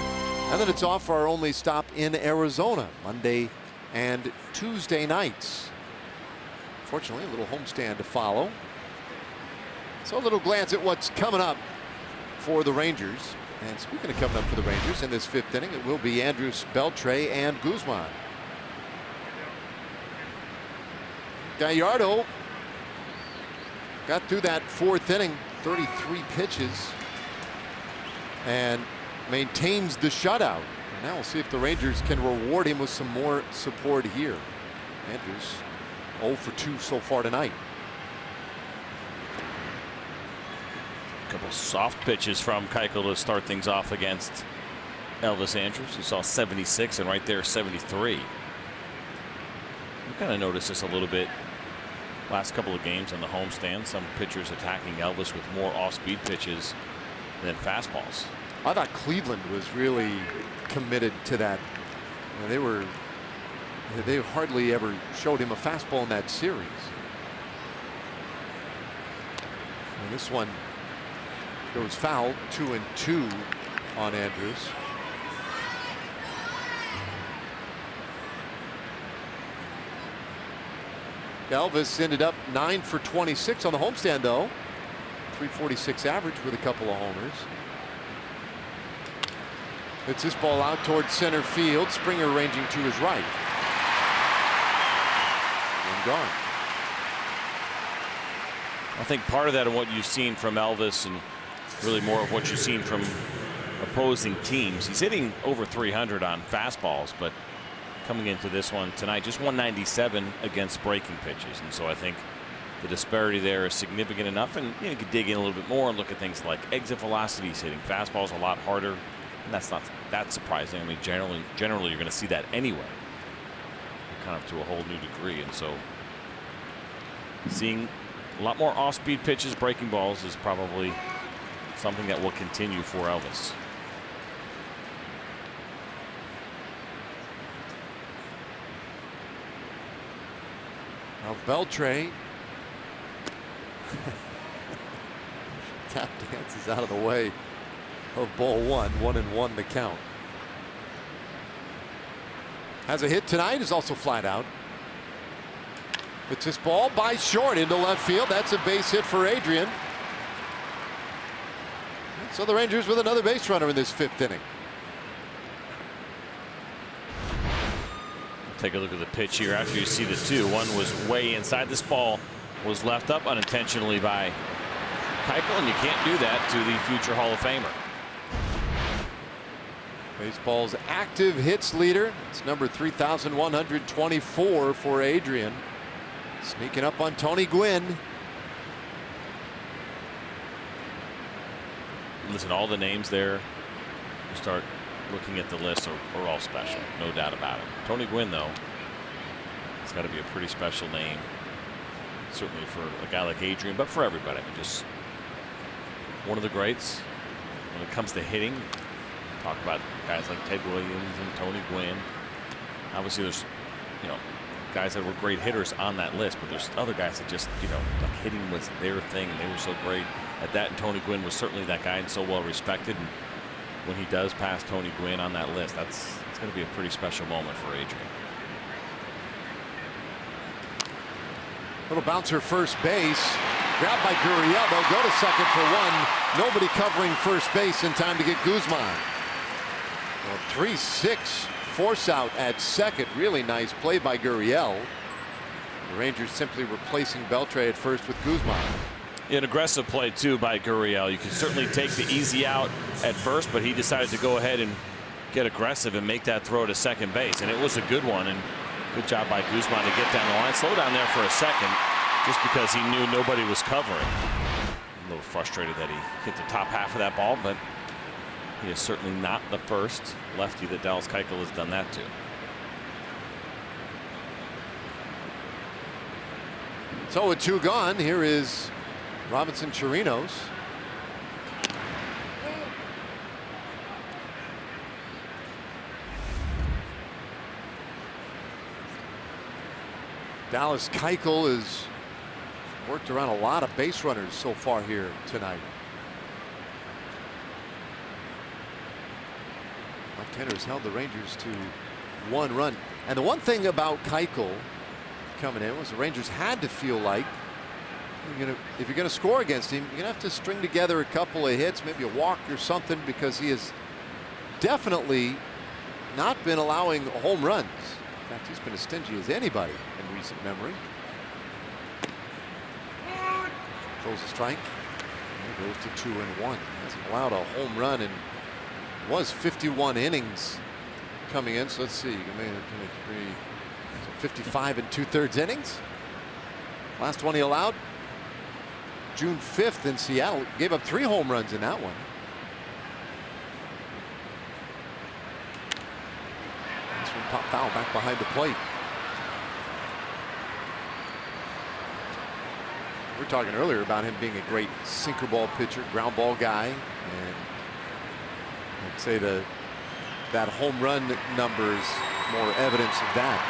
and then it's off for our only stop in Arizona, Monday and Tuesday nights. Fortunately, a little homestand to follow. So a little glance at what's coming up for the Rangers. And speaking of coming up for the Rangers in this 5th inning, it will be Andrus, Beltre, and Guzman. Gallardo got through that 4th inning, 33 pitches, and maintains the shutout. And now we'll see if the Rangers can reward him with some more support here. Andrus 0 for 2 so far tonight. Couple soft pitches from Keuchel to start things off against Elvis Andrus. You saw 76 and right there 73. We kind of noticed this a little bit last couple of games on the homestand. Some pitchers attacking Elvis with more off-speed pitches than fastballs. I thought Cleveland was really committed to that. They hardly ever showed him a fastball in that series. And this one goes foul, 2-2 on Andrus. Elvis ended up 9 for 26 on the homestand, though. 346 average with a couple of homers. It's this ball out towards center field. Springer ranging to his right. And gone. I think part of that and what you've seen from Elvis, and really more of what you've seen from opposing teams. He's hitting over 300 on fastballs, but coming into this one tonight, just 197 against breaking pitches. And so I think the disparity there is significant enough. And you can dig in a little bit more and look at things like exit velocities, hitting fastballs a lot harder. And that's not that surprising. I mean, generally you're going to see that anyway, kind of to a whole new degree. And so seeing a lot more off-speed pitches, breaking balls is probably something that will continue for Elvis. Now Beltre tap dances out of the way of ball 1. 1-1 the count. Has a hit tonight, is also flat out. It's this ball by short into left field. That's a base hit for Adrian. So the Rangers with another base runner in this 5th inning. Take a look at the pitch here after you see the two. One was way inside. This ball was left up unintentionally by Keuchel, and you can't do that to the future Hall of Famer. Baseball's active hits leader. It's number 3,124 for Adrian. Sneaking up on Tony Gwynn. Listen, all the names there, you start looking at the list, are all special, no doubt about it. Tony Gwynn, though, it's got to be a pretty special name, certainly for a guy like Adrian, but for everybody. I mean, just one of the greats when it comes to hitting. Talk about guys like Ted Williams and Tony Gwynn. Obviously, there's, you know, guys that were great hitters on that list, but there's other guys that just, you know, like hitting was their thing. They were so great at that, and Tony Gwynn was certainly that guy and so well respected. And when he does pass Tony Gwynn on that list, it's going to be a pretty special moment for Adrian. Little bouncer first base. Grabbed by Gurriel. They'll go to second for one. Nobody covering first base in time to get Guzman. Well, 3-6 force out at second. Really nice play by Gurriel. The Rangers simply replacing Beltre at first with Guzman. An aggressive play too by Gurriel. You can certainly take the easy out at first, but he decided to go ahead and get aggressive and make that throw to second base, and it was a good one. And good job by Guzman to get down the line. Slow down there for a second, just because he knew nobody was covering. A little frustrated that he hit the top half of that ball, but he is certainly not the first lefty that Dallas Keuchel has done that to. So with 2 gone, here is Robinson Chirinos. Dallas Keuchel has worked around a lot of base runners so far here tonight. Left-handers held the Rangers to 1 run. And the one thing about Keuchel coming in was the Rangers had to feel like if you're going to score against him, you're going to have to string together a couple of hits, maybe a walk or something, because he has definitely not been allowing home runs. In fact, he's been as stingy as anybody in recent memory. Throws a strike. And goes to 2-1. Hasn't allowed a home run in was 51 innings coming in. So let's see. 55 2/3 innings. Last one he allowed June 5th in Seattle. Gave up 3 home runs in that one. This one popped foul back behind the plate. We were talking earlier about him being a great sinker ball pitcher, ground ball guy, and I'd say that home run number is more evidence of that.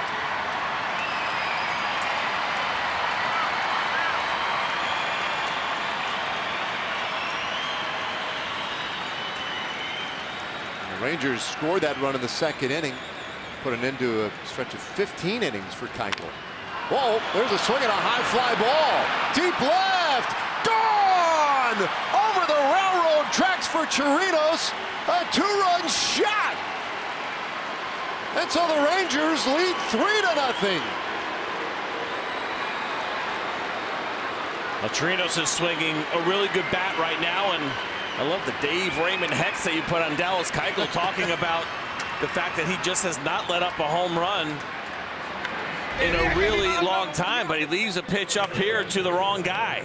Rangers scored that run in the 2nd inning, put an end to a stretch of 15 innings for Keuchel. Whoa, there's a swing and a high fly ball. Deep left, gone! Over the railroad tracks for Chirinos, a 2-run shot. And so the Rangers lead 3-0. Well, Chirinos is swinging a really good bat right now, and I love the Dave Raymond hex that you put on Dallas Keuchel, talking about the fact that he just has not let up a home run in a really long time, but he leaves a pitch up here to the wrong guy.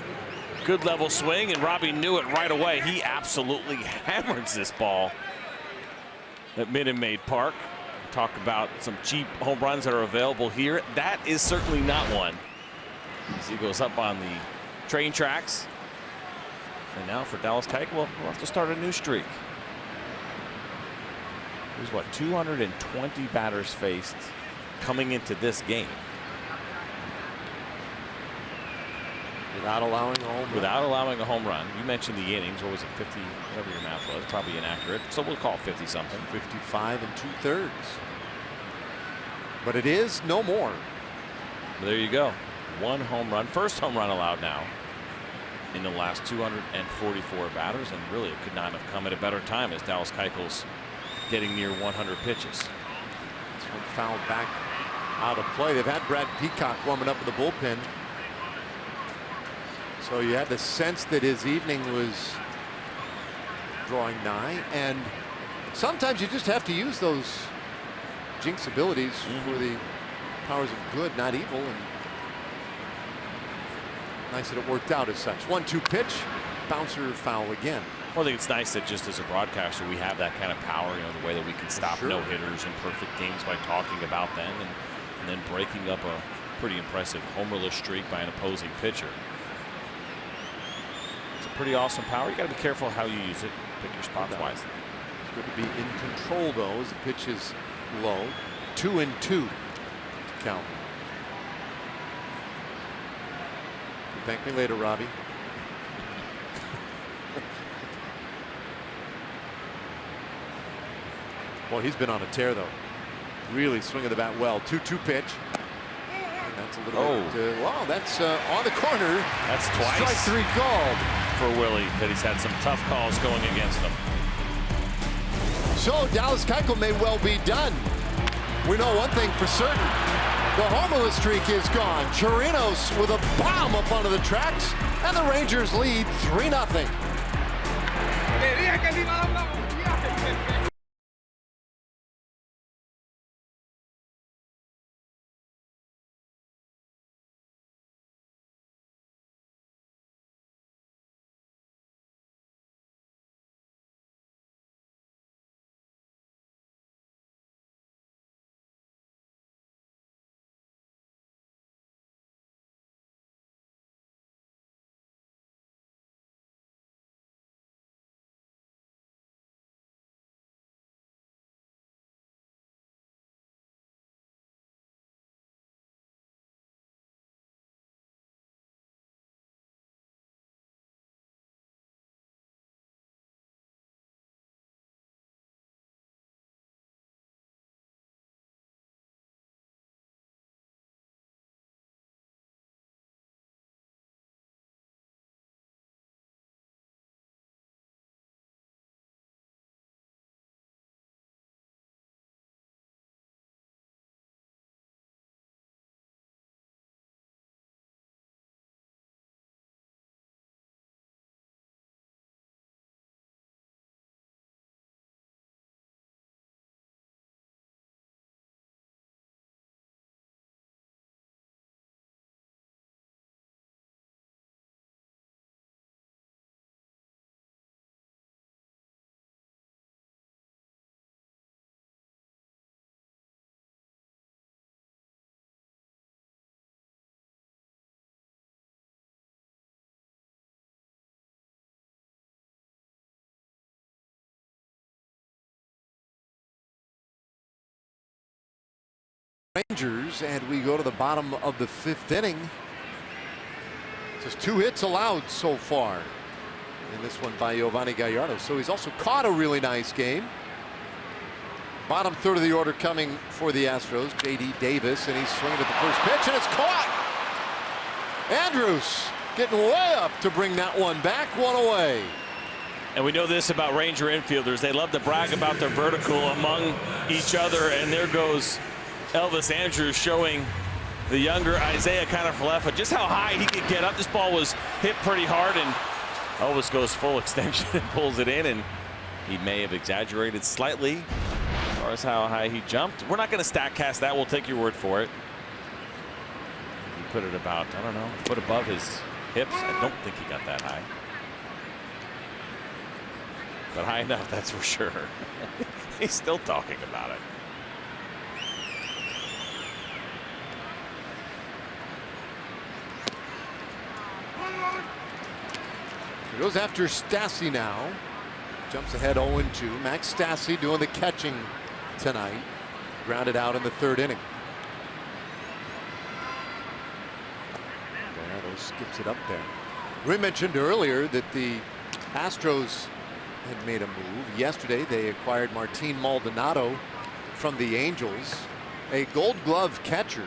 Good level swing, and Robbie knew it right away. He absolutely hammers this ball at Minute Maid Park. Talk about some cheap home runs that are available here. That is certainly not one. As he goes up on the train tracks. And now for Dallas Keuchel, we'll have to start a new streak. There's what, 220 batters faced coming into this game. Without allowing a home run. Without allowing a home run. You mentioned the innings. What was it, 50? Whatever your math was. Probably inaccurate. So we'll call it 50 something. 55 2/3. But it is no more. There you go. 1 home run. First home run allowed now in the last 244 batters, and really it could not have come at a better time as Dallas Keuchel's getting near 100 pitches. This one fouled back out of play. They've had Brad Peacock warming up in the bullpen, so you had the sense that his evening was drawing nigh, and sometimes you just have to use those jinx abilities for the powers of good, not evil, and nice that it worked out as such. 1-2 pitch, bouncer, foul again. Well, I think it's nice that just as a broadcaster we have that kind of power, you know, the way that we can stop no-hitters and perfect games by talking about them and then breaking up a pretty impressive homerless streak by an opposing pitcher. It's a pretty awesome power. You got to be careful how you use it. Pick your spots wisely. It's good to be in control though as the pitch is low. 2-2 to count. Thank me later, Robbie. Well, he's been on a tear though. Really swinging the bat well. 2-2 pitch. And that's a little bit. Wow, that's on the corner. That's twice. Strike 3 called For Willie, that he's had some tough calls going against him. So Dallas Keuchel may well be done. We know one thing for certain. The homerless streak is gone. Chirinos with a bomb up onto the tracks, and the Rangers lead 3-0. Rangers, and we go to the bottom of the 5th inning. Just 2 hits allowed so far in this one by Giovanni Gallardo. So he's also caught a really nice game. Bottom 3rd of the order coming for the Astros. J.D. Davis, and he's swinging at the first pitch, and it's caught. Andrews getting way up to bring that one back, 1 away. And we know this about Ranger infielders. They love to brag about their vertical among each other, and there goes Elvis Andrews showing the younger Isaiah Kiner-Falefa just how high he could get up. This ball was hit pretty hard, and Elvis goes full extension and pulls it in, and he may have exaggerated slightly as far as how high he jumped. We're not going to stat cast that. We'll take your word for it. He put it about, I don't know, a foot above his hips. I don't think he got that high. But high enough, that's for sure. He's still talking about it. He goes after Stassi now. Jumps ahead 0-2. Max Stassi doing the catching tonight. Grounded out in the 3rd inning. There, those skips it up there. We mentioned earlier that the Astros had made a move. Yesterday they acquired Martin Maldonado from the Angels. a Gold Glove catcher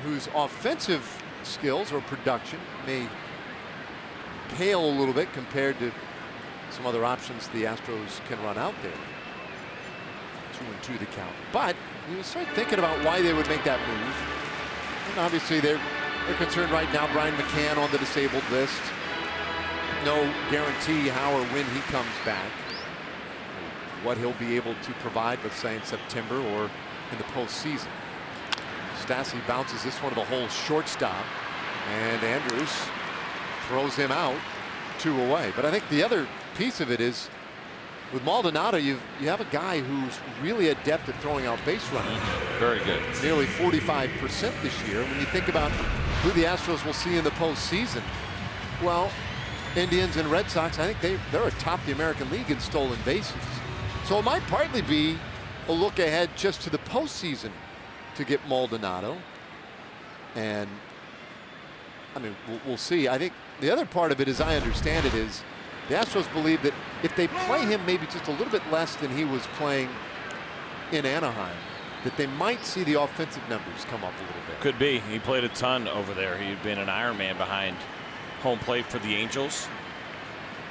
whose offensive skills or production may pale a little bit compared to some other options the Astros can run out there. 2-2 the count. But you start thinking about why they would make that move. And obviously they're concerned right now. Brian McCann on the disabled list. No guarantee how or when he comes back. What he'll be able to provide, let's say in September or in the postseason. Stassi bounces this one to the whole shortstop, and Andrews throws him out, 2 away. But I think the other piece of it is with Maldonado, you have a guy who's really adept at throwing out base runners. Very good. Nearly 45% this year. When you think about who the Astros will see in the postseason, well, Indians and Red Sox, I think they're atop the American League in stolen bases. So it might partly be a look ahead just to the postseason to get Maldonado. And I mean, we'll see. I think the other part of it, as I understand it, is the Astros believe that if they play him maybe just a little bit less than he was playing in Anaheim, that they might see the offensive numbers come up a little bit. Could be. He played a ton over there. He'd been an Iron Man behind home plate for the Angels.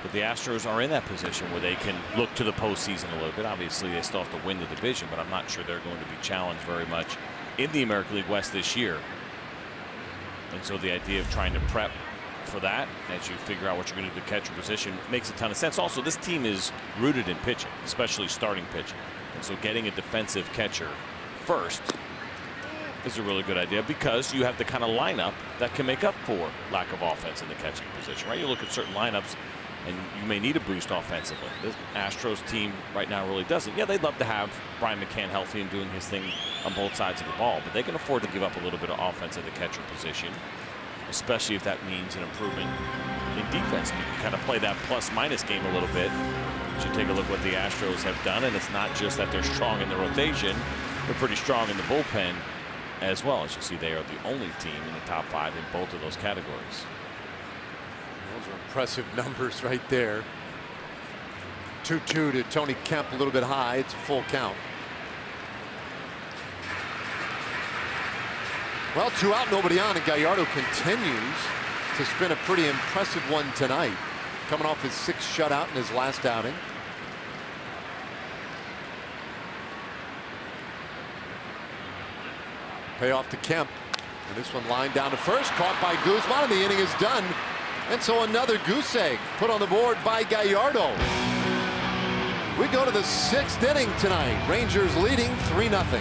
But the Astros are in that position where they can look to the postseason a little bit. Obviously, they still have to win the division, but I'm not sure they're going to be challenged very much in the American League West this year. And so the idea of trying to prep for that as you figure out what you're going to do to catch your position makes a ton of sense. Also, this team is rooted in pitching, especially starting pitching. And so getting a defensive catcher first is a really good idea because you have the kind of lineup that can make up for lack of offense in the catching position, right? You look at certain lineups and you may need a boost offensively. This Astros team right now really doesn't. Yeah, they'd love to have Brian McCann healthy and doing his thing on both sides of the ball, but they can afford to give up a little bit of offense at the catcher position, especially if that means an improvement in defense. You can kind of play that plus-minus game a little bit. You should take a look what the Astros have done, and it's not just that they're strong in the rotation. They're pretty strong in the bullpen as well. As you see, they are the only team in the top 5 in both of those categories. Those are impressive numbers right there. 2-2 to Tony Kemp, a little bit high. It's a full count. Well, 2 out, nobody on, and Gallardo continues to spin a pretty impressive one tonight, coming off his 6th shutout in his last outing. Payoff to Kemp, and this one lined down to first, caught by Guzman, and the inning is done. And so another goose egg put on the board by Gallardo. We go to the 6th inning tonight. Rangers leading 3-0.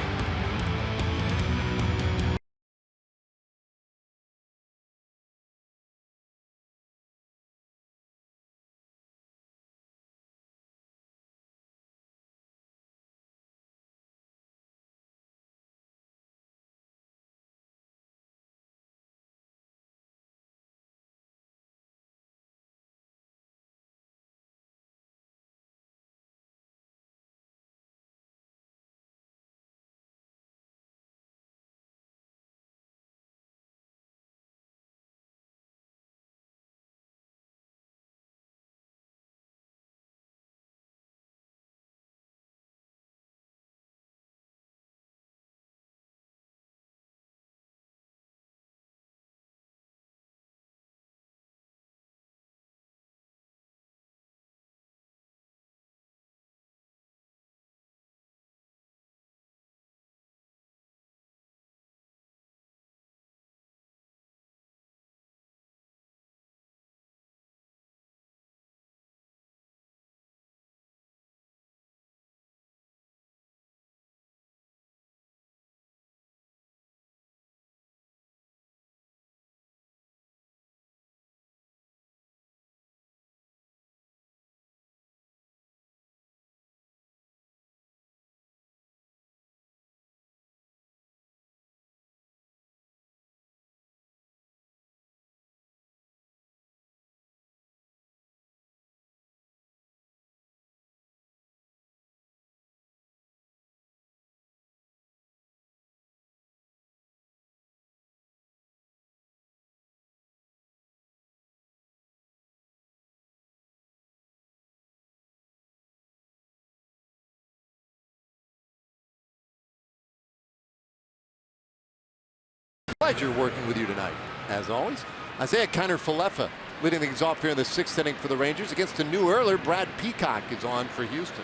pleasure working with you tonight, as always. Isaiah Kiner-Falefa leading things off here in the 6th inning for the Rangers. Against a new earler, Brad Peacock is on for Houston.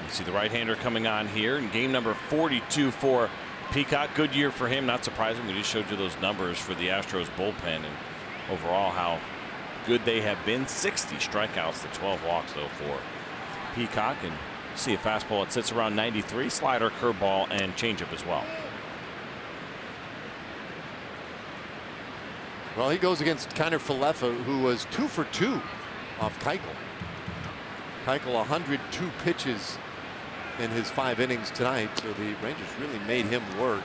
You see the right-hander coming on here in game number 42 for Peacock. Good year for him, not surprising. We just showed you those numbers for the Astros bullpen and overall how good they have been. 60 strikeouts to 12 walks though for Peacock, and see a fastball that sits around 93, slider, curveball, and changeup as well. Well, he goes against Kiner-Falefa, who was 2 for 2 off Keuchel. Keuchel 102 pitches in his 5 innings tonight, so the Rangers really made him work.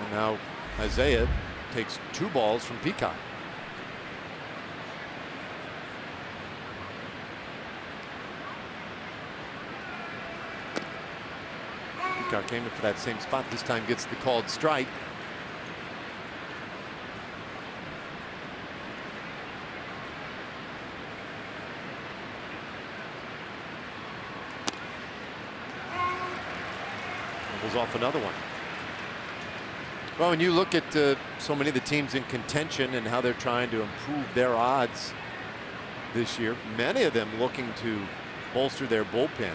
And now Isaiah takes 2 balls from Peacock. Peacock came in for that same spot. This time gets the called strike. Off another one. Well, when you look at so many of the teams in contention and how they're trying to improve their odds this year, many of them looking to bolster their bullpen.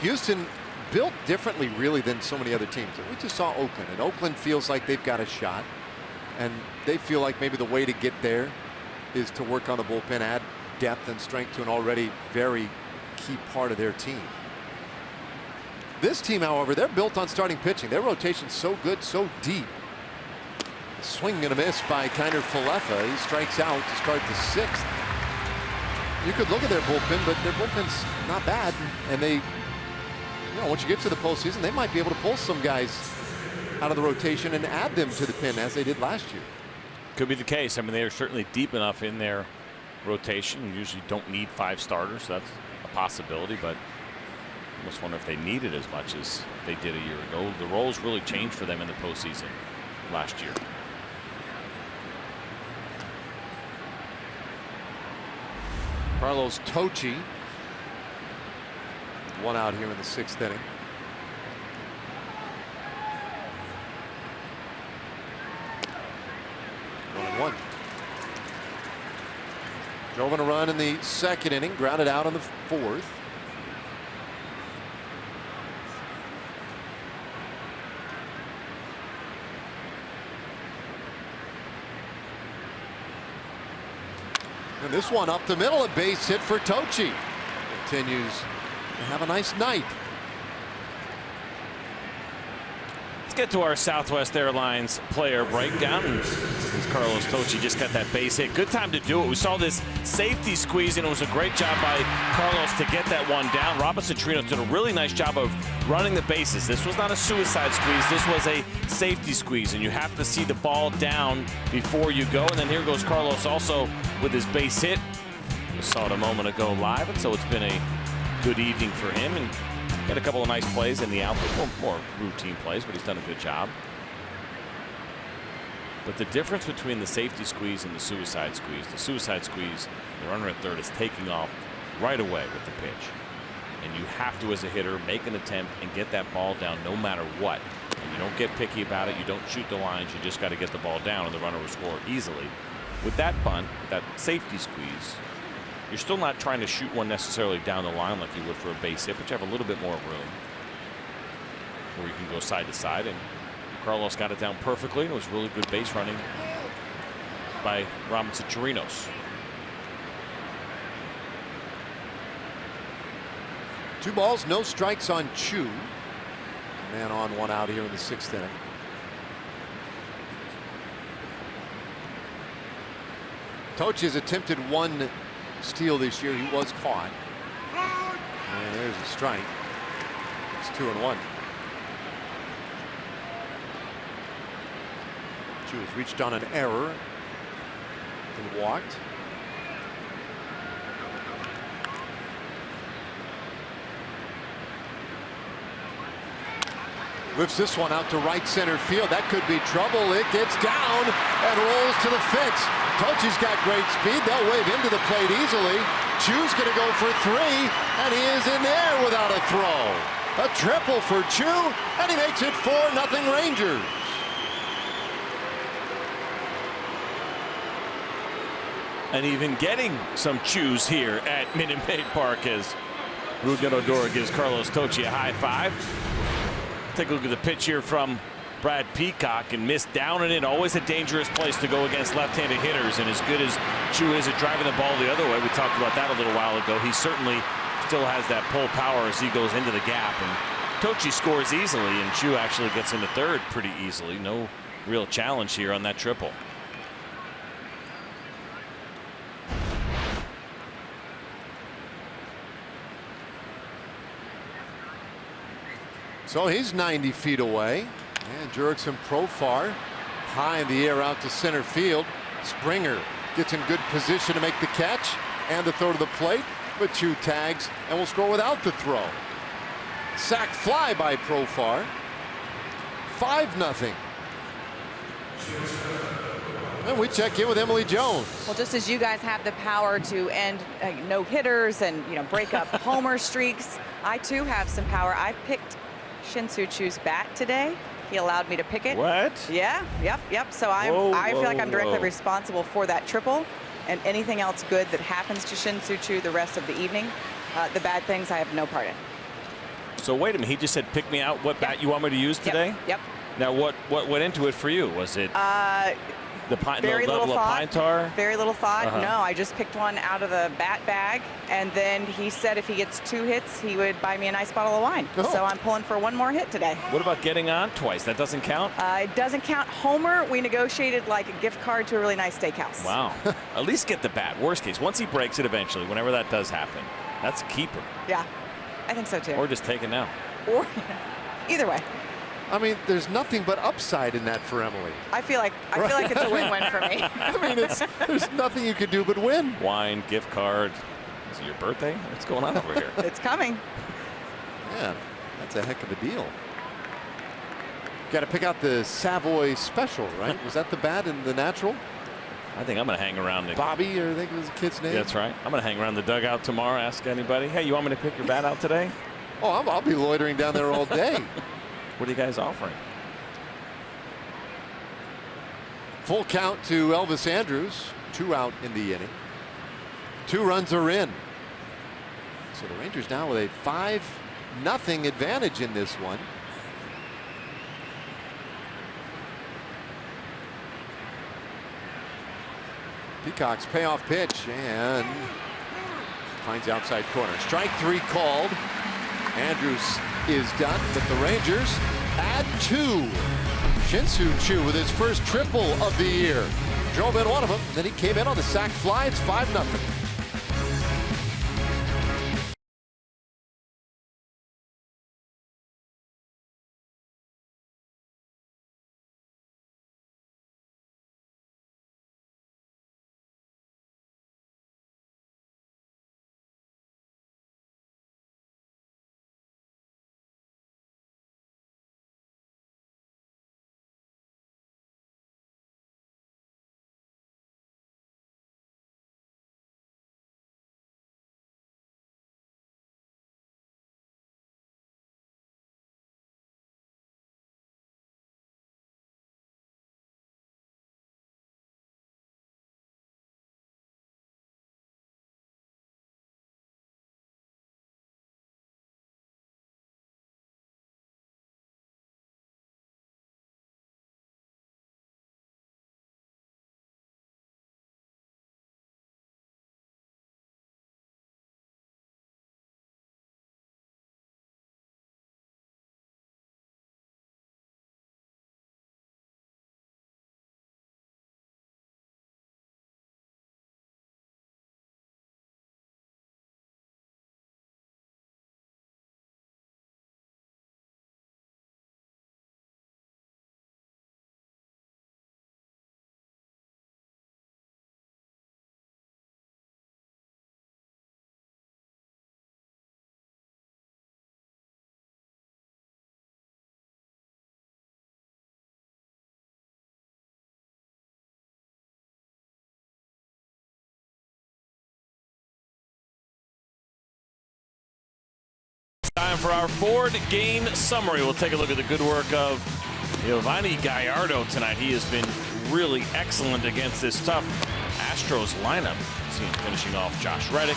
Houston built differently really than so many other teams. We just saw Oakland, and Oakland feels like they've got a shot, and they feel like maybe the way to get there is to work on the bullpen, add depth and strength to an already very key part of their team. This team, however, they're built on starting pitching. Their rotation's so good, so deep. Swing and a miss by Kiner-Falefa. He strikes out to start the 6th. You could look at their bullpen, but their bullpen's not bad. And they, once you get to the postseason, they might be able to pull some guys out of the rotation and add them to the pen as they did last year. Could be the case. I mean, they are certainly deep enough in their rotation. You usually don't need 5 starters, so that's a possibility, but I almost wonder if they need it as much as they did a year ago. The roles really changed for them in the postseason last year. Carlos Tocci, 1 out here in the 6th inning. One. Drove in a run in the 2nd inning, grounded out in the 4th. And this one up the middle, a base hit for Tocci. Continues to have a nice night. Let's get to our Southwest Airlines player breakdown. Carlos Tocci just got that base hit. Good time to do it. We saw this safety squeeze, and it was a great job by Carlos to get that one down. Chirinos did a really nice job of running the bases. This was not a suicide squeeze. This was a safety squeeze, and you have to see the ball down before you go. And then here goes Carlos also with his base hit. We saw it a moment ago live, and so it's been a good evening for him. And got a couple of nice plays in the outfield, more routine plays, but he's done a good job. But the difference between the safety squeeze and the suicide squeeze, the runner at third is taking off right away with the pitch. And you have to, as a hitter, make an attempt and get that ball down no matter what. And you don't get picky about it. You don't shoot the lines. You just got to get the ball down, and the runner will score easily. With that bunt, that safety squeeze, you're still not trying to shoot one necessarily down the line like you would for a base hit, but you have a little bit more room where you can go side to side. And Carlos got it down perfectly, and it was really good base running by Chirinos. 2 balls, no strikes on Chu. Man on, 1 out here in the 6th inning. Tocci has attempted 1 steal this year. He was caught. And there's a strike. It's 2-1. Chu has reached on an error and walked. Lifts this one out to right center field. That could be trouble. It gets down and rolls to the fence. Tocci's got great speed. They'll wave him to the plate easily. Chu's going to go for 3, and he is in there without a throw. A triple for Chu, and he makes it 4-0 Rangers. And even getting some chews here at Minute Maid Park as Ruben Odor gives Carlos Tocci a high five. Take a look at the pitch here from Brad Peacock, and missed down and in. Always a dangerous place to go against left-handed hitters, and as good as Chu is at driving the ball the other way, we talked about that a little while ago, he certainly still has that pull power as he goes into the gap. And Tocci scores easily, and Chu actually gets into third pretty easily. No real challenge here on that triple. So he's 90 feet away. And Jurickson Profar high in the air out to center field. Springer gets in good position to make the catch and the throw to the plate, but Chu tags and will score without the throw. Sac fly by Profar. 5-0. And we check in with Emily Jones. Well, just as you guys have the power to end no hitters and break up homer streaks, I too have some power. I picked Shin-Soo Chu's bat today. He allowed me to pick it. What? Yeah, yep. So I feel like I'm directly responsible for that triple, and anything else good that happens to Shin-Soo Chu the rest of the evening. The bad things I have no part in. So wait a minute, he just said pick me out what bat you want me to use today? Yep. Now what went into it for you? Was it the very little level of thought. pine tar? Very little thought. No, I just picked one out of the bat bag, and then he said if he gets 2 hits, he would buy me a nice bottle of wine. Oh. So I'm pulling for 1 more hit today. What about getting on twice? That doesn't count? It doesn't count. Homer, we negotiated like a gift card to a really nice steakhouse. Wow. At least get the bat. Worst case, once he breaks it eventually, whenever that does happen, that's a keeper. Yeah, I think so too. Or just take it now. Or either way. I mean, there's nothing but upside in that for Emily. I feel like it's a win-win for me. I mean, there's nothing you could do but win. Wine, gift card. Is it your birthday? What's going on over here? It's coming. Yeah, that's a heck of a deal. Got to pick out the Savoy Special, right? Was that the bat in the natural? I think I'm going to hang around. Bobby, or I think it was the kid's name. Yeah, that's right. I'm going to hang around the dugout tomorrow, ask anybody, hey, you want me to pick your bat out today? Oh, I'll be loitering down there all day. What are you guys offering? Full count to Elvis Andrus. 2 out in the inning. 2 runs are in. So the Rangers now with a 5-0 advantage in this one. Peacock's payoff pitch and finds outside corner. Strike 3 called. Andrus is done, but the Rangers add 2. Shin-Soo Chu with his first triple of the year. Drove in one of them, then he came in on the sac fly. It's 5-0. Time for our Ford game summary. We'll take a look at the good work of Yovani Gallardo tonight. He has been really excellent against this tough Astros lineup. See him finishing off Josh Reddick,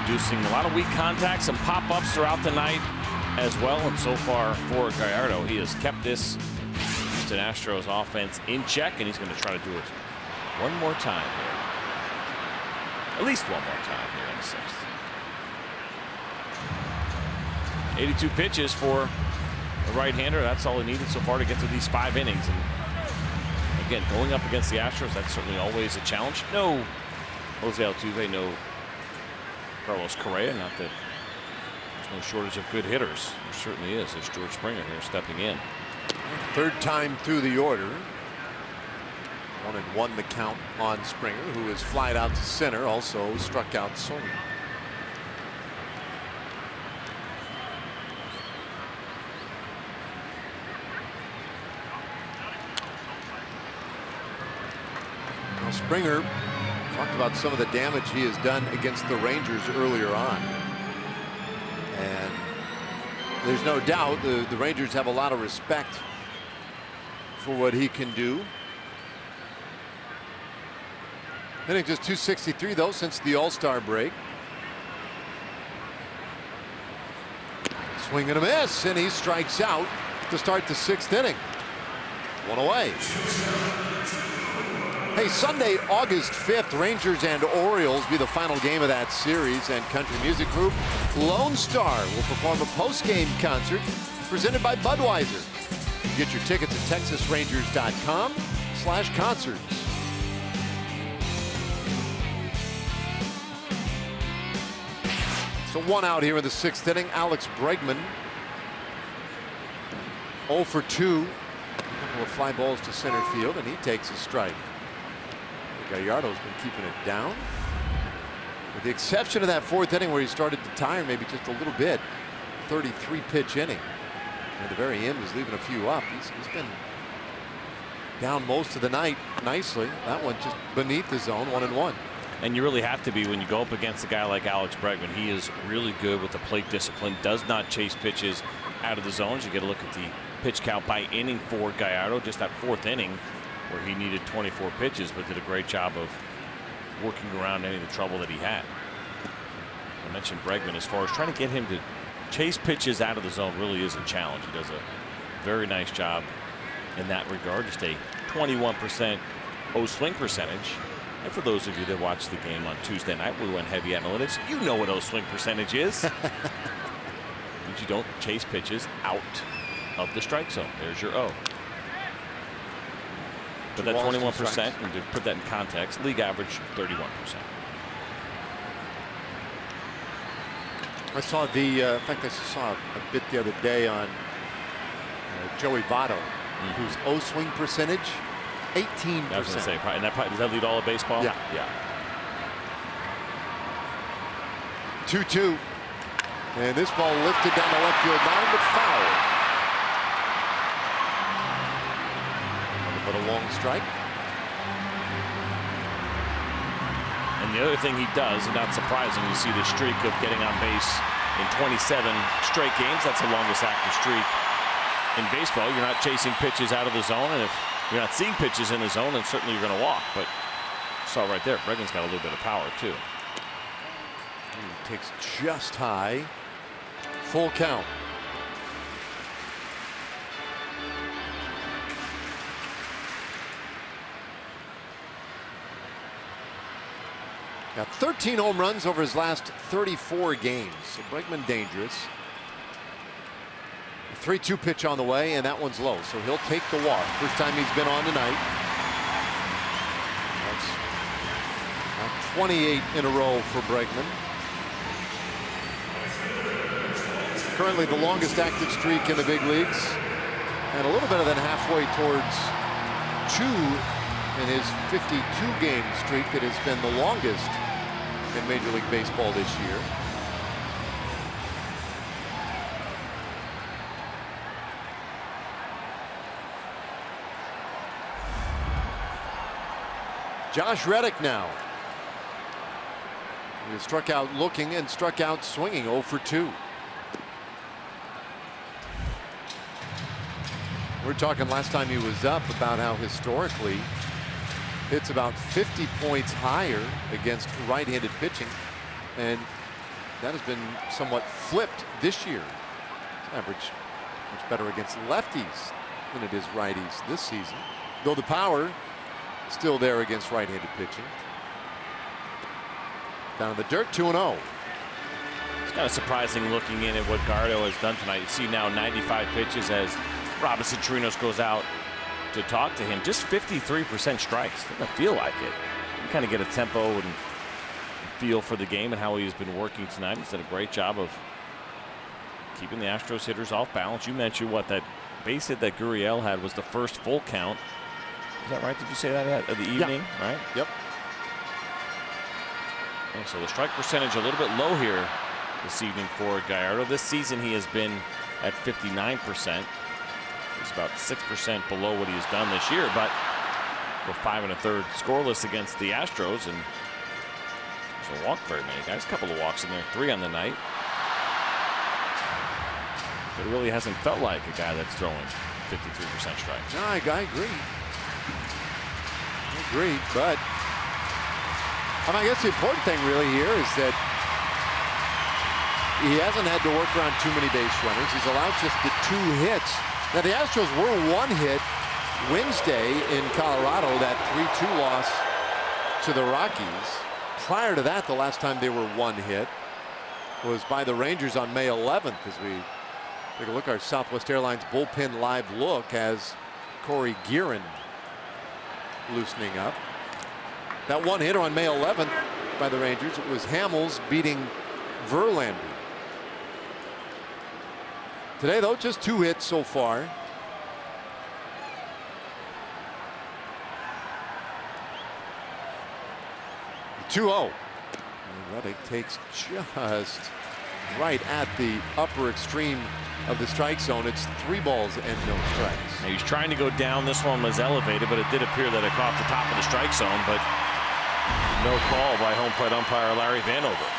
producing a lot of weak contacts and pop-ups throughout the night as well. And so far for Gallardo, he has kept this Houston Astros offense in check, and he's going to try to do it one more time here. At least one more time here in the sixth. 82 pitches for the right-hander. That's all he needed so far to get through these 5 innings. And again, going up against the Astros, that's certainly always a challenge. No Jose Altuve, no Carlos Correa. Not that there's no shortage of good hitters. There certainly is. There's George Springer here stepping in. Third time through the order. 1-1 the count on Springer, who is flied out to center, also struck out Sony. Now Springer talked about some of the damage he has done against the Rangers earlier on. And there's no doubt the Rangers have a lot of respect for what he can do. Hitting just .263 though since the All-Star break. Swing and a miss, and he strikes out to start the 6th inning. 1 away. Hey, Sunday, August 5th, Rangers and Orioles be the final game of that series, and country music group Lone Star will perform a post-game concert presented by Budweiser. Get your tickets at texasrangers.com/concerts. So 1 out here in the 6th inning. Alex Bregman 0 for 2. A couple of fly balls to center field, and he takes a strike. Gallardo's been keeping it down, with the exception of that 4th inning where he started to tire maybe just a little bit. 33 pitch inning. And at the very end was leaving a few up. He's been down most of the night nicely. That one just beneath the zone, 1-1. And you really have to be when you go up against a guy like Alex Bregman. He is really good with the plate discipline, does not chase pitches out of the zones. You get a look at the pitch count by inning for Gallardo, just that 4th inning where he needed 24 pitches, but did a great job of working around any of the trouble that he had. I mentioned Bregman, as far as trying to get him to chase pitches out of the zone really is a challenge. He does a very nice job in that regard. Just a 21% O swing percentage. And for those of you that watched the game on Tuesday night, we went heavy analytics. You know what O swing percentage is. Means you don't chase pitches out of the strike zone. There's your O. But that 21%, and to put that in context, league average 31%. I saw the, in fact, I saw a bit the other day on Joey Votto, whose O swing percentage, 18%. I was going to say, and that does that lead all of baseball? Yeah. 2-2. And this ball lifted down the left field line, but foul. But a long strike. And the other thing he does, and not surprising, you see the streak of getting on base in 27 straight games. That's the longest active streak in baseball. You're not chasing pitches out of the zone, and if you're not seeing pitches in the zone, then certainly you're going to walk. But you saw right there, Bregman's got a little bit of power too. He takes just high. Full count. Got 13 home runs over his last 34 games. So Bregman dangerous. 3-2 pitch on the way, and that one's low. So he'll take the walk. First time he's been on tonight. That's 28 in a row for Bregman. Currently the longest active streak in the big leagues, and a little better than halfway towards Chu in his 52-game streak that has been the longest in Major League Baseball this year. Josh Reddick now. He struck out looking and struck out swinging, 0 for 2. We're talking last time he was up about how historically it's about 50 points higher against right-handed pitching, and that has been somewhat flipped this year. It's average much better against lefties than it is righties this season, though the power still there against right-handed pitching. Down in the dirt, 2-0. It's kind of surprising looking in at what Gallardo has done tonight. You see now 95 pitches as Robinson Chirinos goes out to talk to him. Just 53% strikes. Doesn't feel like it. You kind of get a tempo and feel for the game and how he's been working tonight. He's done a great job of keeping the Astros hitters off balance. You mentioned what that base hit that Gurriel had was the first full count. Is that right? Did you say that at the evening? Yeah. Right? Yep. And so the strike percentage a little bit low here this evening for Gallardo. This season he has been at 59%. He's about 6% below what he's done this year, but we're 5 1/3 scoreless against the Astros, and doesn't walk very many guys. A couple of walks in there, 3 on the night. But it really hasn't felt like a guy that's throwing 53% strikes. No, I agree. I agree, but I guess the important thing really here is that he hasn't had to work around too many base runners. He's allowed just the 2 hits. Now the Astros were 1 hit Wednesday in Colorado, that 3-2 loss to the Rockies. Prior to that, the last time they were 1 hit was by the Rangers on May 11th. As we take a look at our Southwest Airlines bullpen live look as Corey Guerin loosening up. That 1 hitter on May 11th by the Rangers, it was Hamels beating Verlander. Today, though, just 2 hits so far. The 2-0. Reddick takes just right at the upper extreme of the strike zone. It's 3 balls and no strikes. Now he's trying to go down. This one was elevated, but it did appear that it caught the top of the strike zone, but no call by home plate umpire Larry Vanover.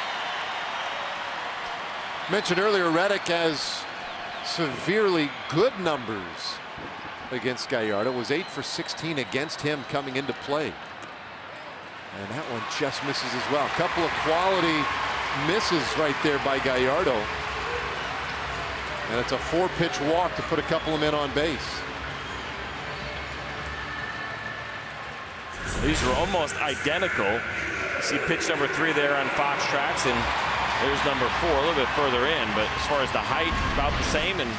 Mentioned earlier, Reddick has severely good numbers against Gallardo. It was 8 for 16 against him coming into play. And that one just misses as well. A couple of quality misses right there by Gallardo. And it's a 4-pitch walk to put a couple of men on base. These are almost identical. You see pitch number 3 there on Fox Tracks, and there's number 4 a little bit further in, but as far as the height, about the same, and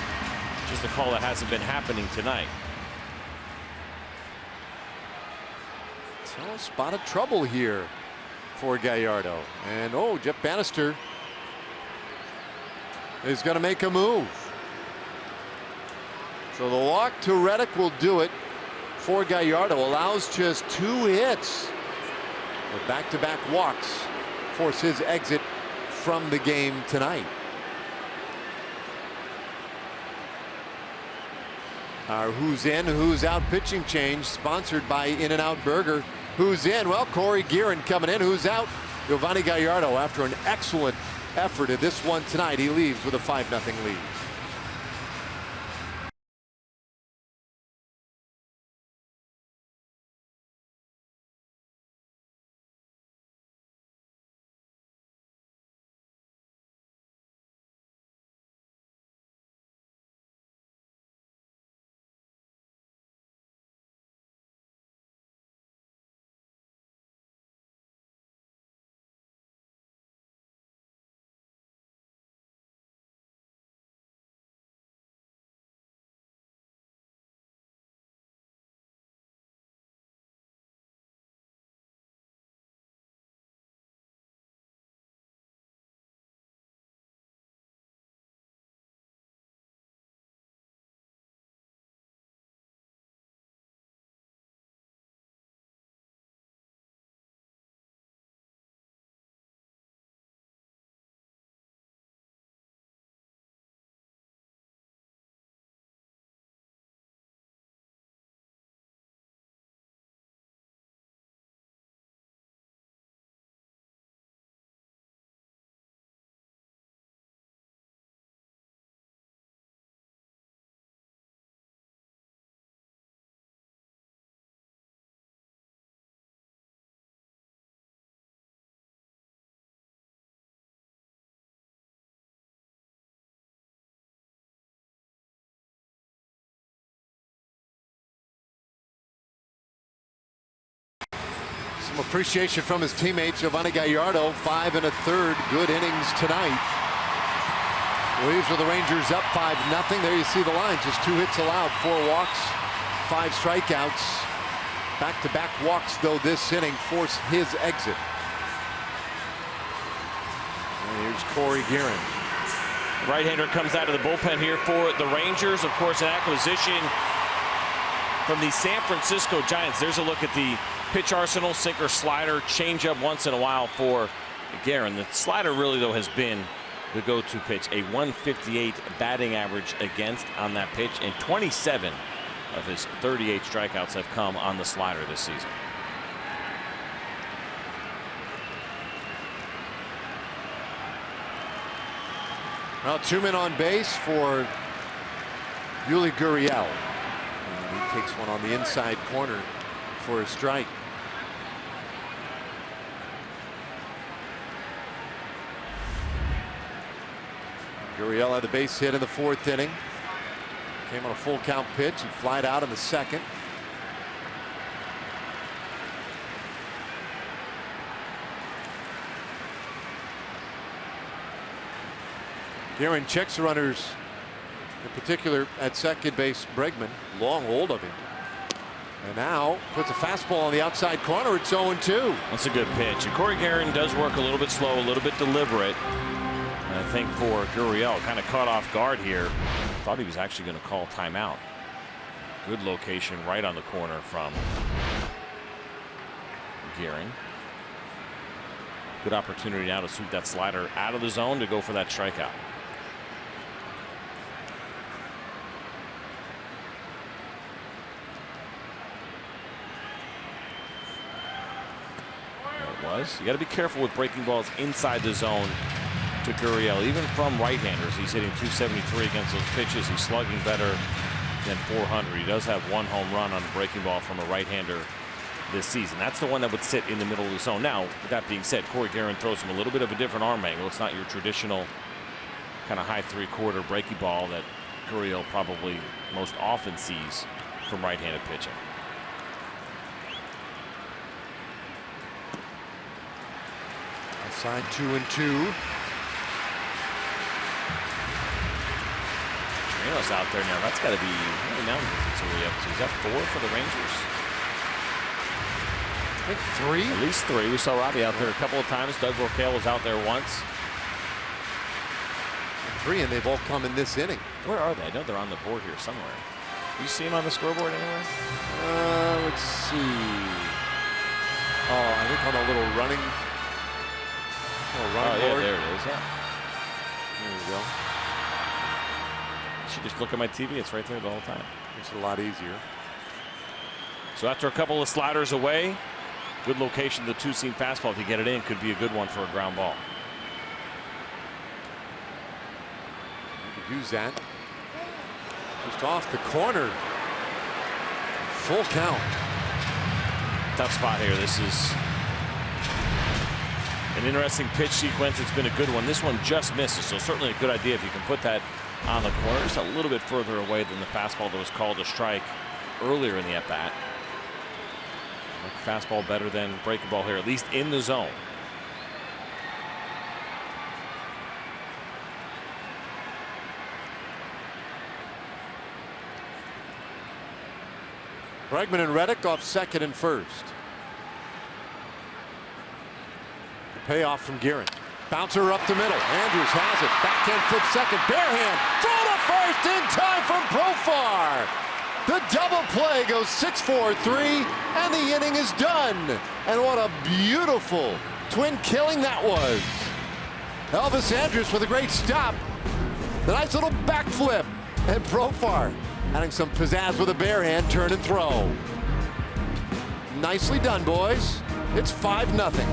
just a call that hasn't been happening tonight. So a spot of trouble here for Gallardo. And oh, Jeff Bannister is going to make a move. So the walk to Reddick will do it for Gallardo. Allows just 2 hits. But back-to-back walks force his exit from the game tonight. Our Who's In, Who's Out pitching change sponsored by In-N-Out Burger. Who's in? Well, Corey Guerin coming in. Who's out? Giovanni Gallardo, after an excellent effort in this one tonight, he leaves with a 5-0 lead. Some appreciation from his teammate Giovanni Gallardo. 5 1/3 good innings tonight. Leaves with the Rangers up 5-0. There you see the line. Just 2 hits allowed, 4 walks, 5 strikeouts. Back-to-back walks, though, this inning force his exit. And here's Corey Guerin. Right-hander comes out of the bullpen here for the Rangers. Of course, an acquisition from the San Francisco Giants. There's a look at the pitch arsenal: sinker, slider, changeup once in a while for Guerin. The slider really, though, has been the go-to pitch. A 158 batting average against on that pitch, and 27 of his 38 strikeouts have come on the slider this season. Well, 2 men on base for Yuli Gurriel. And he takes one on the inside corner for a strike. Gurriel had the base hit in the 4th inning. Came on a full count pitch and flied out in the 2nd. Guerin checks the runners, in particular at second base. Bregman, long hold of him. And now puts a fastball on the outside corner. It's 0-2. That's a good pitch. And Corey Guerin does work a little bit slow, a little bit deliberate. And I think for Gurriel, kind of caught off guard here. Thought he was actually going to call timeout. Good location right on the corner from Guerin. Good opportunity now to swoop that slider out of the zone to go for that strikeout. You got to be careful with breaking balls inside the zone to Gurriel, even from right-handers. He's hitting .273 against those pitches. He's slugging better than .400. He does have 1 home run on a breaking ball from a right-hander this season. That's the one that would sit in the middle of the zone. Now, with that being said, Corey Guerin throws him a little bit of a different arm angle. It's not your traditional kind of high 3/4 breaking ball that Gurriel probably most often sees from right-handed pitching. Side 2-2. Chirinos out there now. That's got to be, how many mountain visits are we up to? Is that 4 for the Rangers? I think 3. At least 3. We saw Robbie out there a couple of times. Doug Roquel was out there once. 3, and they've all come in this inning. Where are they? I know they're on the board here somewhere. Do you see them on the scoreboard anywhere? Let's see. Oh, I think on a little running. Oh, yeah, there it is. Yeah. There we go. I should just look at my TV. It's right there the whole time. Makes it a lot easier. So after a couple of sliders away, good location, the 2-seam fastball. If you get it in, could be a good one for a ground ball. You could use that. Just off the corner. Full count. Tough spot here. This is an interesting pitch sequence. It's been a good one. This one just misses, so certainly a good idea if you can put that on the corner. Just a little bit further away than the fastball that was called a strike earlier in the at-bat. Fastball better than breaking ball here, at least in the zone. Bregman and Reddick off second and first. Payoff from Guerin. Bouncer up the middle. Andrews has it. Backhand flip second. Barehand. Throw to first in time from Profar. The double play goes 6-4-3, and the inning is done. And what a beautiful twin killing that was. Elvis Andrus with a great stop. The nice little backflip. And Profar adding some pizzazz with a barehand turn and throw. Nicely done, boys. It's 5-0.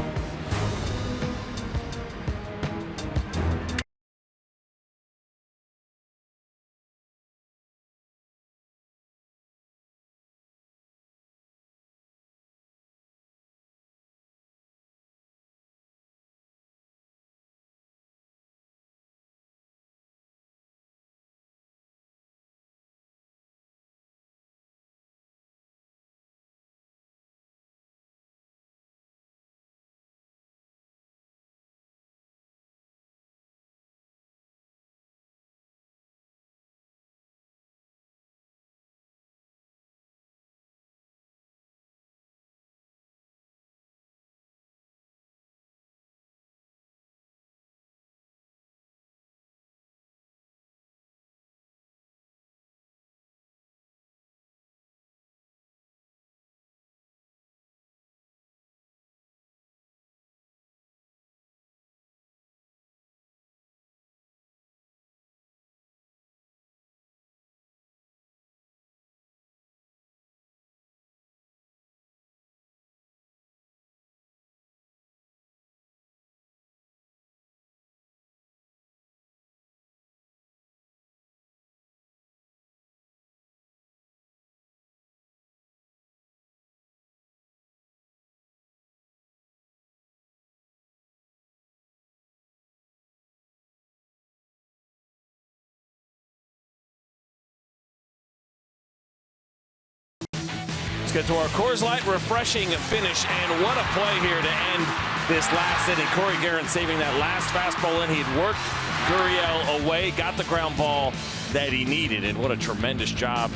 Let's get to our Coors Light refreshing finish, and what a play here to end this last inning. Corey Guerin saving that last fastball in. He'd worked Gurriel away, got the ground ball that he needed, and what a tremendous job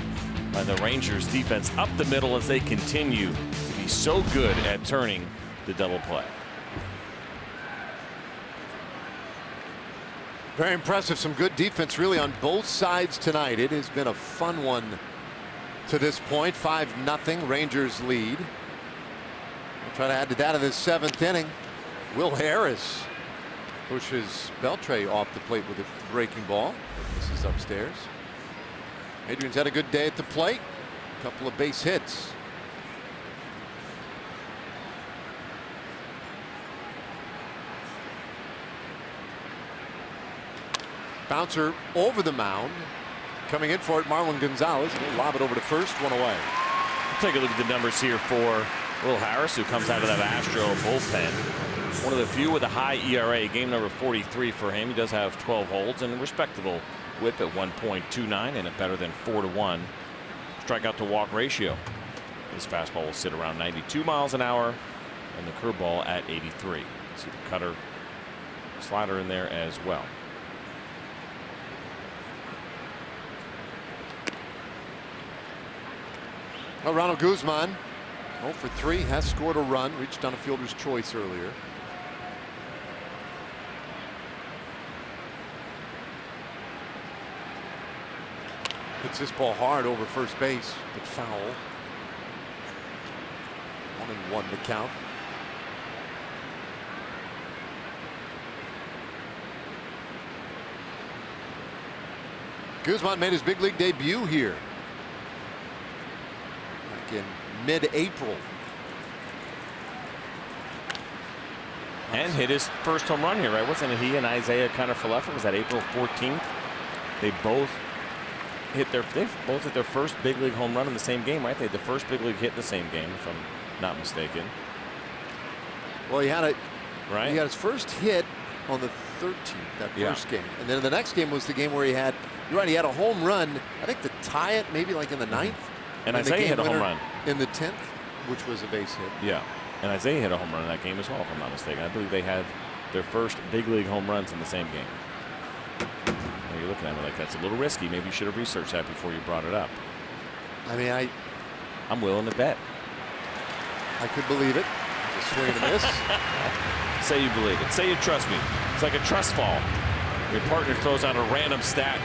by the Rangers defense up the middle as they continue to be so good at turning the double play. Very impressive. Some good defense really on both sides tonight. It has been a fun one to this point. 5-0 Rangers lead. We'll try to add to that in this 7th inning. Will Harris pushes Beltre off the plate with a breaking ball. This is upstairs. Adrian's had a good day at the plate. A couple of base hits. Bouncer over the mound. Coming in for it, Marwin Gonzalez. And he'll lob it over to first, one away. Take a look at the numbers here for Will Harris, who comes out of that Astro bullpen. One of the few with a high ERA. Game number 43 for him. He does have 12 holds and a respectable whip at 1.29 and a better than 4-1 strikeout to walk ratio. This fastball will sit around 92 miles an hour and the curveball at 83. See the cutter, slider in there as well. Well, Ronald Guzman 0 for 3, has scored a run, reached on a fielder's choice earlier. Hits this ball hard over first base, but foul. 1-1 the count. Guzman made his big league debut here back in mid-April. And hit his first home run here, right? Wasn't it he and Isaiah Kiner-Falefa? Was that April 14th? They both hit their first big league home run in the same game, right? They had the first big league hit in the same game, if I'm not mistaken. Well, he had he got his first hit on the 13th, that first game, and then the next game was the game where he had. You're right, he had a home run. I think to tie it, maybe like in the 9th. And Isaiah hit a home run in the 10th, which was a base hit. Yeah, and Isaiah hit a home run in that game as well, if I'm not mistaken. I believe they had their first big league home runs in the same game. Now you're looking at me like that's a little risky. Maybe you should have researched that before you brought it up. I mean, I'm willing to bet. I could believe it. Just swing and a miss. Say you believe it. Say you trust me. It's like a trust fall. Your partner throws out a random stat.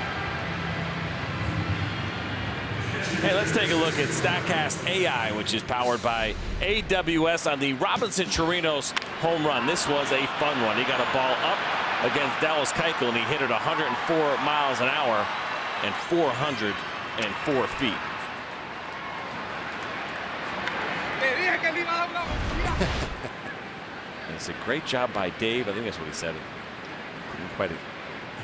Hey, let's take a look at StatCast AI, which is powered by AWS on the Robinson Chirinos home run. This was a fun one. He got a ball up against Dallas Keuchel, and he hit it 104 miles an hour and 404 feet. And it's a great job by Dave. I think that's what he said. I didn't quite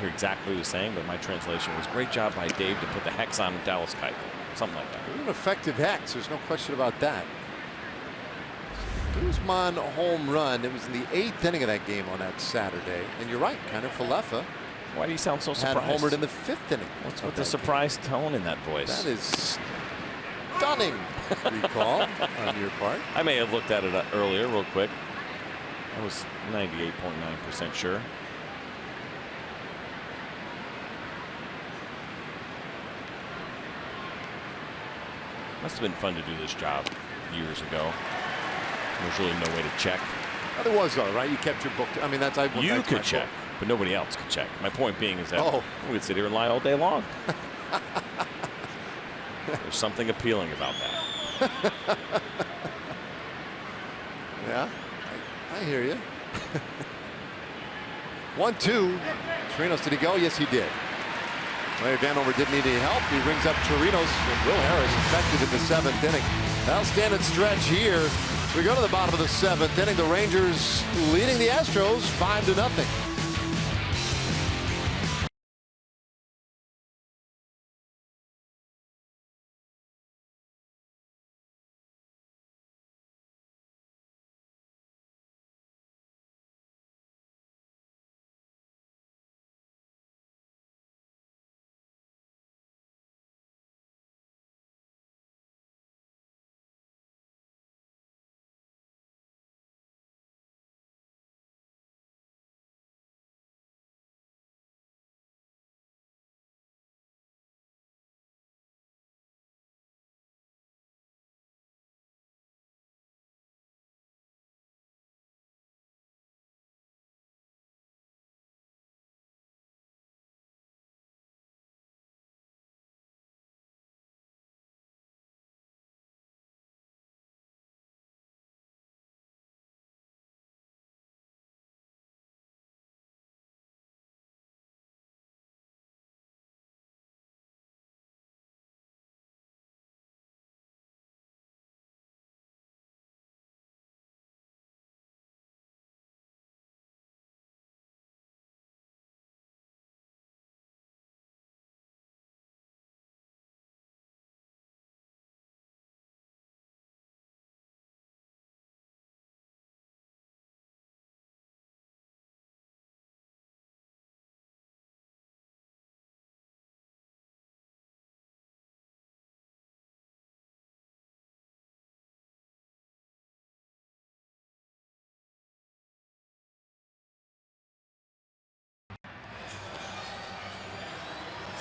hear exactly what he was saying, but my translation was great job by Dave to put the hex on Dallas Keuchel. Something like that. An effective hex. There's no question about that. Guzman home run. It was in the 8th inning of that game on that Saturday. And you're right, Kiner-Falefa. Why do you sound so surprised? Had homered in the 5th inning. What's with the surprised tone in that voice? That is stunning recall on your part. I may have looked at it earlier real quick. I was 98.9% sure. Must have been fun to do this job years ago. There's really no way to check. Oh, there was though, right? You kept your book. I mean, that's you could check, but nobody else could check. My point being is that we could sit here and lie all day long. There's something appealing about that. Yeah, I hear you. 1-2. Chirinos, did he go? Yes, he did. Larry Vanover didn't need any help. He rings up Chirinos, and Will Harris effective in the 7th inning. Outstanding stretch here. We go to the bottom of the 7th inning. The Rangers leading the Astros 5-0.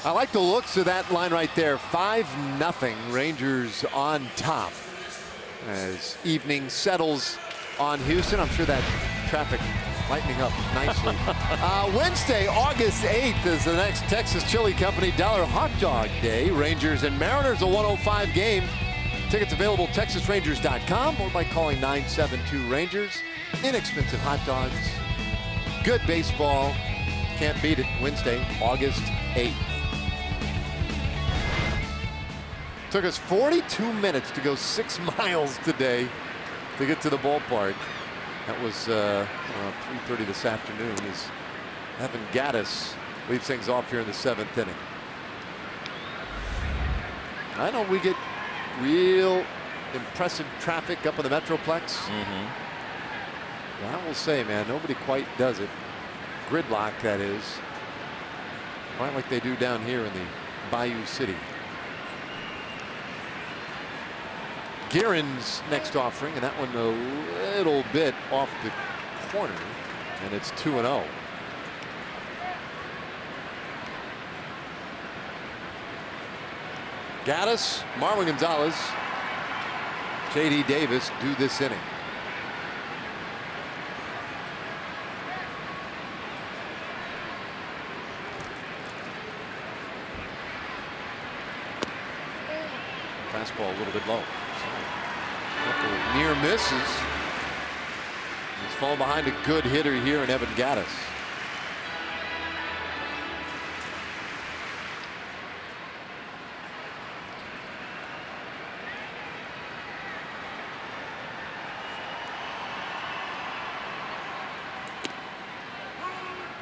I like the looks of that line right there. 5-0, Rangers on top. As evening settles on Houston, I'm sure that traffic lightening up nicely. Wednesday, August 8th is the next Texas Chili Company Dollar Hot Dog Day. Rangers and Mariners, a 105 game. Tickets available at TexasRangers.com or by calling 972-RANGERS. Inexpensive hot dogs, good baseball. Can't beat it. Wednesday, August 8th. Took us 42 minutes to go 6 miles today to get to the ballpark. That was 3:30 this afternoon as Evan Gattis leads things off here in the 7th inning. I know we get real impressive traffic up in the Metroplex. But I will say, man, nobody quite does it. Gridlock, that is. Quite like they do down here in the Bayou City. Guerin's next offering, and that one a little bit off the corner, and it's 2-0. Gattis, Marwin Gonzalez, J.D. Davis do this inning. Fastball a little bit low. Couple near misses. He's fallen behind a good hitter here in Evan Gattis.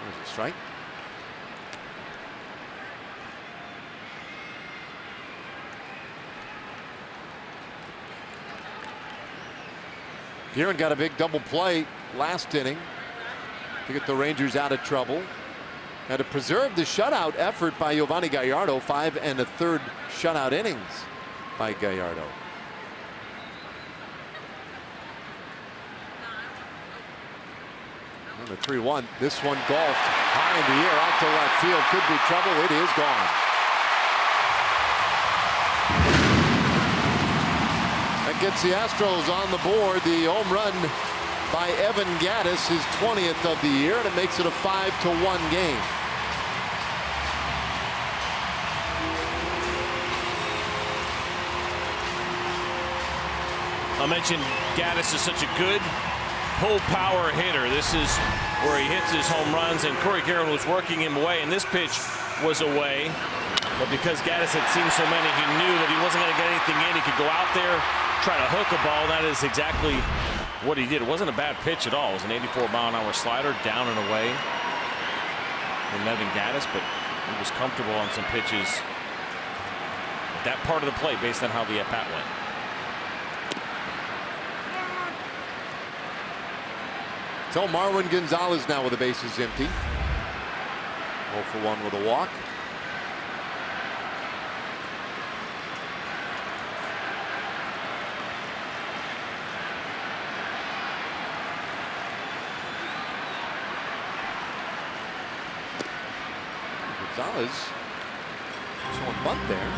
There's a strike. Guerin got a big double play last inning to get the Rangers out of trouble. Had to preserve the shutout effort by Giovanni Gallardo. 5 1/3 shutout innings by Gallardo. And the 3-1. This one golfed high in the air out to left field. Could be trouble. It is gone. Gets the Astros on the board. The home run by Evan Gattis, his 20th of the year, and it makes it a 5-1 game. I mentioned Gattis is such a good pull power hitter. This is where he hits his home runs, and Corey Guerin was working him away, and this pitch was away. But because Gattis had seen so many, he knew that he wasn't going to get anything in. He could go out there, try to hook a ball. That is exactly what he did. It wasn't a bad pitch at all. It was an 84-mile-an-hour slider down and away from Evan Gattis, but he was comfortable on some pitches that part of the play based on how the at-bat went. So Marwin Gonzalez now with the bases empty. 0 for 1 with a walk. Gonzalez showing bunt there.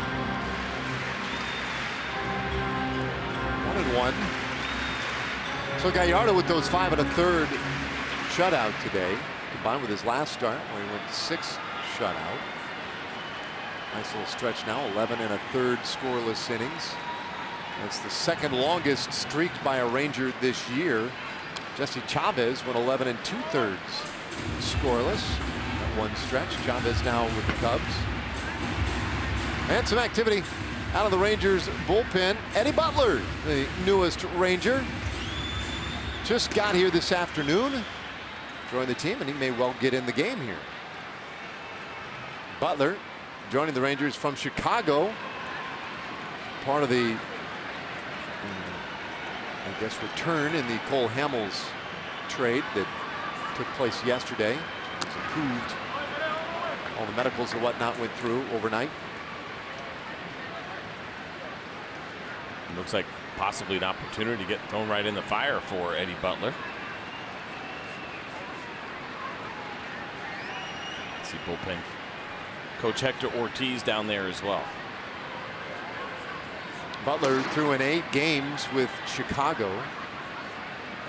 1-1. So Gallardo with those 5 1/3 shutout today, combined with his last start where he went 6 shutout. Nice little stretch now, 11 1/3 scoreless innings. That's the second longest streak by a Ranger this year. Jesse Chavez went 11 2/3 scoreless. One stretch. Chavez now with the Cubs. And some activity out of the Rangers bullpen. Eddie Butler, the newest Ranger, just got here this afternoon. Joined the team, and he may well get in the game here. Butler joining the Rangers from Chicago. Part of the, I guess, return in the Cole Hamels trade that took place yesterday. It was approved. All the medicals and whatnot went through overnight. It looks like possibly an opportunity to get thrown right in the fire for Eddie Butler. Let's see bullpen Coach Hector Ortiz down there as well. Butler threw in 8 games with Chicago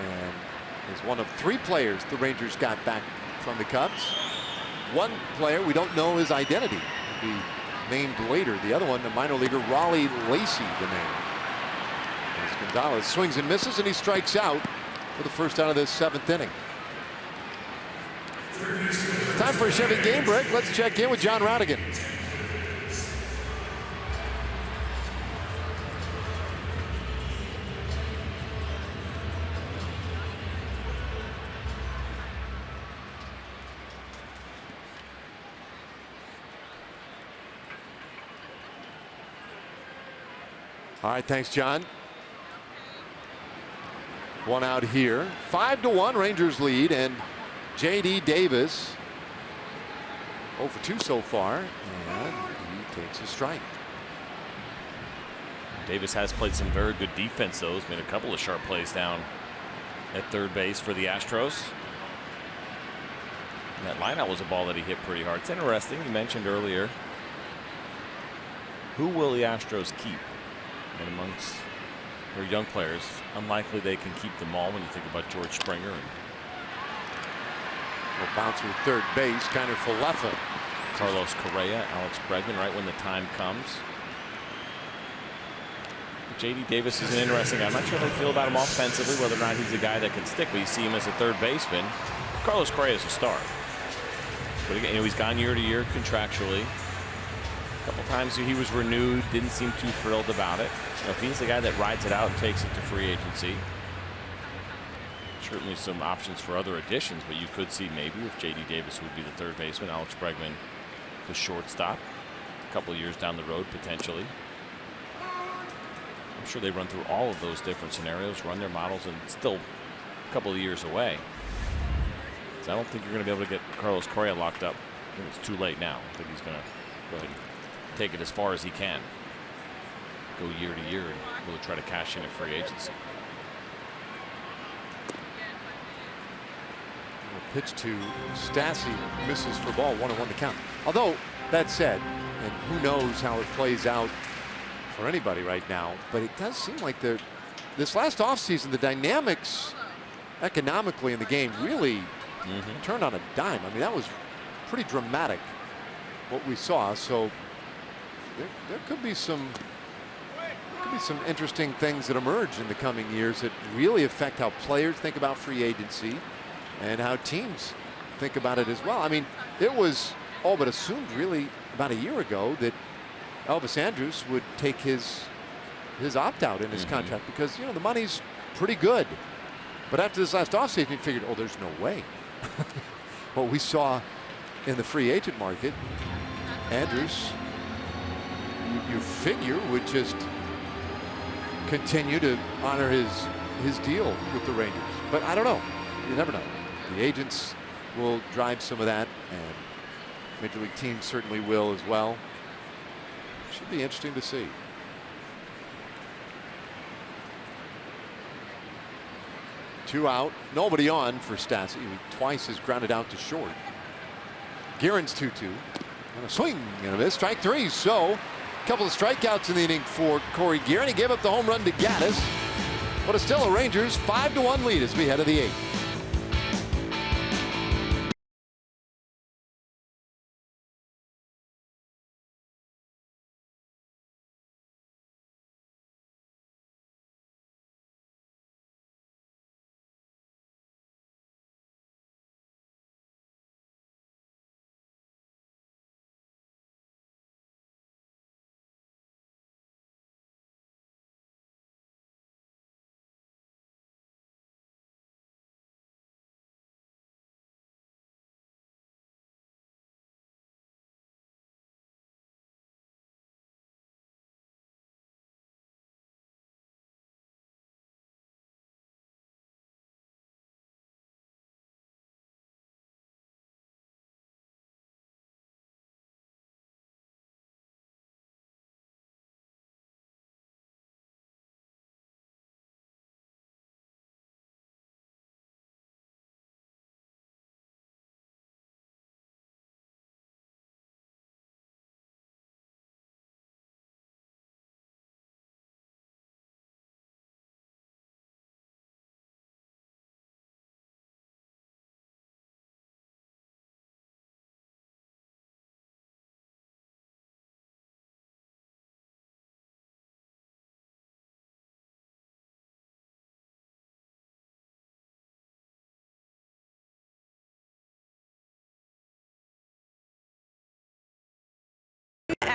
and is one of 3 players the Rangers got back from the Cubs. One player we don't know his identity, will be named later. The other one, the minor leaguer Raleigh Lacey, the name. As Gonzalez swings and misses, and he strikes out for the first out of this 7th inning. Time for a Chevy game break. Let's check in with John Radigan. All right, thanks, John. One out here. 5-1 Rangers lead, and J.D. Davis 0 for 2 so far, and he takes a strike. Davis has played some very good defense, though. He's made a couple of sharp plays down at third base for the Astros. And that lineout was a ball that he hit pretty hard. It's interesting. You mentioned earlier, who will the Astros keep? And amongst their young players, unlikely they can keep them all when you think about George Springer. And well, bouncer at third base, kind of Falefa. Carlos Correa, Alex Bregman, right when the time comes. J.D. Davis is an interesting guy. I'm not sure how they feel about him offensively, whether or not he's a guy that can stick, but you see him as a third baseman. Carlos Correa is a star. But again, he's gone year to year contractually. A couple times he was renewed, didn't seem too thrilled about it. If he's the guy that rides it out and takes it to free agency, certainly some options for other additions, but you could see maybe if J.D. Davis would be the third baseman, Alex Bregman the shortstop, a couple of years down the road potentially. I'm sure they run through all of those different scenarios, run their models, and still a couple of years away. So I don't think you're going to be able to get Carlos Correa locked up. I think it's too late now. I think he's going to go ahead and take it as far as he can. Go year to year and really try to cash in at free agency. Pitch to Stassi, misses for ball, 1-1 the count. Although that said, and who knows how it plays out for anybody right now, but it does seem like this last offseason, the dynamics economically in the game really turned on a dime. I mean, that was pretty dramatic what we saw. So there could be some interesting things that emerge in the coming years that really affect how players think about free agency and how teams think about it as well. I mean, it was all but assumed really about a year ago that Elvis Andrus would take his opt-out in his contract because, you know, the money's pretty good. But after this last offseason, you figured, oh, there's no way. What we saw in the free agent market, Andrus, you figure, would just continue to honor his deal with the Rangers. But I don't know. You never know. The agents will drive some of that, and Major League teams certainly will as well. Should be interesting to see. Two out, nobody on for Stassi, who twice has grounded out to short. Guerin's 2-2. And a swing and a miss. Strike 3. So a couple of strikeouts in the inning for Corey Guerin. He gave up the home run to Gaddis. But it's still a Rangers 5-1 lead as we head to the 8th.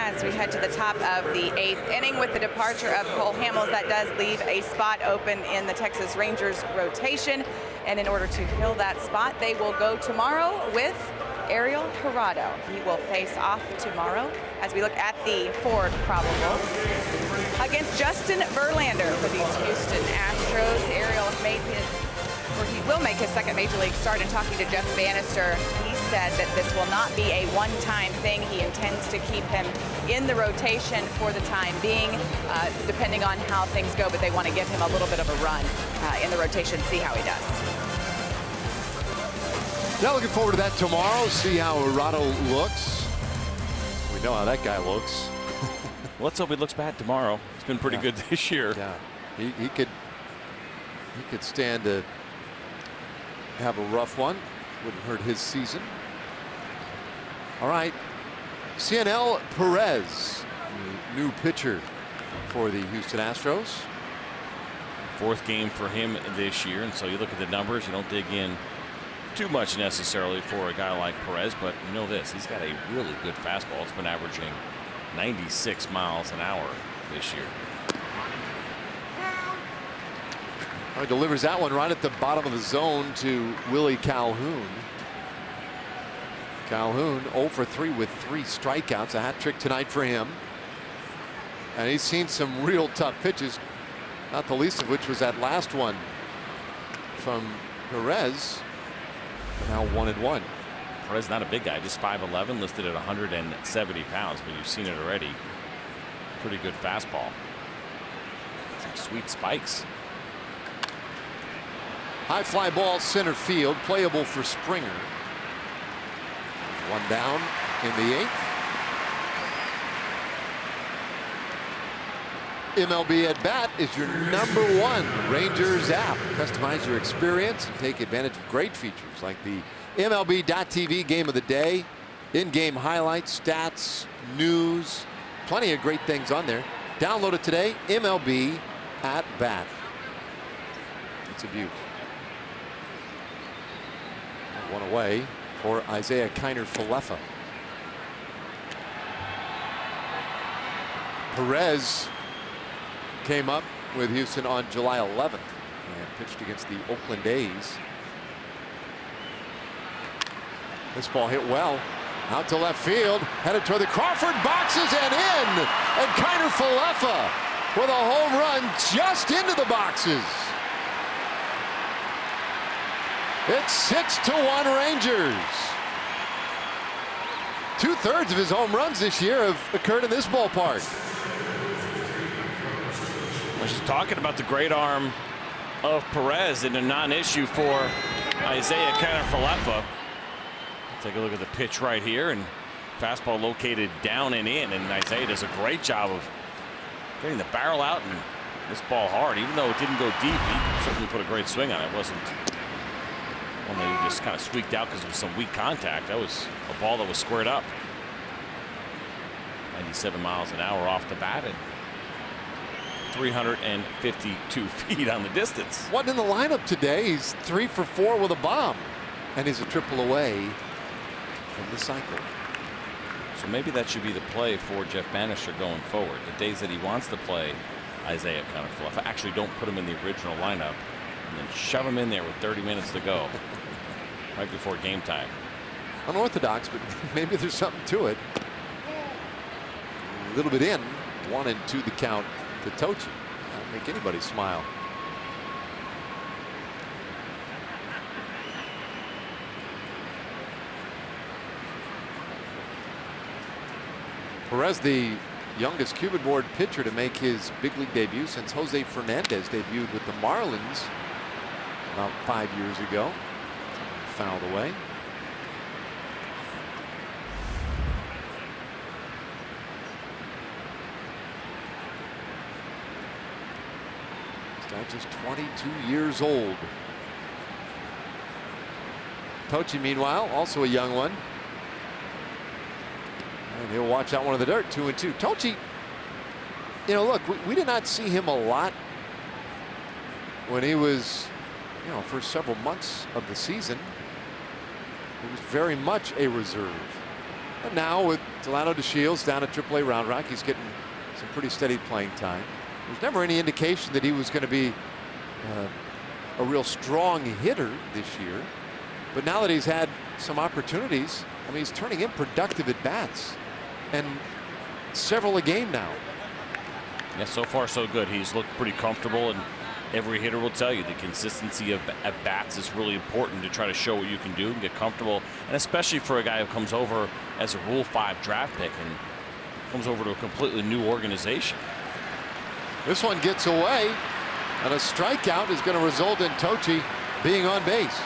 as we head to the top of the 8th inning with the departure of Cole Hamels. That does leave a spot open in the Texas Rangers rotation. And in order to fill that spot, they will go tomorrow with Ariel Jurado. He will face off tomorrow as we look at the 4 probables against Justin Verlander for these Houston Astros. Ariel will make his second Major League start. And talking to Jeff Bannister, he said that this will not be a one-time thing. He intends to keep him in the rotation for the time being, depending on how things go, but they want to give him a little bit of a run in the rotation, see how he does. Now looking forward to that tomorrow, see how Jurado looks. We know how that guy looks. Let's hope he looks bad tomorrow. It's been pretty good this year. Yeah, he could stand to have a rough one. Wouldn't hurt his season. All right, Cianel Perez, new pitcher for the Houston Astros. 4th game for him this year, and so you look at the numbers, you don't dig in too much necessarily for a guy like Perez, but you know this, he's got a really good fastball. It's been averaging 96 miles an hour this year. He delivers that one right at the bottom of the zone to Willie Calhoun. Calhoun 0 for 3 with 3 strikeouts, a hat trick tonight for him. And he's seen some real tough pitches, not the least of which was that last one from Perez. Now 1-1. Perez not a big guy, just 5'11", listed at 170 pounds, but you've seen it already. Pretty good fastball. Some sweet spikes. High fly ball center field, playable for Springer. 1 down in the 8th. MLB at Bat is your #1 Rangers app. Customize your experience and take advantage of great features like the MLB.TV Game of the Day, in-game highlights, stats, news, plenty of great things on there. Download it today. MLB at Bat. It's a beaut. 1 away for Isaiah Kiner-Falefa. Perez came up with Houston on July 11th and pitched against the Oakland A's. This ball hit well out to left field, headed toward the Crawford boxes and in, and Kiner-Falefa with a home run just into the boxes. It's 6-1 Rangers. 2/3 of his home runs this year have occurred in this ballpark. We're just talking about the great arm of Perez and a non-issue for Isaiah Kiner-Falefa. Take a look at the pitch right here, and fastball located down and in, and Isaiah does a great job of getting the barrel out and this ball hard. Even though it didn't go deep, he certainly put a great swing on it. It wasn't one that he just kind of squeaked out because of some weak contact. That was a ball that was squared up. 97 miles an hour off the bat and 352 feet on the distance. Wasn't in the lineup today. He's 3 for 4 with a bomb, and he's a triple away from the cycle. So maybe that should be the play for Jeff Bannister going forward. The days that he wants to play Isaiah Kiner-Falefa, actually don't put him in the original lineup and then shove him in there with 30 minutes to go right before game time. Unorthodox, but maybe there's something to it. A little bit in, 1-2 the count to Tochi. That'll make anybody smile. Perez, the youngest Cuban board pitcher to make his big league debut since Jose Fernandez debuted with the Marlins about 5 years ago. Fouled away. This guy just 22 years old. Tochi, meanwhile, also a young one. And he'll watch out one of the dirt. 2-2. Tochi, you know, look, we did not see him a lot when he was, you know, for several months of the season. He was very much a reserve. And now with Delano DeShields down at AAA Round Rock, he's getting some pretty steady playing time. There's never any indication that he was going to be a real strong hitter this year. But now that he's had some opportunities, I mean, he's turning in productive at bats, and several a game now. Yeah, so far so good. He's looked pretty comfortable, and every hitter will tell you the consistency of at bats is really important to try to show what you can do and get comfortable, and especially for a guy who comes over as a Rule 5 draft pick and comes over to a completely new organization. This one gets away, and a strikeout is going to result in Tochi being on base.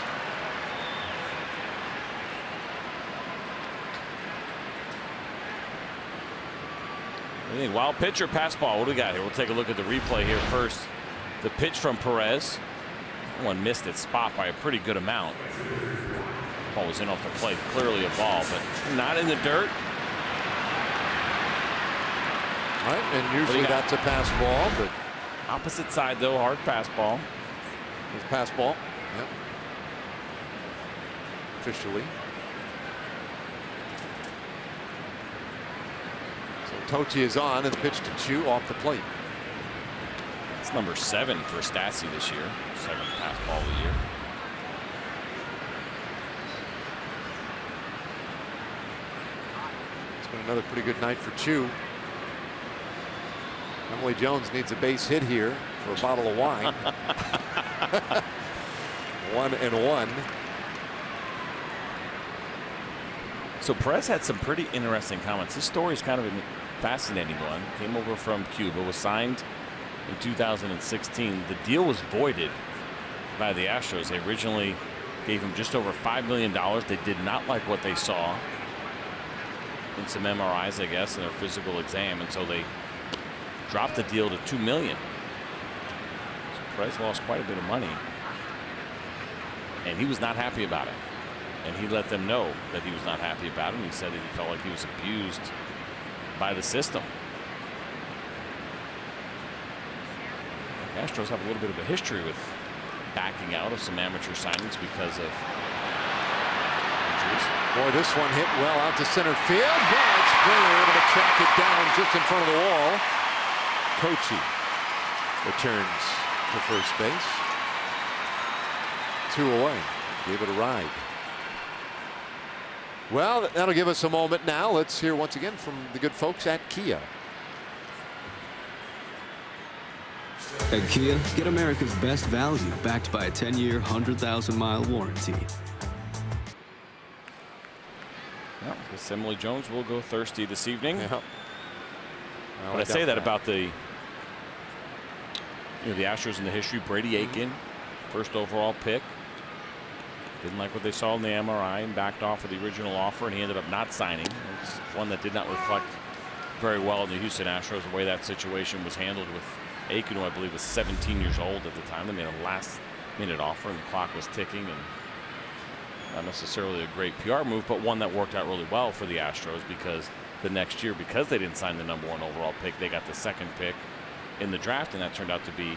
Wild pitch or pass ball? What do we got here? We'll take a look at the replay here first. The pitch from Perez. One missed its spot by a pretty good amount. Ball was in off the plate. Clearly a ball, but not in the dirt. All right, and usually that's a pass ball, but opposite side though, hard pass ball. It's pass ball. Yep. Officially. Tochi is on, and the pitch to Chu off the plate. It's number 7 for Stassi this year. 7th pass ball of the year. It's been another pretty good night for Chu. Emily Jones needs a base hit here for a bottle of wine. 1-1. So Perez had some pretty interesting comments. This story is kind of a fascinating one. Came over from Cuba, was signed in 2016. The deal was voided by the Astros. They originally gave him just over $5 million. They did not like what they saw in some MRIs, I guess, in a physical exam, and so they dropped the deal to $2 million. So Perez lost quite a bit of money, and he was not happy about it. And he let them know that he was not happy about it. And he said that he felt like he was abused by the system. The Astros have a little bit of a history with backing out of some amateur signings because of injuries. Boy, this one hit well out to center field, but Springer able to track it down just in front of the wall. Tochi returns to first base. 2 away. Gave it a ride. Well, that'll give us a moment now. Let's hear once again from the good folks at Kia. At Kia, get America's best value backed by a 10-year, 100,000-mile warranty. Well, I guess Emily Jones will go thirsty this evening. Yeah. But I say that about the Astros in the history. Brady Aiken, first overall pick. Didn't like what they saw in the MRI and backed off of the original offer, and he ended up not signing. It's one that did not reflect very well in the Houston Astros, the way that situation was handled with Aiken, who I believe was 17 years old at the time. They made a last-minute offer, and the clock was ticking, and not necessarily a great PR move, but one that worked out really well for the Astros, because the next year, because they didn't sign the #1 overall pick, they got the 2nd pick in the draft, and that turned out to be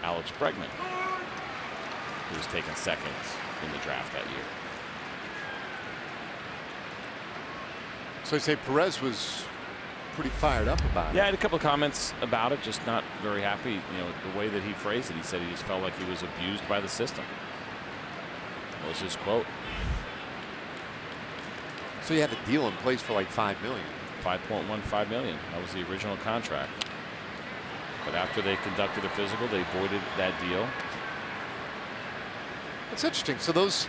Alex Bregman, who was taken 2nd in the draft that year. So you say Perez was pretty fired up about it. Yeah, I had a couple of comments about it, just not very happy. The way that he phrased it. He said he just felt like he was abused by the system. That was his quote. So you had a deal in place for like $5 million. $5.15 million. That was the original contract. But after they conducted a physical, they voided that deal. It's interesting. So those,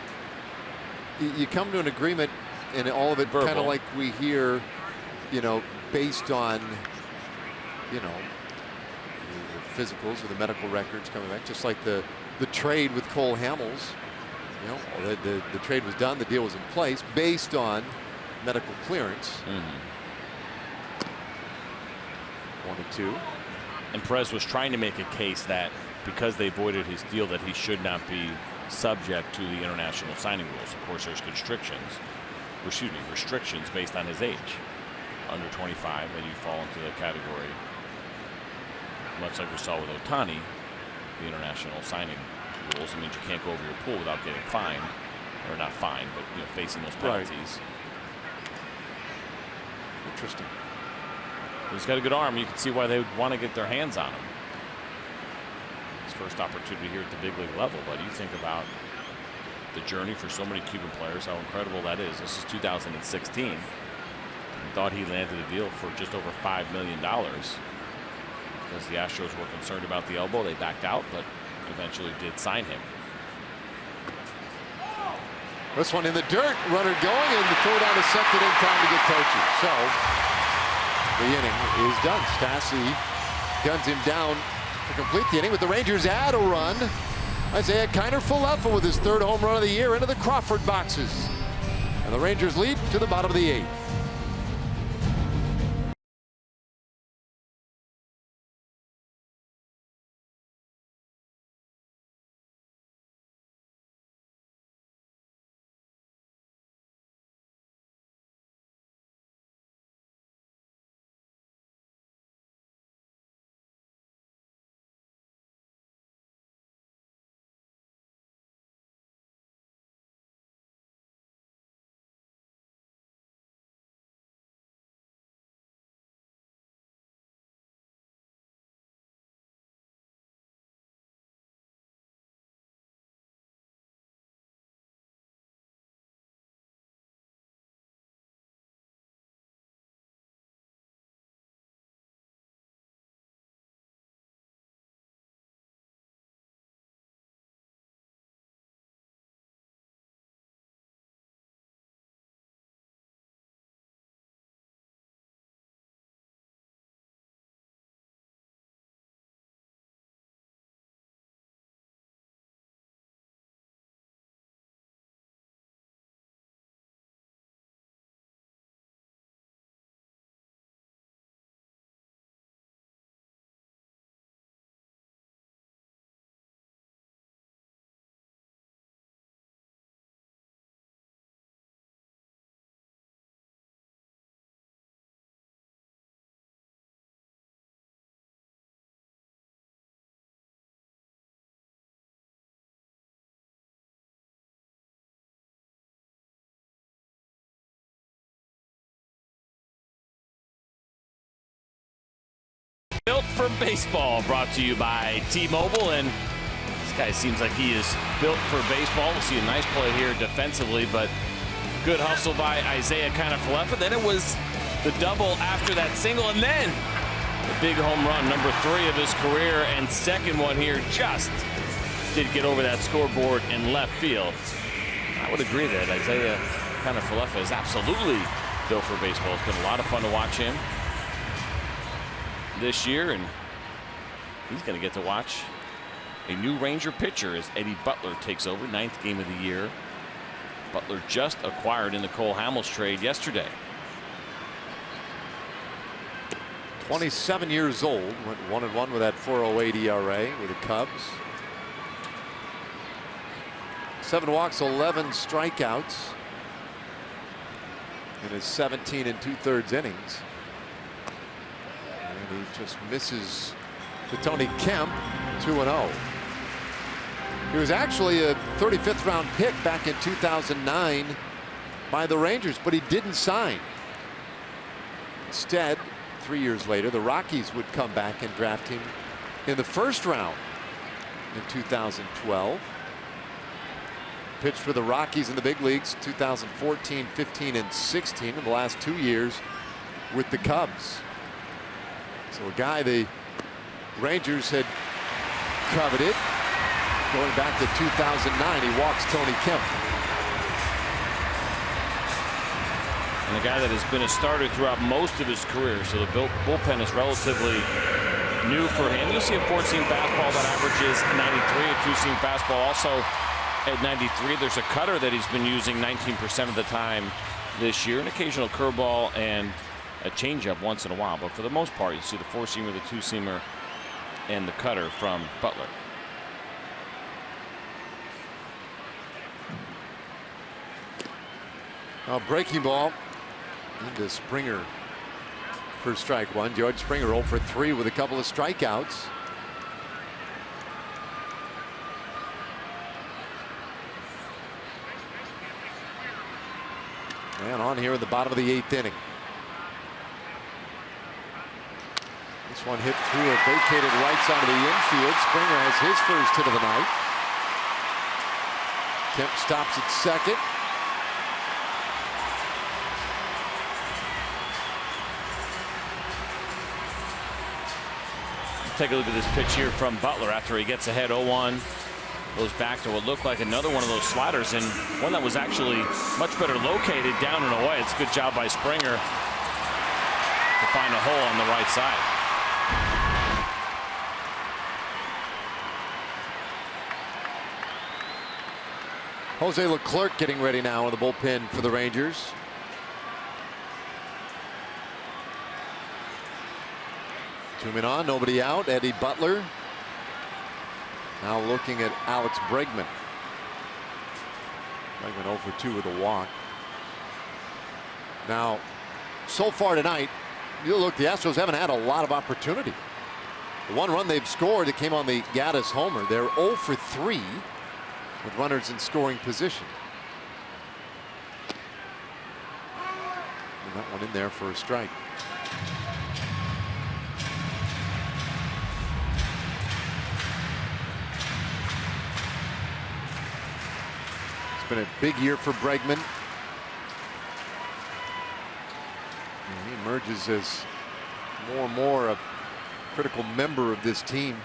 you come to an agreement, and all of it kind of like we hear, based on, the physicals or the medical records coming back, just like the trade with Cole Hamels. The trade was done, the deal was in place based on medical clearance. 1-2. And Perez was trying to make a case that because they voided his deal, that he should not be subject to the international signing rules. Of course, there's restrictions based on his age. Under 25, then you fall into the category, much like we saw with Ohtani, the international signing rules. It means you can't go over your pool without getting fined, or not fined, but facing those penalties. Interesting. He's got a good arm. You can see why they would want to get their hands on him. His first opportunity here at the big league level, but you think about the journey for so many Cuban players, how incredible that is. This is 2016. We thought he landed a deal for just over $5 million because the Astros were concerned about the elbow. They backed out, but eventually did sign him. This one in the dirt, runner going, and the throw down to second in time to get Tochi. So the inning is done. Stassi guns him down to complete the inning, but the Rangers add a run. Isaiah Kiner-Falefa with his third home run of the year into the Crawford boxes. And the Rangers lead to the bottom of the 8th. Built for baseball, brought to you by T-Mobile, and this guy seems like he is built for baseball. We'll see a nice play here defensively, but good hustle by Isaiah Kiner-Falefa. Then it was the double after that single, and then the big home run, number 3 of his career, and second one here just did get over that scoreboard in left field. I would agree that Isaiah Kiner-Falefa is absolutely built for baseball. It's been a lot of fun to watch him this year, and he's going to get to watch a new Ranger pitcher as Eddie Butler takes over, 9th game of the year. Butler just acquired in the Cole Hamels trade yesterday. 27 years old, went 1-1 with that 4.08 ERA with the Cubs. 7 walks, 11 strikeouts in his 17 2/3 innings. And he just misses to Tony Kemp, 2-0. He was actually a 35th round pick back in 2009 by the Rangers, but he didn't sign. Instead, 3 years later, the Rockies would come back and draft him in the first round in 2012. Pitched for the Rockies in the big leagues 2014, 15, and 16 in the last 2 years with the Cubs. So a guy the Rangers had coveted going back to 2009. He walks Tony Kemp. And a guy that has been a starter throughout most of his career, so the bullpen is relatively new for him. You'll see a 4-seam fastball that averages 93, a 2-seam fastball also at 93. There's a cutter that he's been using 19% of the time this year, an occasional curveball and a changeup once in a while, but for the most part you see the 4-seamer, the 2-seamer, and the cutter from Butler. Breaking ball into Springer for strike one. George Springer 0 for 3 with a couple of strikeouts. And on here in the bottom of the 8th inning. This one hit through a vacated right side of the infield. Springer has his first hit of the night. Kemp stops at second. Take a look at this pitch here from Butler after he gets ahead 0-1. Goes back to what looked like another one of those sliders, and one that was actually much better located down and away. It's a good job by Springer to find a hole on the right side. Jose Leclerc getting ready now in the bullpen for the Rangers. Two men on, nobody out. Eddie Butler now looking at Alex Bregman. Bregman 0 for 2 with a walk. Now, so far tonight, you look, the Astros haven't had a lot of opportunity. The one run they've scored, it came on the Gaddis homer. They're 0 for 3 with runners in scoring position. And that one in there for a strike. It's been a big year for Bregman. And he emerges as more and more a critical member of this team.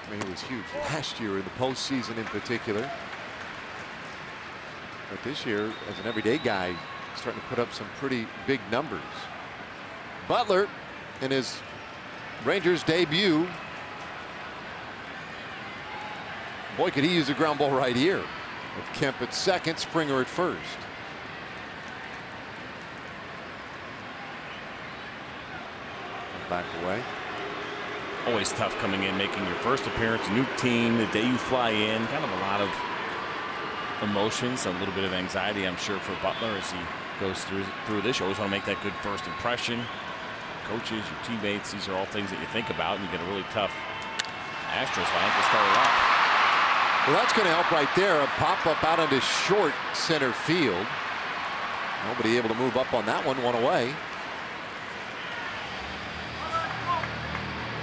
I mean, he was huge last year in the postseason in particular. But this year, as an everyday guy, starting to put up some pretty big numbers. Butler in his Rangers debut. Boy, could he use a ground ball right here. With Kemp at second, Springer at first. Back away. Always tough coming in, making your first appearance, new team, the day you fly in. Kind of a lot of emotions, a little bit of anxiety, I'm sure, for Butler as he goes through this. You always want to make that good first impression. Coaches, your teammates, these are all things that you think about, and you get a really tough Astros lineup to start it off. Well, that's going to help right there. A pop-up out into short center field. Nobody able to move up on that one away.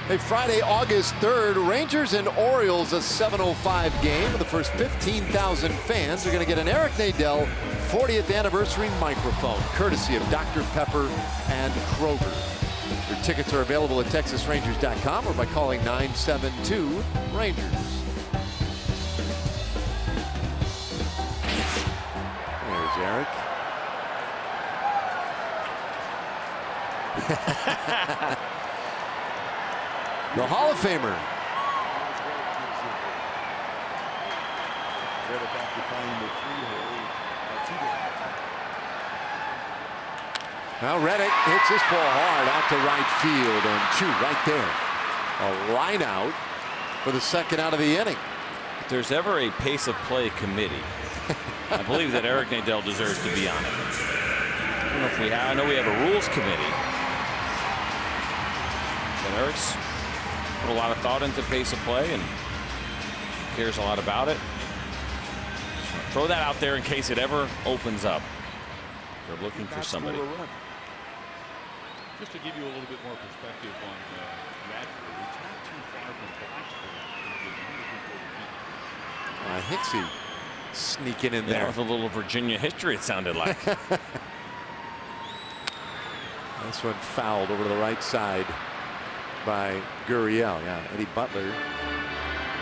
Hey, Friday, August 3rd, Rangers and Orioles, a 7:05 game. The first 15,000 fans are going to get an Eric Nadel 40th anniversary microphone, courtesy of Dr. Pepper and Kroger. Your tickets are available at TexasRangers.com or by calling 972-RANGERS. There's Eric. The Hall of Famer. Now Reddick hits this ball hard out to right field, and Chu right there. A line out for the second out of the inning. If there's ever a pace of play committee, I believe that Eric Nadel deserves to be on it. I don't know if we have. I know we have a rules committee, but Eric's put a lot of thought into pace of play and cares a lot about it. Throw that out there in case it ever opens up. They're looking for somebody. Just to give you a little bit more perspective on Radford, it's not too far from Blacksburg. Hicksy sneaking in there. With a little Virginia history, it sounded like. This one fouled over to the right side by Gurriel. Yeah, Eddie Butler,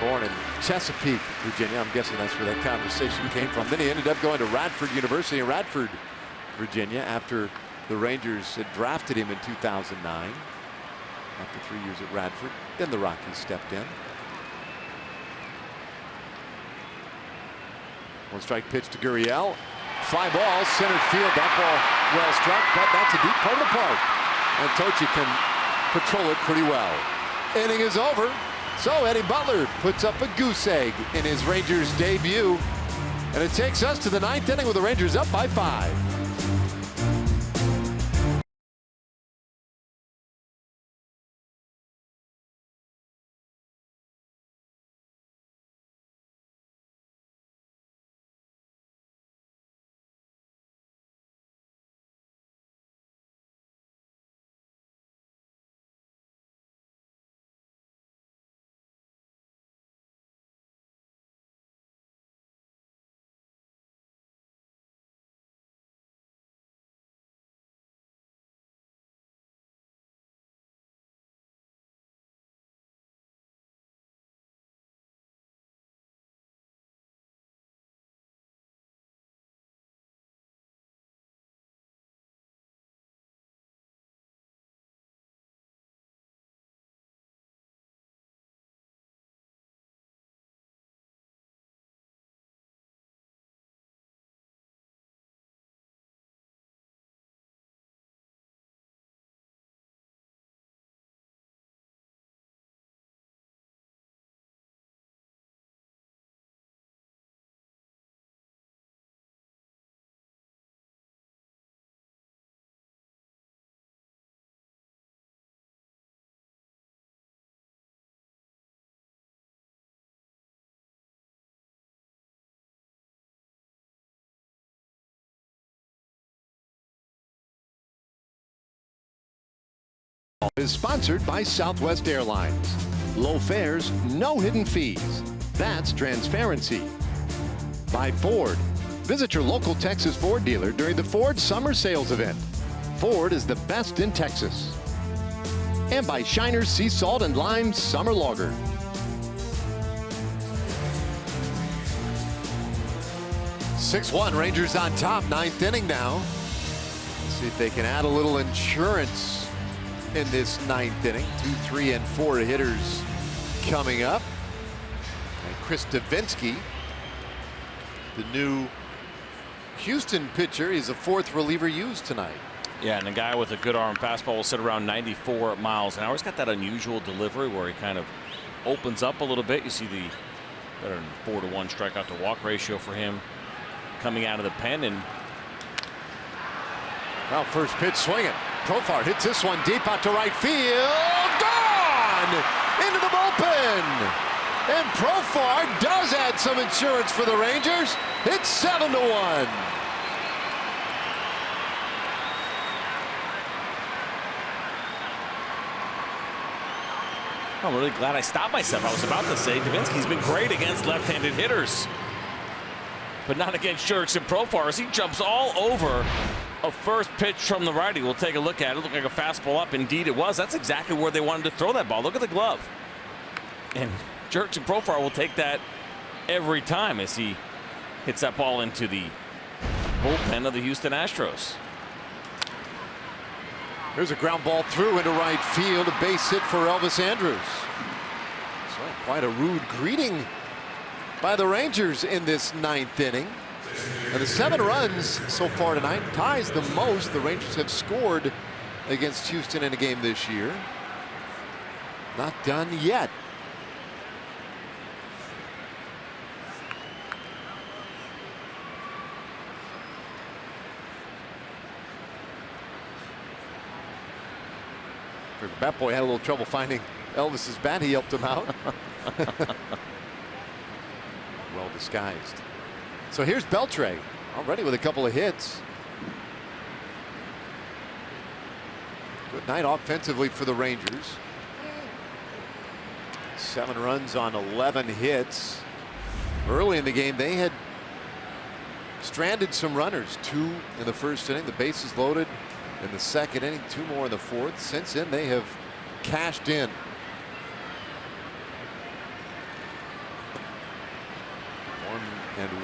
born in Chesapeake, Virginia. I'm guessing that's where that conversation came from. Then he ended up going to Radford University in Radford, Virginia, after the Rangers had drafted him in 2009. After 3 years at Radford, then the Rockies stepped in. One strike pitch to Gurriel. Fly ball, center field. That ball well struck, but that's a deep part of the park. And Tochi can patrol it pretty well. Inning is over. So Eddie Butler puts up a goose egg in his Rangers debut. And it takes us to the ninth inning with the Rangers up by 5. Is sponsored by Southwest Airlines. Low fares, no hidden fees. That's transparency. By Ford. Visit your local Texas Ford dealer during the Ford Summer Sales Event. Ford is the best in Texas. And by Shiner's Sea Salt and Lime Summer Lager. (6-1) Rangers on top, ninth inning now. Let's see if they can add a little insurance in this ninth inning. 2, 3, and 4 hitters coming up. And Chris Davinsky, the new Houston pitcher, is the 4th reliever used tonight. Yeah, and a guy with a good arm fastball will sit around 94 miles an hour. He's got that unusual delivery where he kind of opens up a little bit. You see the better than 4-to-1 strikeout to walk ratio for him coming out of the pen. And well, first pitch swinging. Profar hits this one deep out to right field. Gone into the bullpen. And Profar does add some insurance for the Rangers. It's 7-1. I'm really glad I stopped myself. I was about to say Davinsky's been great against left-handed hitters, but not against Jurickson Profar as he jumps all over a first pitch from the righty. We'll take a look at it. It looked like a fastball up. Indeed it was. That's exactly where they wanted to throw that ball. Look at the glove. And Jurickson Profar will take that every time as he hits that ball into the bullpen of the Houston Astros. There's a ground ball through into right field, a base hit for Elvis Andrus. So quite a rude greeting by the Rangers in this ninth inning. And the 7 runs so far tonight ties the most the Rangers have scored against Houston in a game this year. Not done yet. Bat Boy had a little trouble finding Elvis's bat. He helped him out. Well disguised. So here's Beltre already with a couple of hits. Good night offensively for the Rangers. 7 runs on 11 hits. Early in the game they had stranded some runners. 2 in the first inning. The bases loaded in the second inning, 2 more in the fourth. Since then they have cashed in.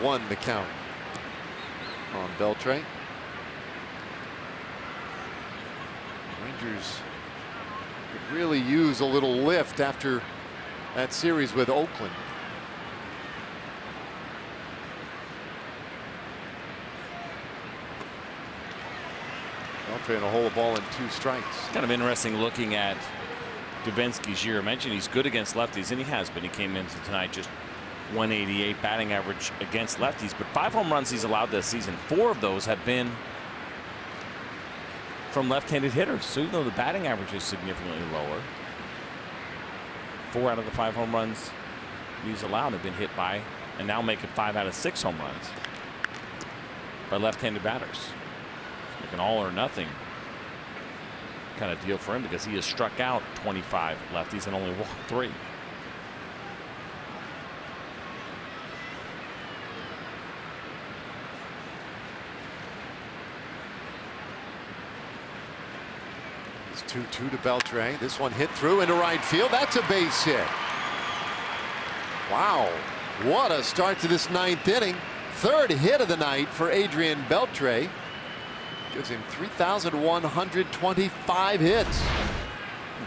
1-1 the count on Beltre. Rangers could really use a little lift after that series with Oakland. Beltre in a hole, a ball and 2 strikes. Kind of interesting looking at Davinsky's year. I mentioned he's good against lefties, and he has been. He came into tonight just 188 batting average against lefties, but 5 home runs he's allowed this season. 4 of those have been from left-handed hitters. So even though the batting average is significantly lower, 4 out of the 5 home runs he's allowed have been hit by, and now make it 5 out of 6 home runs by left-handed batters. It's like an all or nothing kind of deal for him because he has struck out 25 lefties and only walked 3. It's 2-2 to Beltre. This one hit through into right field. That's a base hit. Wow, what a start to this 9th inning. 3rd hit of the night for Adrian Beltre. Gives him 3,125 hits.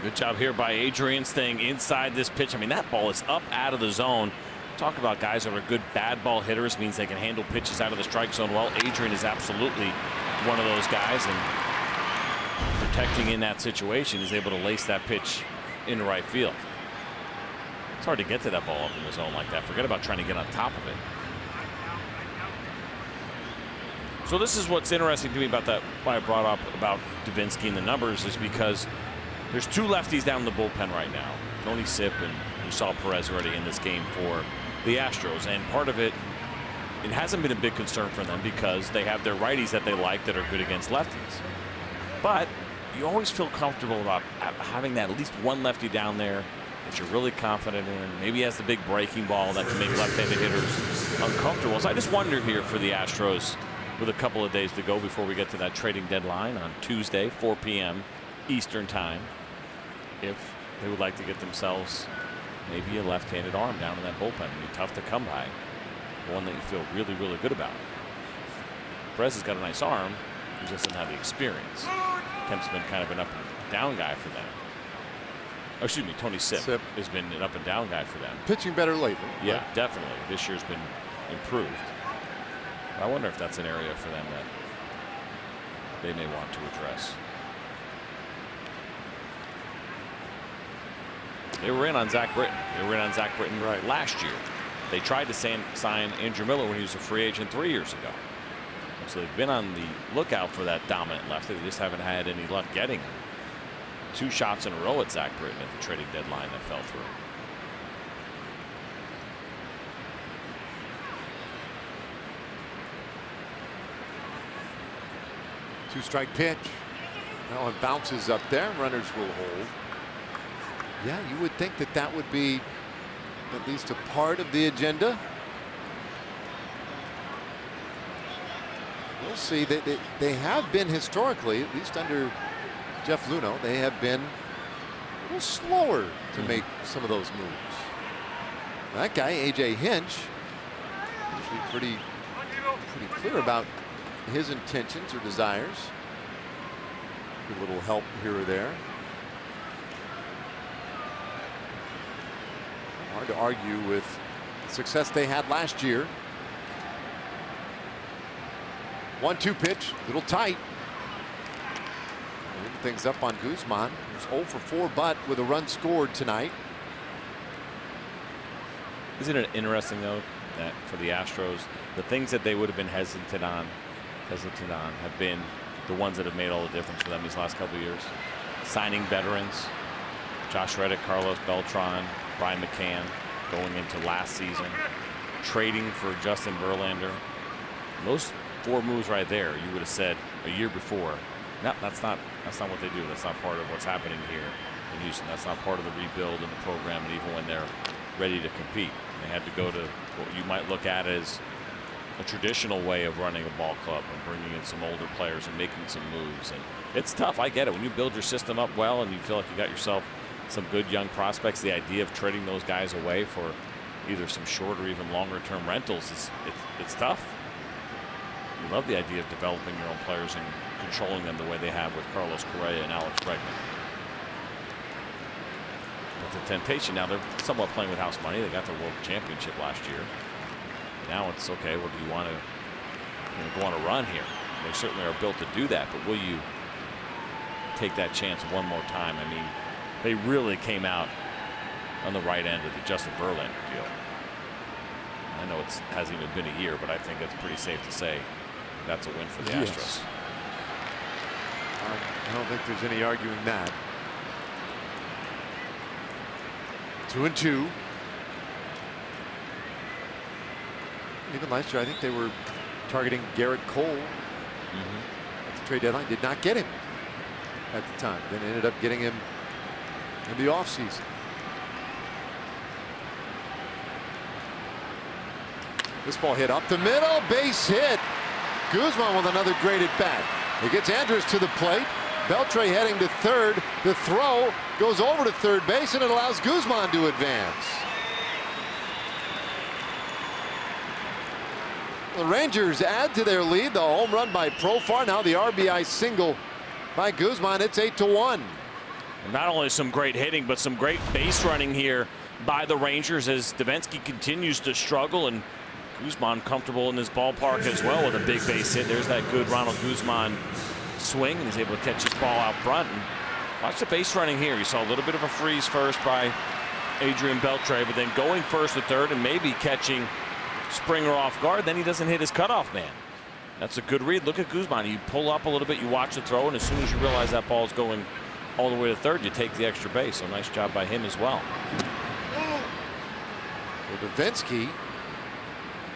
Good job here by Adrian staying inside this pitch. I mean, that ball is up out of the zone. Talk about guys that are good bad ball hitters, means they can handle pitches out of the strike zone. Well, Adrian is absolutely one of those guys, and protecting in that situation is able to lace that pitch into right field. It's hard to get to that ball up in the zone like that. Forget about trying to get on top of it. So this is what's interesting to me about that, why I brought up about Davinsky and the numbers, is because there's 2 lefties down in the bullpen right now. Tony Sipp, and we saw Perez already in this game for the Astros. And part of it hasn't been a big concern for them because they have their righties that they like that are good against lefties. But you always feel comfortable about having that at least one lefty down there that you're really confident in. Maybe he has the big breaking ball that can make left-handed hitters uncomfortable. So I just wonder here for the Astros, with a couple of days to go before we get to that trading deadline on Tuesday, 4 p.m. Eastern time, if they would like to get themselves maybe a left-handed arm down in that bullpen. It'd be tough to come by. One that you feel really, really good about. Perez has got a nice arm. He just doesn't have the experience. Kemp's been kind of an up and down guy for them. Oh, excuse me, Tony Sipp has been an up and down guy for them. Pitching better lately. Yeah, definitely. This year's been improved. I wonder if that's an area for them that they may want to address. They were in on Zach Britton. Last year. They tried to sign Andrew Miller when he was a free agent 3 years ago. So they've been on the lookout for that dominant lefty. They just haven't had any luck getting him. 2 shots in a row at Zach Britton at the trading deadline that fell through. Two-strike pitch. Now it bounces up there. Runners will hold. Yeah, you would think that that would be at least a part of the agenda. We'll see. They have been historically, at least under Jeff Luhnow, they have been a little slower to make some of those moves. That guy, A.J. Hinch, usually pretty clear about his intentions or desires. A little help here or there. Hard to argue with the success they had last year. 1-2 pitch, a little tight. Moving things up on Guzman. He's 0 for 4, but with a run scored tonight. Isn't it interesting though that for the Astros, the things that they would have been hesitant on have been the ones that have made all the difference for them these last couple of years. Signing veterans, Josh Reddick, Carlos Beltran, Brian McCann going into last season, trading for Justin Verlander. Those 4 moves right there, you would have said a year before, no, that's not what they do. That's not part of what's happening here in Houston. That's not part of the rebuild in the program. And even when they're ready to compete, they had to go to what you might look at as a traditional way of running a ball club and bringing in some older players and making some moves. And it's tough. I get it. When you build your system up well and you feel like you got yourself some good young prospects, the idea of trading those guys away for either some short or even longer term rentals it's tough. You love the idea of developing your own players and controlling them the way they have with Carlos Correa and Alex Bregman. But the temptation now, they're somewhat playing with house money. They got their World Championship last year. Now it's okay. Well, do you want to go on a run here? They certainly are built to do that. But will you take that chance one more time? I mean, they really came out on the right end of the Justin Verlander deal. I know it hasn't even been a year, but I think it's pretty safe to say that's a win for the Astros. I don't think there's any arguing that. 2-2. Even last year, I think they were targeting Garrett Cole at the trade deadline. Did not get him at the time. Then ended up getting him in the offseason. This ball hit up the middle, base hit. Guzman with another great at bat. He gets Andrus to the plate. Beltre heading to third. The throw goes over to third base, and it allows Guzman to advance. The Rangers add to their lead. The home run by Profar. Now the RBI single by Guzman. It's 8-1. Not only some great hitting, but some great base running here by the Rangers as Davinsky continues to struggle, and Guzman comfortable in this ballpark as well with a big base hit. There's that good Ronald Guzman swing, and he's able to catch his ball out front. And watch the base running here. You saw a little bit of a freeze first by Adrian Beltre, but then going first to third and maybe catching Springer off guard. Then he doesn't hit his cutoff man. That's a good read. Look at Guzman. You pull up a little bit, you watch the throw, and as soon as you realize that ball is going all the way to third, you take the extra base. So nice job by him as well. So Davinsky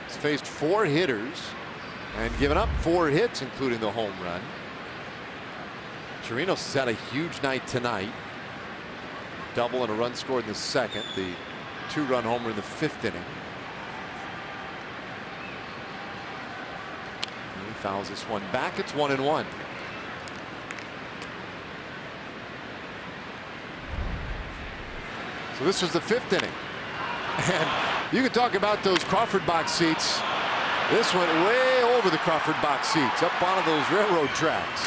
has faced 4 hitters and given up 4 hits, including the home run. Chirinos has had a huge night tonight. Double and a run scored in the second. The 2-run homer in the 5th inning. He fouls this one back. It's 1-1. So this was the 5th inning. And you can talk about those Crawford box seats. This went way over the Crawford box seats, up onto those railroad tracks.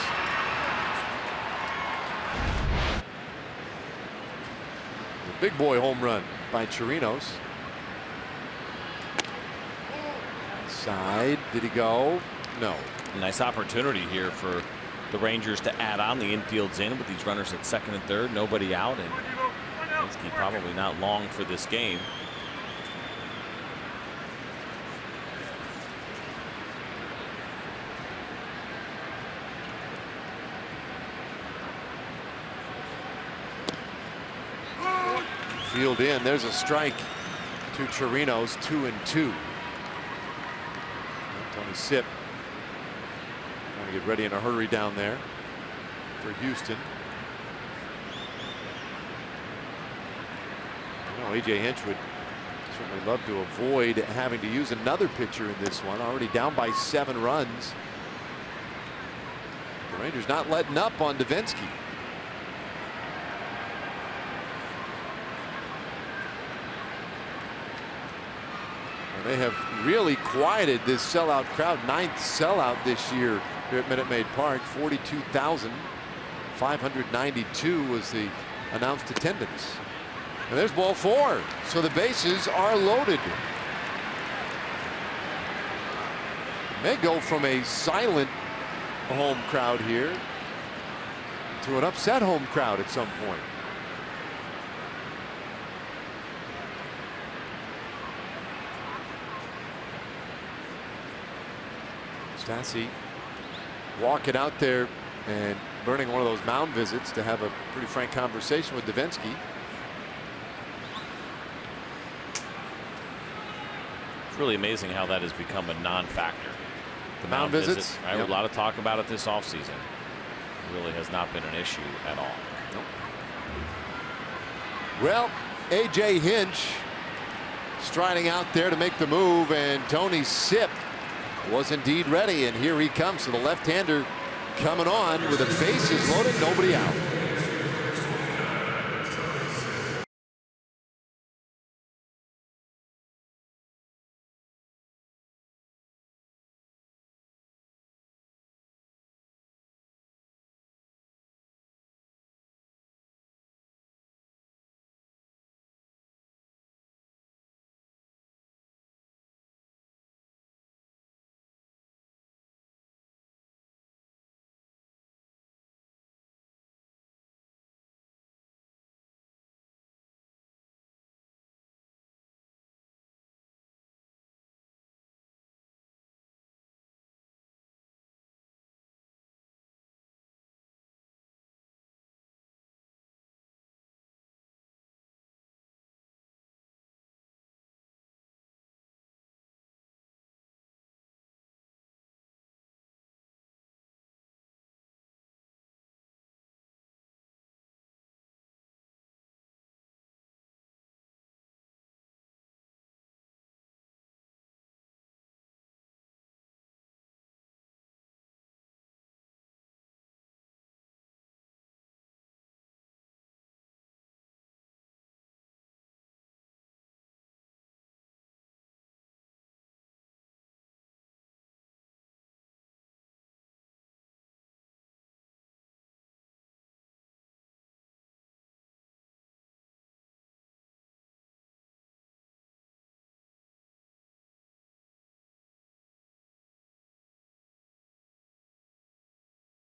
The big boy home run by Chirinos. Side, did he go? No. Nice opportunity here for the Rangers to add on. The infield's in with these runners at second and third, nobody out, and Linsky probably not long for this game. Field in. There's a strike to Chirinos. 2-2. Tony Sipp trying to get ready in a hurry down there for Houston. You know, A.J. Hinch would certainly love to avoid having to use another pitcher in this one. Already down by 7 runs. The Rangers not letting up on Davinsky. They have really quieted this sellout crowd. 9th sellout this year here at Minute Maid Park. 42,592 was the announced attendance. And there's ball 4. So the bases are loaded. May go from a silent home crowd here to an upset home crowd at some point. Stassi walking out there and burning one of those mound visits to have a pretty frank conversation with Davinsky. It's really amazing how that has become a non-factor. The mound visits. Right? Yep. A lot of talk about it this offseason. It really has not been an issue at all. Nope. Well, A.J. Hinch striding out there to make the move, and Tony Sipp was indeed ready, and here he comes. So the left-hander coming on with the bases loaded, nobody out.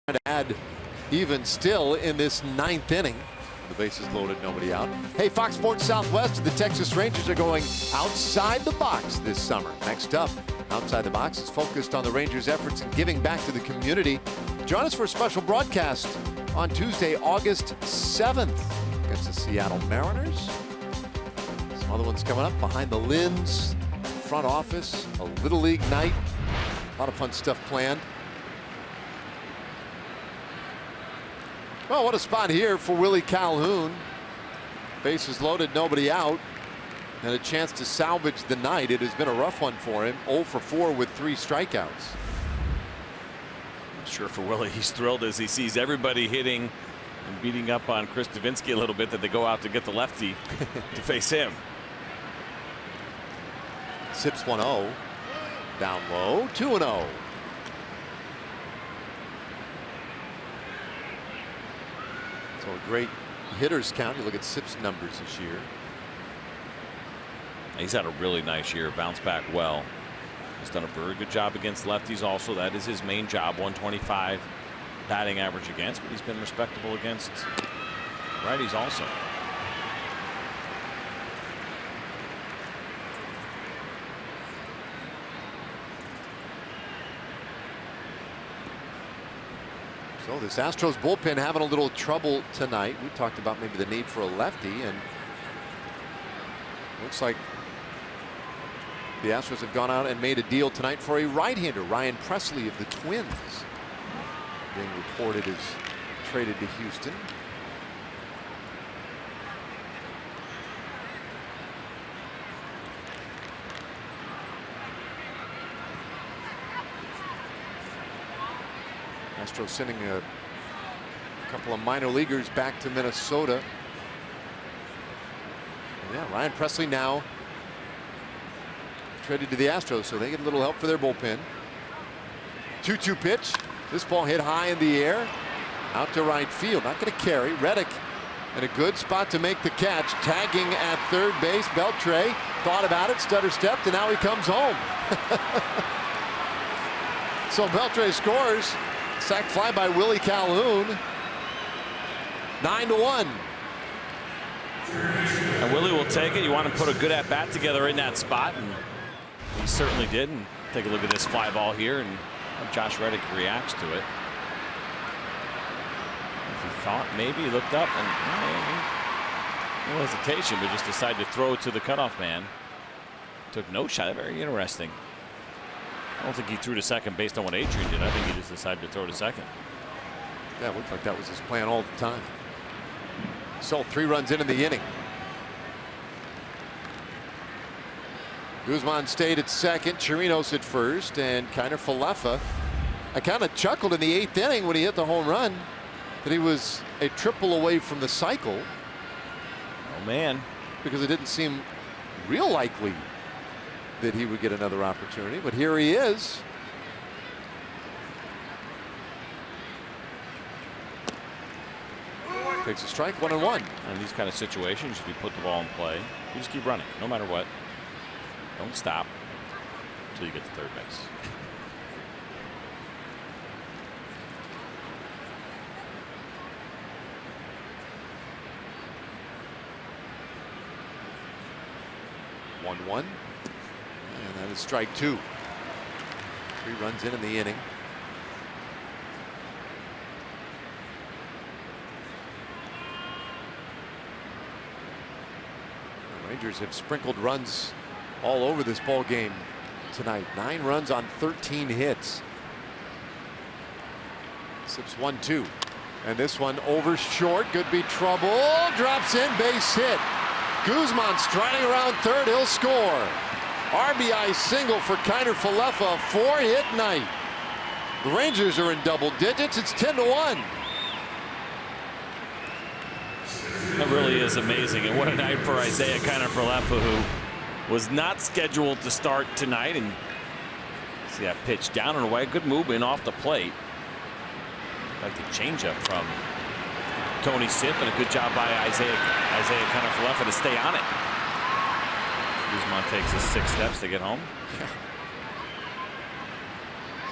To add even still in this 9th inning. The bases loaded, nobody out. Hey, Fox Sports Southwest, the Texas Rangers are going outside the box this summer. Next up, Outside the Box is focused on the Rangers' efforts in giving back to the community. Join us for a special broadcast on Tuesday, August 7th against the Seattle Mariners. Some other ones coming up behind the Lins, front office, a Little League night. A lot of fun stuff planned. Well, what a spot here for Willie Calhoun. Bases loaded, nobody out, and a chance to salvage the night. It has been a rough one for him. 0 for 4 with 3 strikeouts. I'm sure for Willie, he's thrilled as he sees everybody hitting and beating up on Chris Davinsky a little bit that they go out to get the lefty to face him. Sips 1-0. Down low, 2-0. So a great hitters count. You look at Sips' numbers this year. He's had a really nice year, bounced back well. He's done a very good job against lefties also. That is his main job, 125 batting average against, but he's been respectable against righties also. So this Astros bullpen having a little trouble tonight. We talked about maybe the need for a lefty, and looks like the Astros have gone out and made a deal tonight for a right-hander. Ryan Presley of the Twins being reported as traded to Houston. Astros sending a couple of minor leaguers back to Minnesota. And yeah, Ryan Presley now traded to the Astros, so they get a little help for their bullpen. 2-2 pitch. This ball hit high in the air, out to right field. Not going to carry. Reddick in a good spot to make the catch. Tagging at third base. Beltre thought about it, stutter stepped, and now he comes home. So Beltre scores. Sac fly by Willie Calhoun. 9-1. And Willie will take it. You want to put a good at bat together in that spot, and he certainly did. And take a look at this fly ball here and how Josh Reddick reacts to it. If he thought maybe, he looked up and no hesitation, but just decided to throw it to the cutoff man. Took no shot. Very interesting. I don't think he threw to second based on what Adrian did. I think he just decided to throw to second. Yeah, it looked like that was his plan all the time. So 3 runs into the inning. Guzman stayed at second, Chirinos at first, and Kiner Falefa. I kind of chuckled in the 8th inning when he hit the home run that he was a triple away from the cycle. Oh man, because it didn't seem real likely that he would get another opportunity, but here he is. Takes a strike, 1-1. In these kind of situations, if you put the ball in play, you just keep running, no matter what. Don't stop until you get to third base. One. And that is strike 2. 3 runs in the inning. The Rangers have sprinkled runs all over this ball game tonight. 9 runs on 13 hits. Sips 1-2. And this one over short. Could be trouble. Drops in, base hit. Guzman striding around third. He'll score. RBI single for Kiner Falefa. 4-hit night. The Rangers are in double digits. It's 10-1. That really is amazing. And what a night for Isaiah Kiner Falefa, who was not scheduled to start tonight. And see that pitch down and away. Good movement off the plate. Like the changeup from Tony Sipp, and a good job by Isaiah Kiner Falefa to stay on it. Guzman takes his 6 steps to get home.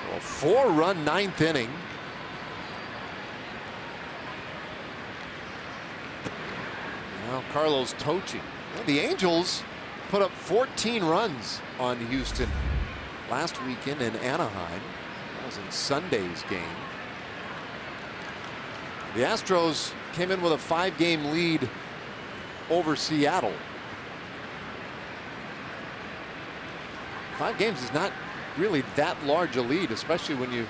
So a 4-run 9th inning. Now Carlos Tocci. Well, the Angels put up 14 runs on Houston last weekend in Anaheim. That was in Sunday's game. The Astros came in with a 5-game lead over Seattle. 5 games is not really that large a lead, especially when you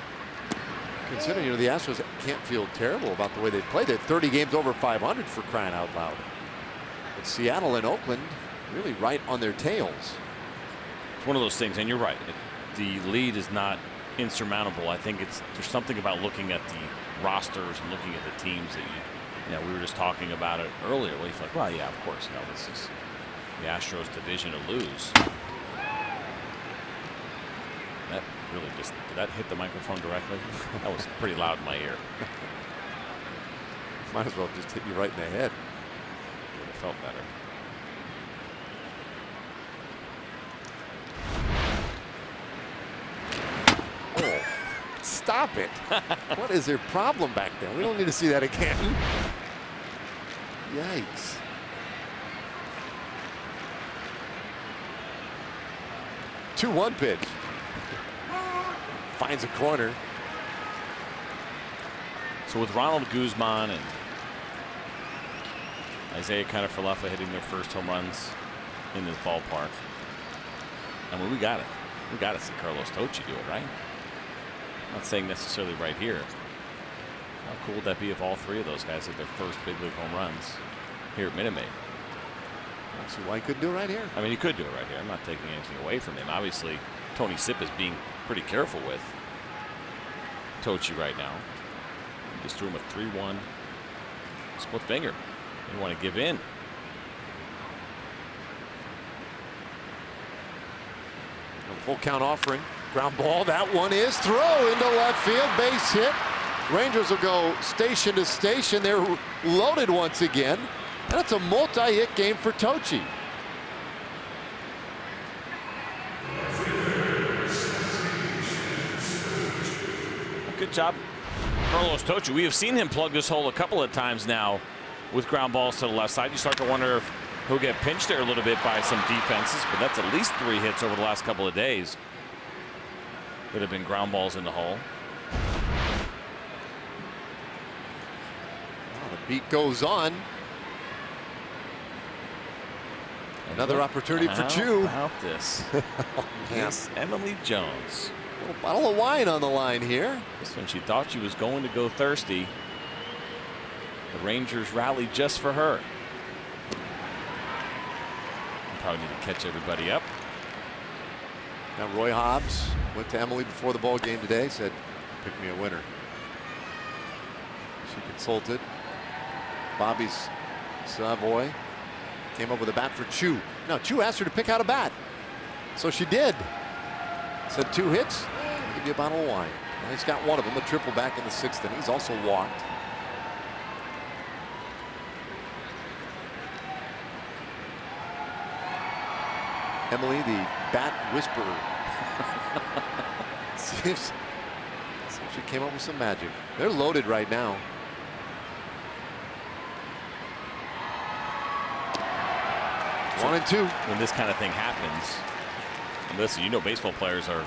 consider, the Astros can't feel terrible about the way they played. They're 30 games over 500 for crying out loud. But Seattle and Oakland really right on their tails. It's one of those things, and you're right. The lead is not insurmountable. I think there's something about looking at the rosters and looking at the teams that we were just talking about it earlier. Well, you feel like, well, yeah, of course, this is the Astros division to lose. That really did that hit the microphone directly? That was pretty loud in my ear. Might as well just hit you right in the head. Would have felt better. Oh, stop it. What is their problem back there? We don't need to see that again. Yikes. Two-one pitch. Finds a corner. So with Ronald Guzman and Isaiah Kiner-Falefa hitting their first home runs in this ballpark, I mean, we got it. We got to see Carlos Tocci do it, right? I'm not saying necessarily right here. How cool would that be if all three of those guys hit their first big league home runs here at Minute Maid? So why couldn't do it right here? I mean, he could do it right here. I'm not taking anything away from him. Obviously, Tony Sipp is being pretty careful with Tocci right now. He just threw him a 3-1 split finger. Didn't want to give in. A full count offering. Ground ball. That one is throw into left field. Base hit. Rangers will go station to station. They're loaded once again. And it's a multi-hit game for Tocci. Good job, Carlos Tocci. We have seen him plug this hole a couple of times now with ground balls to the left side. You start to wonder if he'll get pinched there a little bit by some defenses, but that's at least 3 hits over the last couple of days that have been ground balls in the hole. Well, the beat goes on. Another opportunity for Chu. How about this? Yes, Emily Jones. A little bottle of wine on the line here. This one, she thought she was going to go thirsty. The Rangers rallied just for her. Probably need to catch everybody up. Now Roy Hobbs went to Emily before the ball game today. Said, "Pick me a winner." She consulted. Bobby Savoy came up with a bat for Chu. Now Chu asked her to pick out a bat, so she did. Said 2 hits, I'll give you a bottle of wine. Well, he's got one of them, a triple back in the 6th inning. He's also walked. Emily, the bat whisperer. See if she came up with some magic. They're loaded right now. One and two. When this kind of thing happens, and listen, baseball players are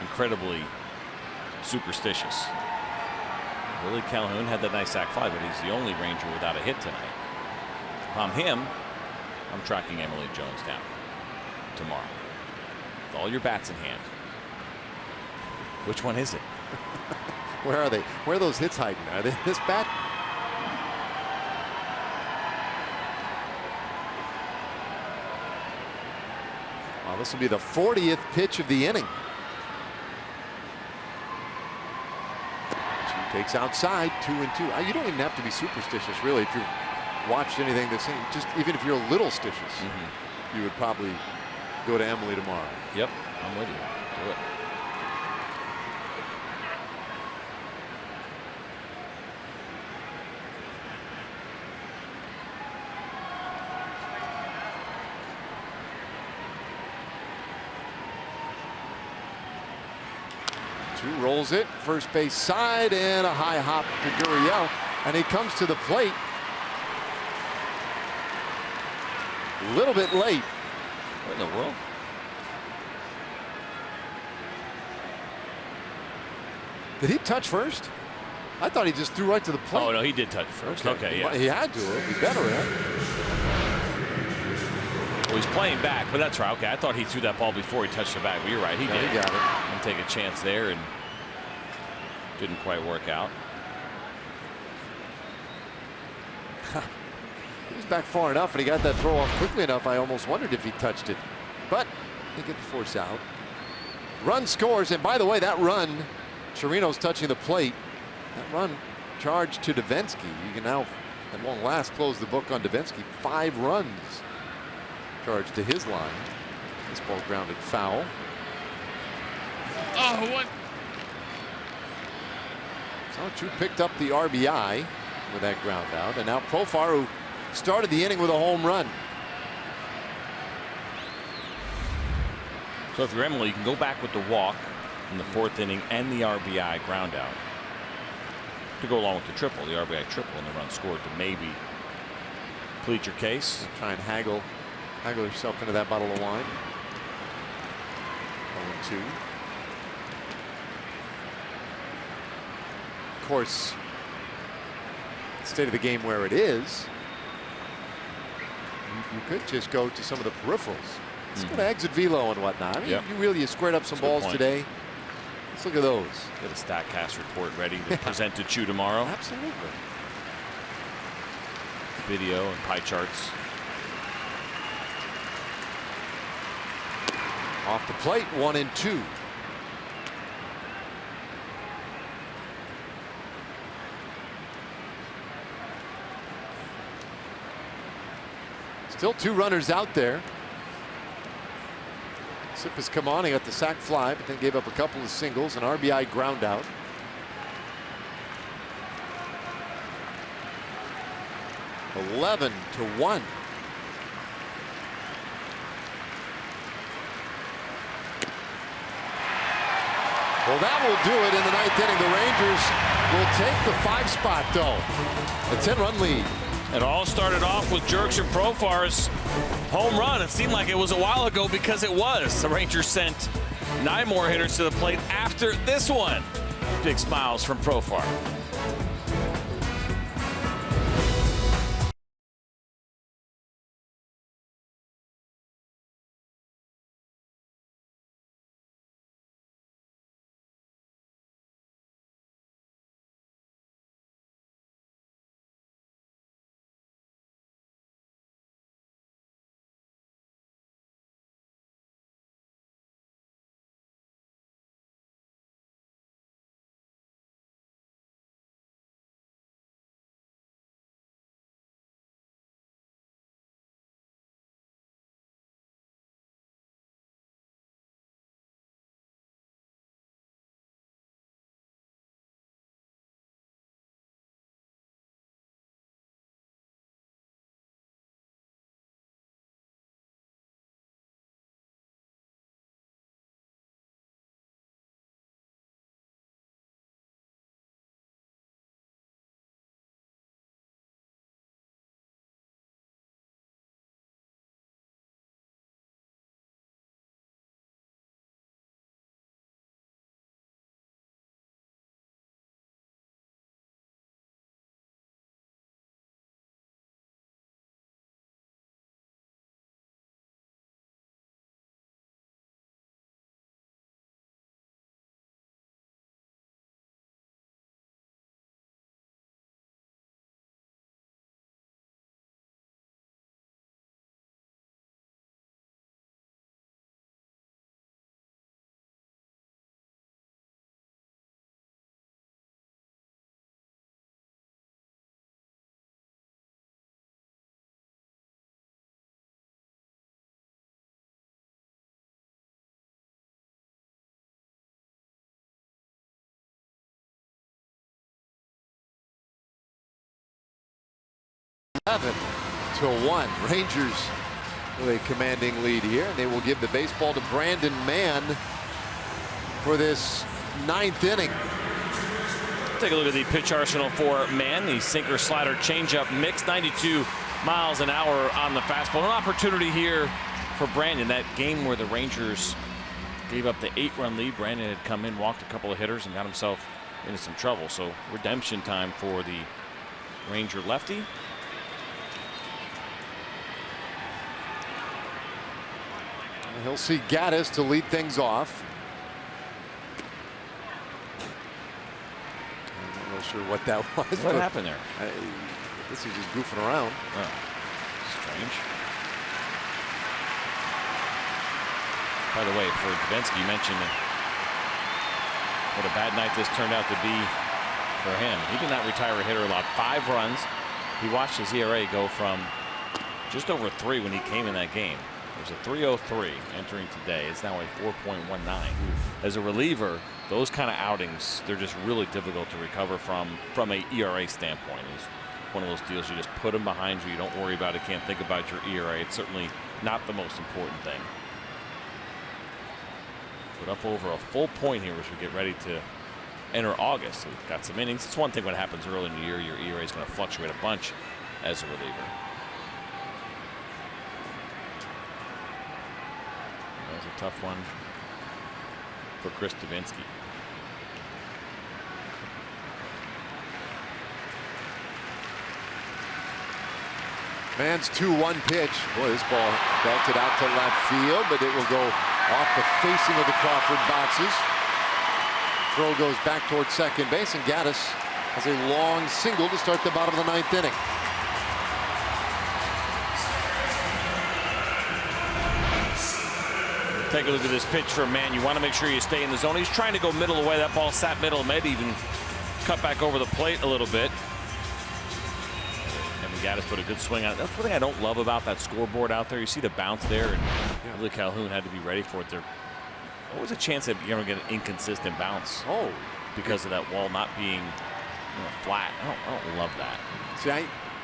incredibly superstitious. Willie Calhoun had that nice sac fly, but he's the only Ranger without a hit tonight. If I'm him, I'm tracking Emily Jones down tomorrow with all your bats in hand. Which one is it? Where are they? Where are those hits hiding? Are they this bat? Well, this will be the 40th pitch of the inning. She takes outside, 2-2. You don't even have to be superstitious, really, if you've watched anything that's just even if you're a little stitious, you would probably go to Emily tomorrow. Yep, I'm with you. Do it. Chu rolls it, first base side, and a high hop to Gurriel, and he comes to the plate a little bit late. What in the world? Did he touch first? I thought he just threw right to the plate. Oh, no, he did touch first. Okay, yeah. He had to. He better have. Well, he's playing back, but that's right. Okay, I thought he threw that ball before he touched the bag. But you're right, he did. He got it. And take a chance there, and didn't quite work out. He was back far enough, and he got that throw off quickly enough. I almost wondered if he touched it, but they get the force out. Run scores, and by the way, that run, Chirinos touching the plate. That run charged to Davinsky. You can now, at long last, close the book on Davinsky. 5 runs charged to his line. This ball grounded foul. Oh, what? So Chu picked up the RBI with that ground out, and now Profar, who started the inning with a home run. So if you're Emily, you can go back with the walk in the 4th inning and the RBI ground out to go along with the triple, the RBI triple, and the run scored to maybe plead your case. Try and haggle yourself into that bottle of wine. 0-2. Of course, state of the game where it is, you could just go to some of the peripherals. Let's go to exit velo and whatnot. I mean, you squared up some balls today. Let's look at those. Get a StatCast report ready to present to Chu tomorrow. Absolutely. Video and pie charts. Off the plate, 1-2. Still 2 runners out there. Sip has come on. He got the sac fly, but then gave up a couple of singles, an RBI ground out. (11-1). Well, that will do it in the 9th inning. The Rangers will take the 5 spot, though. A 10-run lead. It all started off with Jurickson Profar's home run. It seemed like it was a while ago because it was. The Rangers sent 9 more hitters to the plate after this one. Big smiles from Profar. (11-1). Rangers with a commanding lead here, and they will give the baseball to Brandon Mann for this 9th inning. Take a look at the pitch arsenal for Mann. The sinker, slider, changeup mix, 92 miles an hour on the fastball. An opportunity here for Brandon. That game where the Rangers gave up the 8-run lead, Brandon had come in, walked a couple of hitters, and got himself into some trouble. So redemption time for the Ranger lefty. He'll see Gaddis to lead things off. I'm not real sure what that was. What happened there? This is just goofing around. Oh, strange. By the way, for Davinsky, you mentioned what a bad night this turned out to be for him. He did not retire a hitter, allowed 5 runs. He watched his ERA go from just over 3 when he came in that game. It was a 3.03 entering today. It's now a 4.19. As a reliever, those kind of outings, they're just really difficult to recover from a ERA standpoint. It's one of those deals you just put them behind you. You don't worry about it. Can't think about your ERA. It's certainly not the most important thing. Put up over a full point here as we get ready to enter August. We've got some innings. It's one thing when it happens early in the year. Your ERA is going to fluctuate a bunch as a reliever. That was a tough one for Chris Davinsky. Man's 2-1 pitch. Boy, this ball belted out to left field, but it will go off the facing of the Crawford boxes. Throw goes back towards second base, and Gaddis has a long single to start the bottom of the 9th inning. Take a look at this pitch for a man. You want to make sure you stay in the zone. He's trying to go middle away. That ball sat middle, might even cut back over the plate a little bit. And Gaddis put a good swing on it. That's one thing I don't love about that scoreboard out there. You see the bounce there, and really Calhoun had to be ready for it. There was a chance that you're going to get an inconsistent bounce. Oh, because of that wall not being flat. I don't love that. See,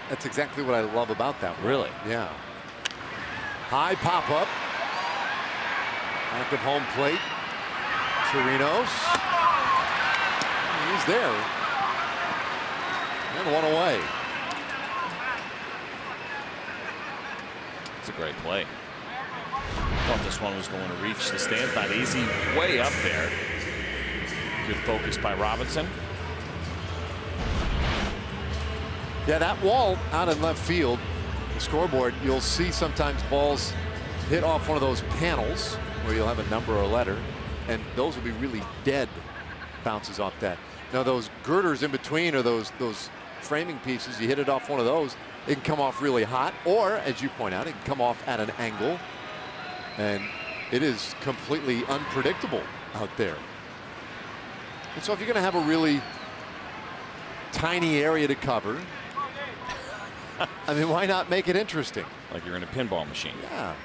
that's exactly what I love about that wall. Really? Yeah. High pop up. Back of home plate. Chirinos. He's there. And 1 away. It's a great play. Thought this one was going to reach the stands. Not easy. Way up there. Good focus by Robinson. Yeah, that wall out in left field, the scoreboard, you'll see sometimes balls hit off one of those panels where you'll have a number or a letter, and those will be really dead bounces off that. Now those girders in between, or those framing pieces, you hit it off one of those, it can come off really hot, or as you point out, it can come off at an angle, and it is completely unpredictable out there. And so if you're going to have a really tiny area to cover, I mean, why not make it interesting? Like you're in a pinball machine. Yeah.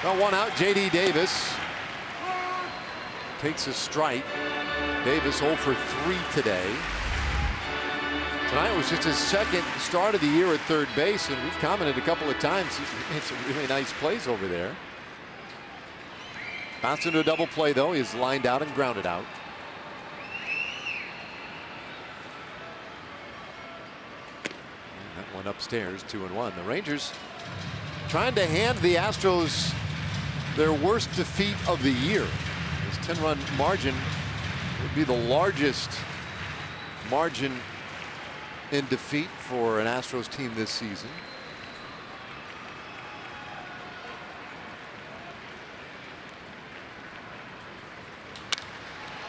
Well, 1 out. J.D. Davis takes a strike. Davis 0 for 3 today. Tonight was just his 2nd start of the year at third base, and we've commented a couple of times he's made some really nice plays over there. Bounced into a double play, though. He's lined out and grounded out. And that one upstairs, 2-1. The Rangers trying to hand the Astros their worst defeat of the year. This 10-run margin would be the largest margin in defeat for an Astros team this season.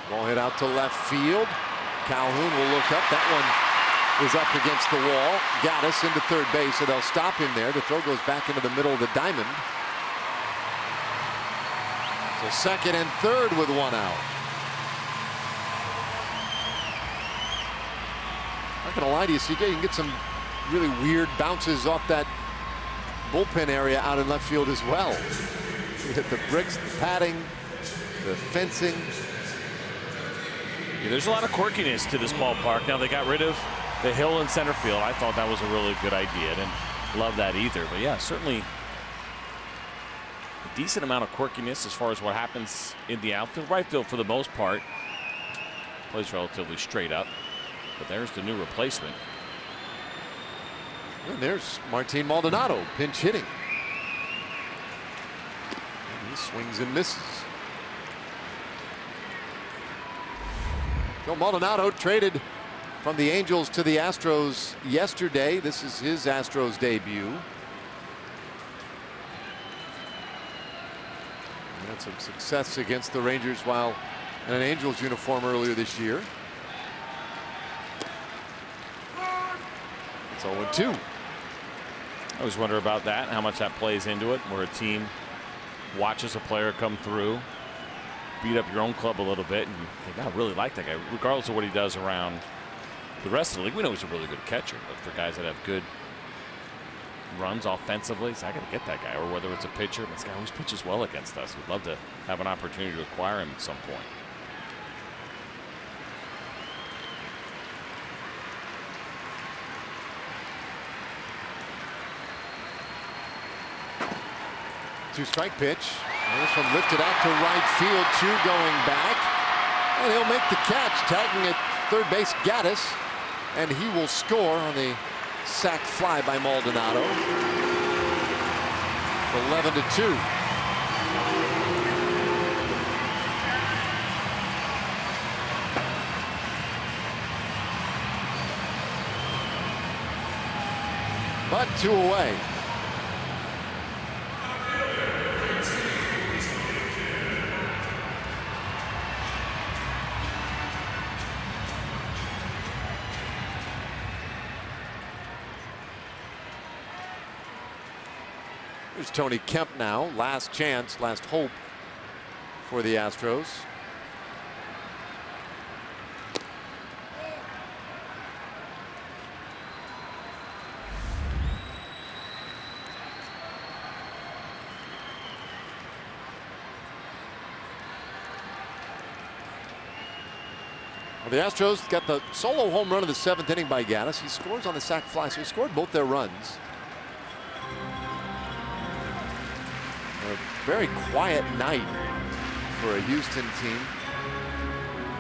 Ball hit out to left field. Calhoun will look up. That one is up against the wall. Gaddis into third base, so they'll stop him there. The throw goes back into the middle of the diamond. So second and third with 1 out. Not gonna lie to you, CJ, you can get some really weird bounces off that bullpen area out in left field as well. You hit the bricks, the padding, the fencing. Yeah, there's a lot of quirkiness to this ballpark. Now they got rid of the hill in center field. I thought that was a really good idea. I didn't love that either. But yeah, certainly a decent amount of quirkiness as far as what happens in the outfield. Right field, for the most part, plays relatively straight up. But there's the new replacement. And there's Martin Maldonado pinch hitting. And he swings and misses. So Maldonado traded from the Angels to the Astros yesterday. This is his Astros debut. He had some success against the Rangers while in an Angels uniform earlier this year. It's 0-2. I always wonder about that, how much that plays into it, where a team watches a player come through, beat up your own club a little bit, and you think, I really like that guy, regardless of what he does around the rest of the league. We know he's a really good catcher, but for guys that have good runs offensively, so I got to get that guy. Or whether it's a pitcher, this guy always pitches well against us. We'd love to have an opportunity to acquire him at some point. Two-strike pitch. And this one lifted out to right field. Chu going back. And he'll make the catch, tagging at third base Gaddis. And he will score on the sac fly by Maldonado. 11-2. But 2 away. Here's Tony Kemp now. Last chance, last hope for the Astros. Well, the Astros got the solo home run of the 7th inning by Gaddis. He scores on the sac fly, so he scored both their runs. A very quiet night for a Houston team.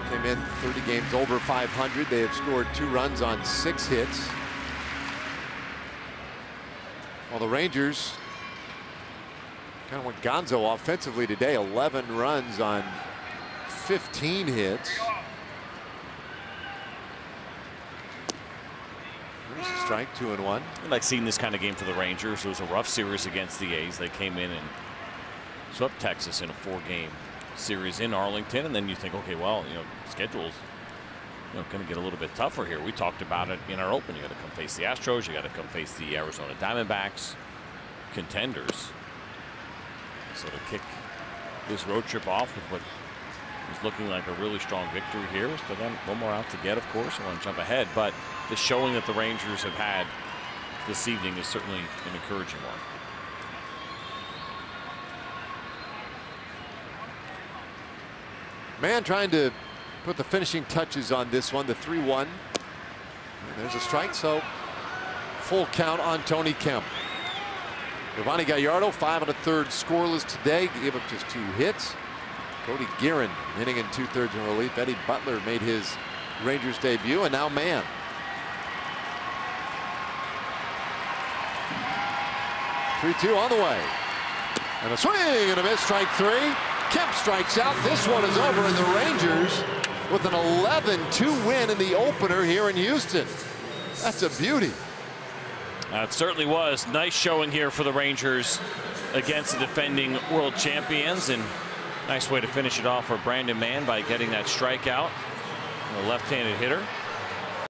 Came in 30 games over 500. They have scored 2 runs on 6 hits. While the Rangers kind of went gonzo offensively today. 11 runs on 15 hits. There's a strike, 2-1. I like seeing this kind of game for the Rangers. It was a rough series against the A's. They came in and swept Texas in a 4-game series in Arlington, and then you think, okay, well, schedule's going to get a little bit tougher here. We talked about it in our open. You got to come face the Astros. You got to come face the Arizona Diamondbacks, contenders. So to kick this road trip off with what is looking like a really strong victory here. We still got one more out to get, of course. I want to jump ahead, but the showing that the Rangers have had this evening is certainly an encouraging one. Man trying to put the finishing touches on this one, the 3-1. And there's a strike, so full count on Tony Kemp. Giovanni Gallardo, 5 1/3 scoreless today, gave up just 2 hits. Cody Guerin hitting in 2/3 in relief. Eddie Butler made his Rangers debut, and now Man. (3-2) on the way. And a swing and a miss, strike 3. Kemp strikes out. This one is over, and the Rangers with an 11-2 win in the opener here in Houston. That's a beauty. It certainly was. Nice showing here for the Rangers against the defending world champions, and nice way to finish it off for Brandon Mann by getting that strikeout. A left-handed hitter.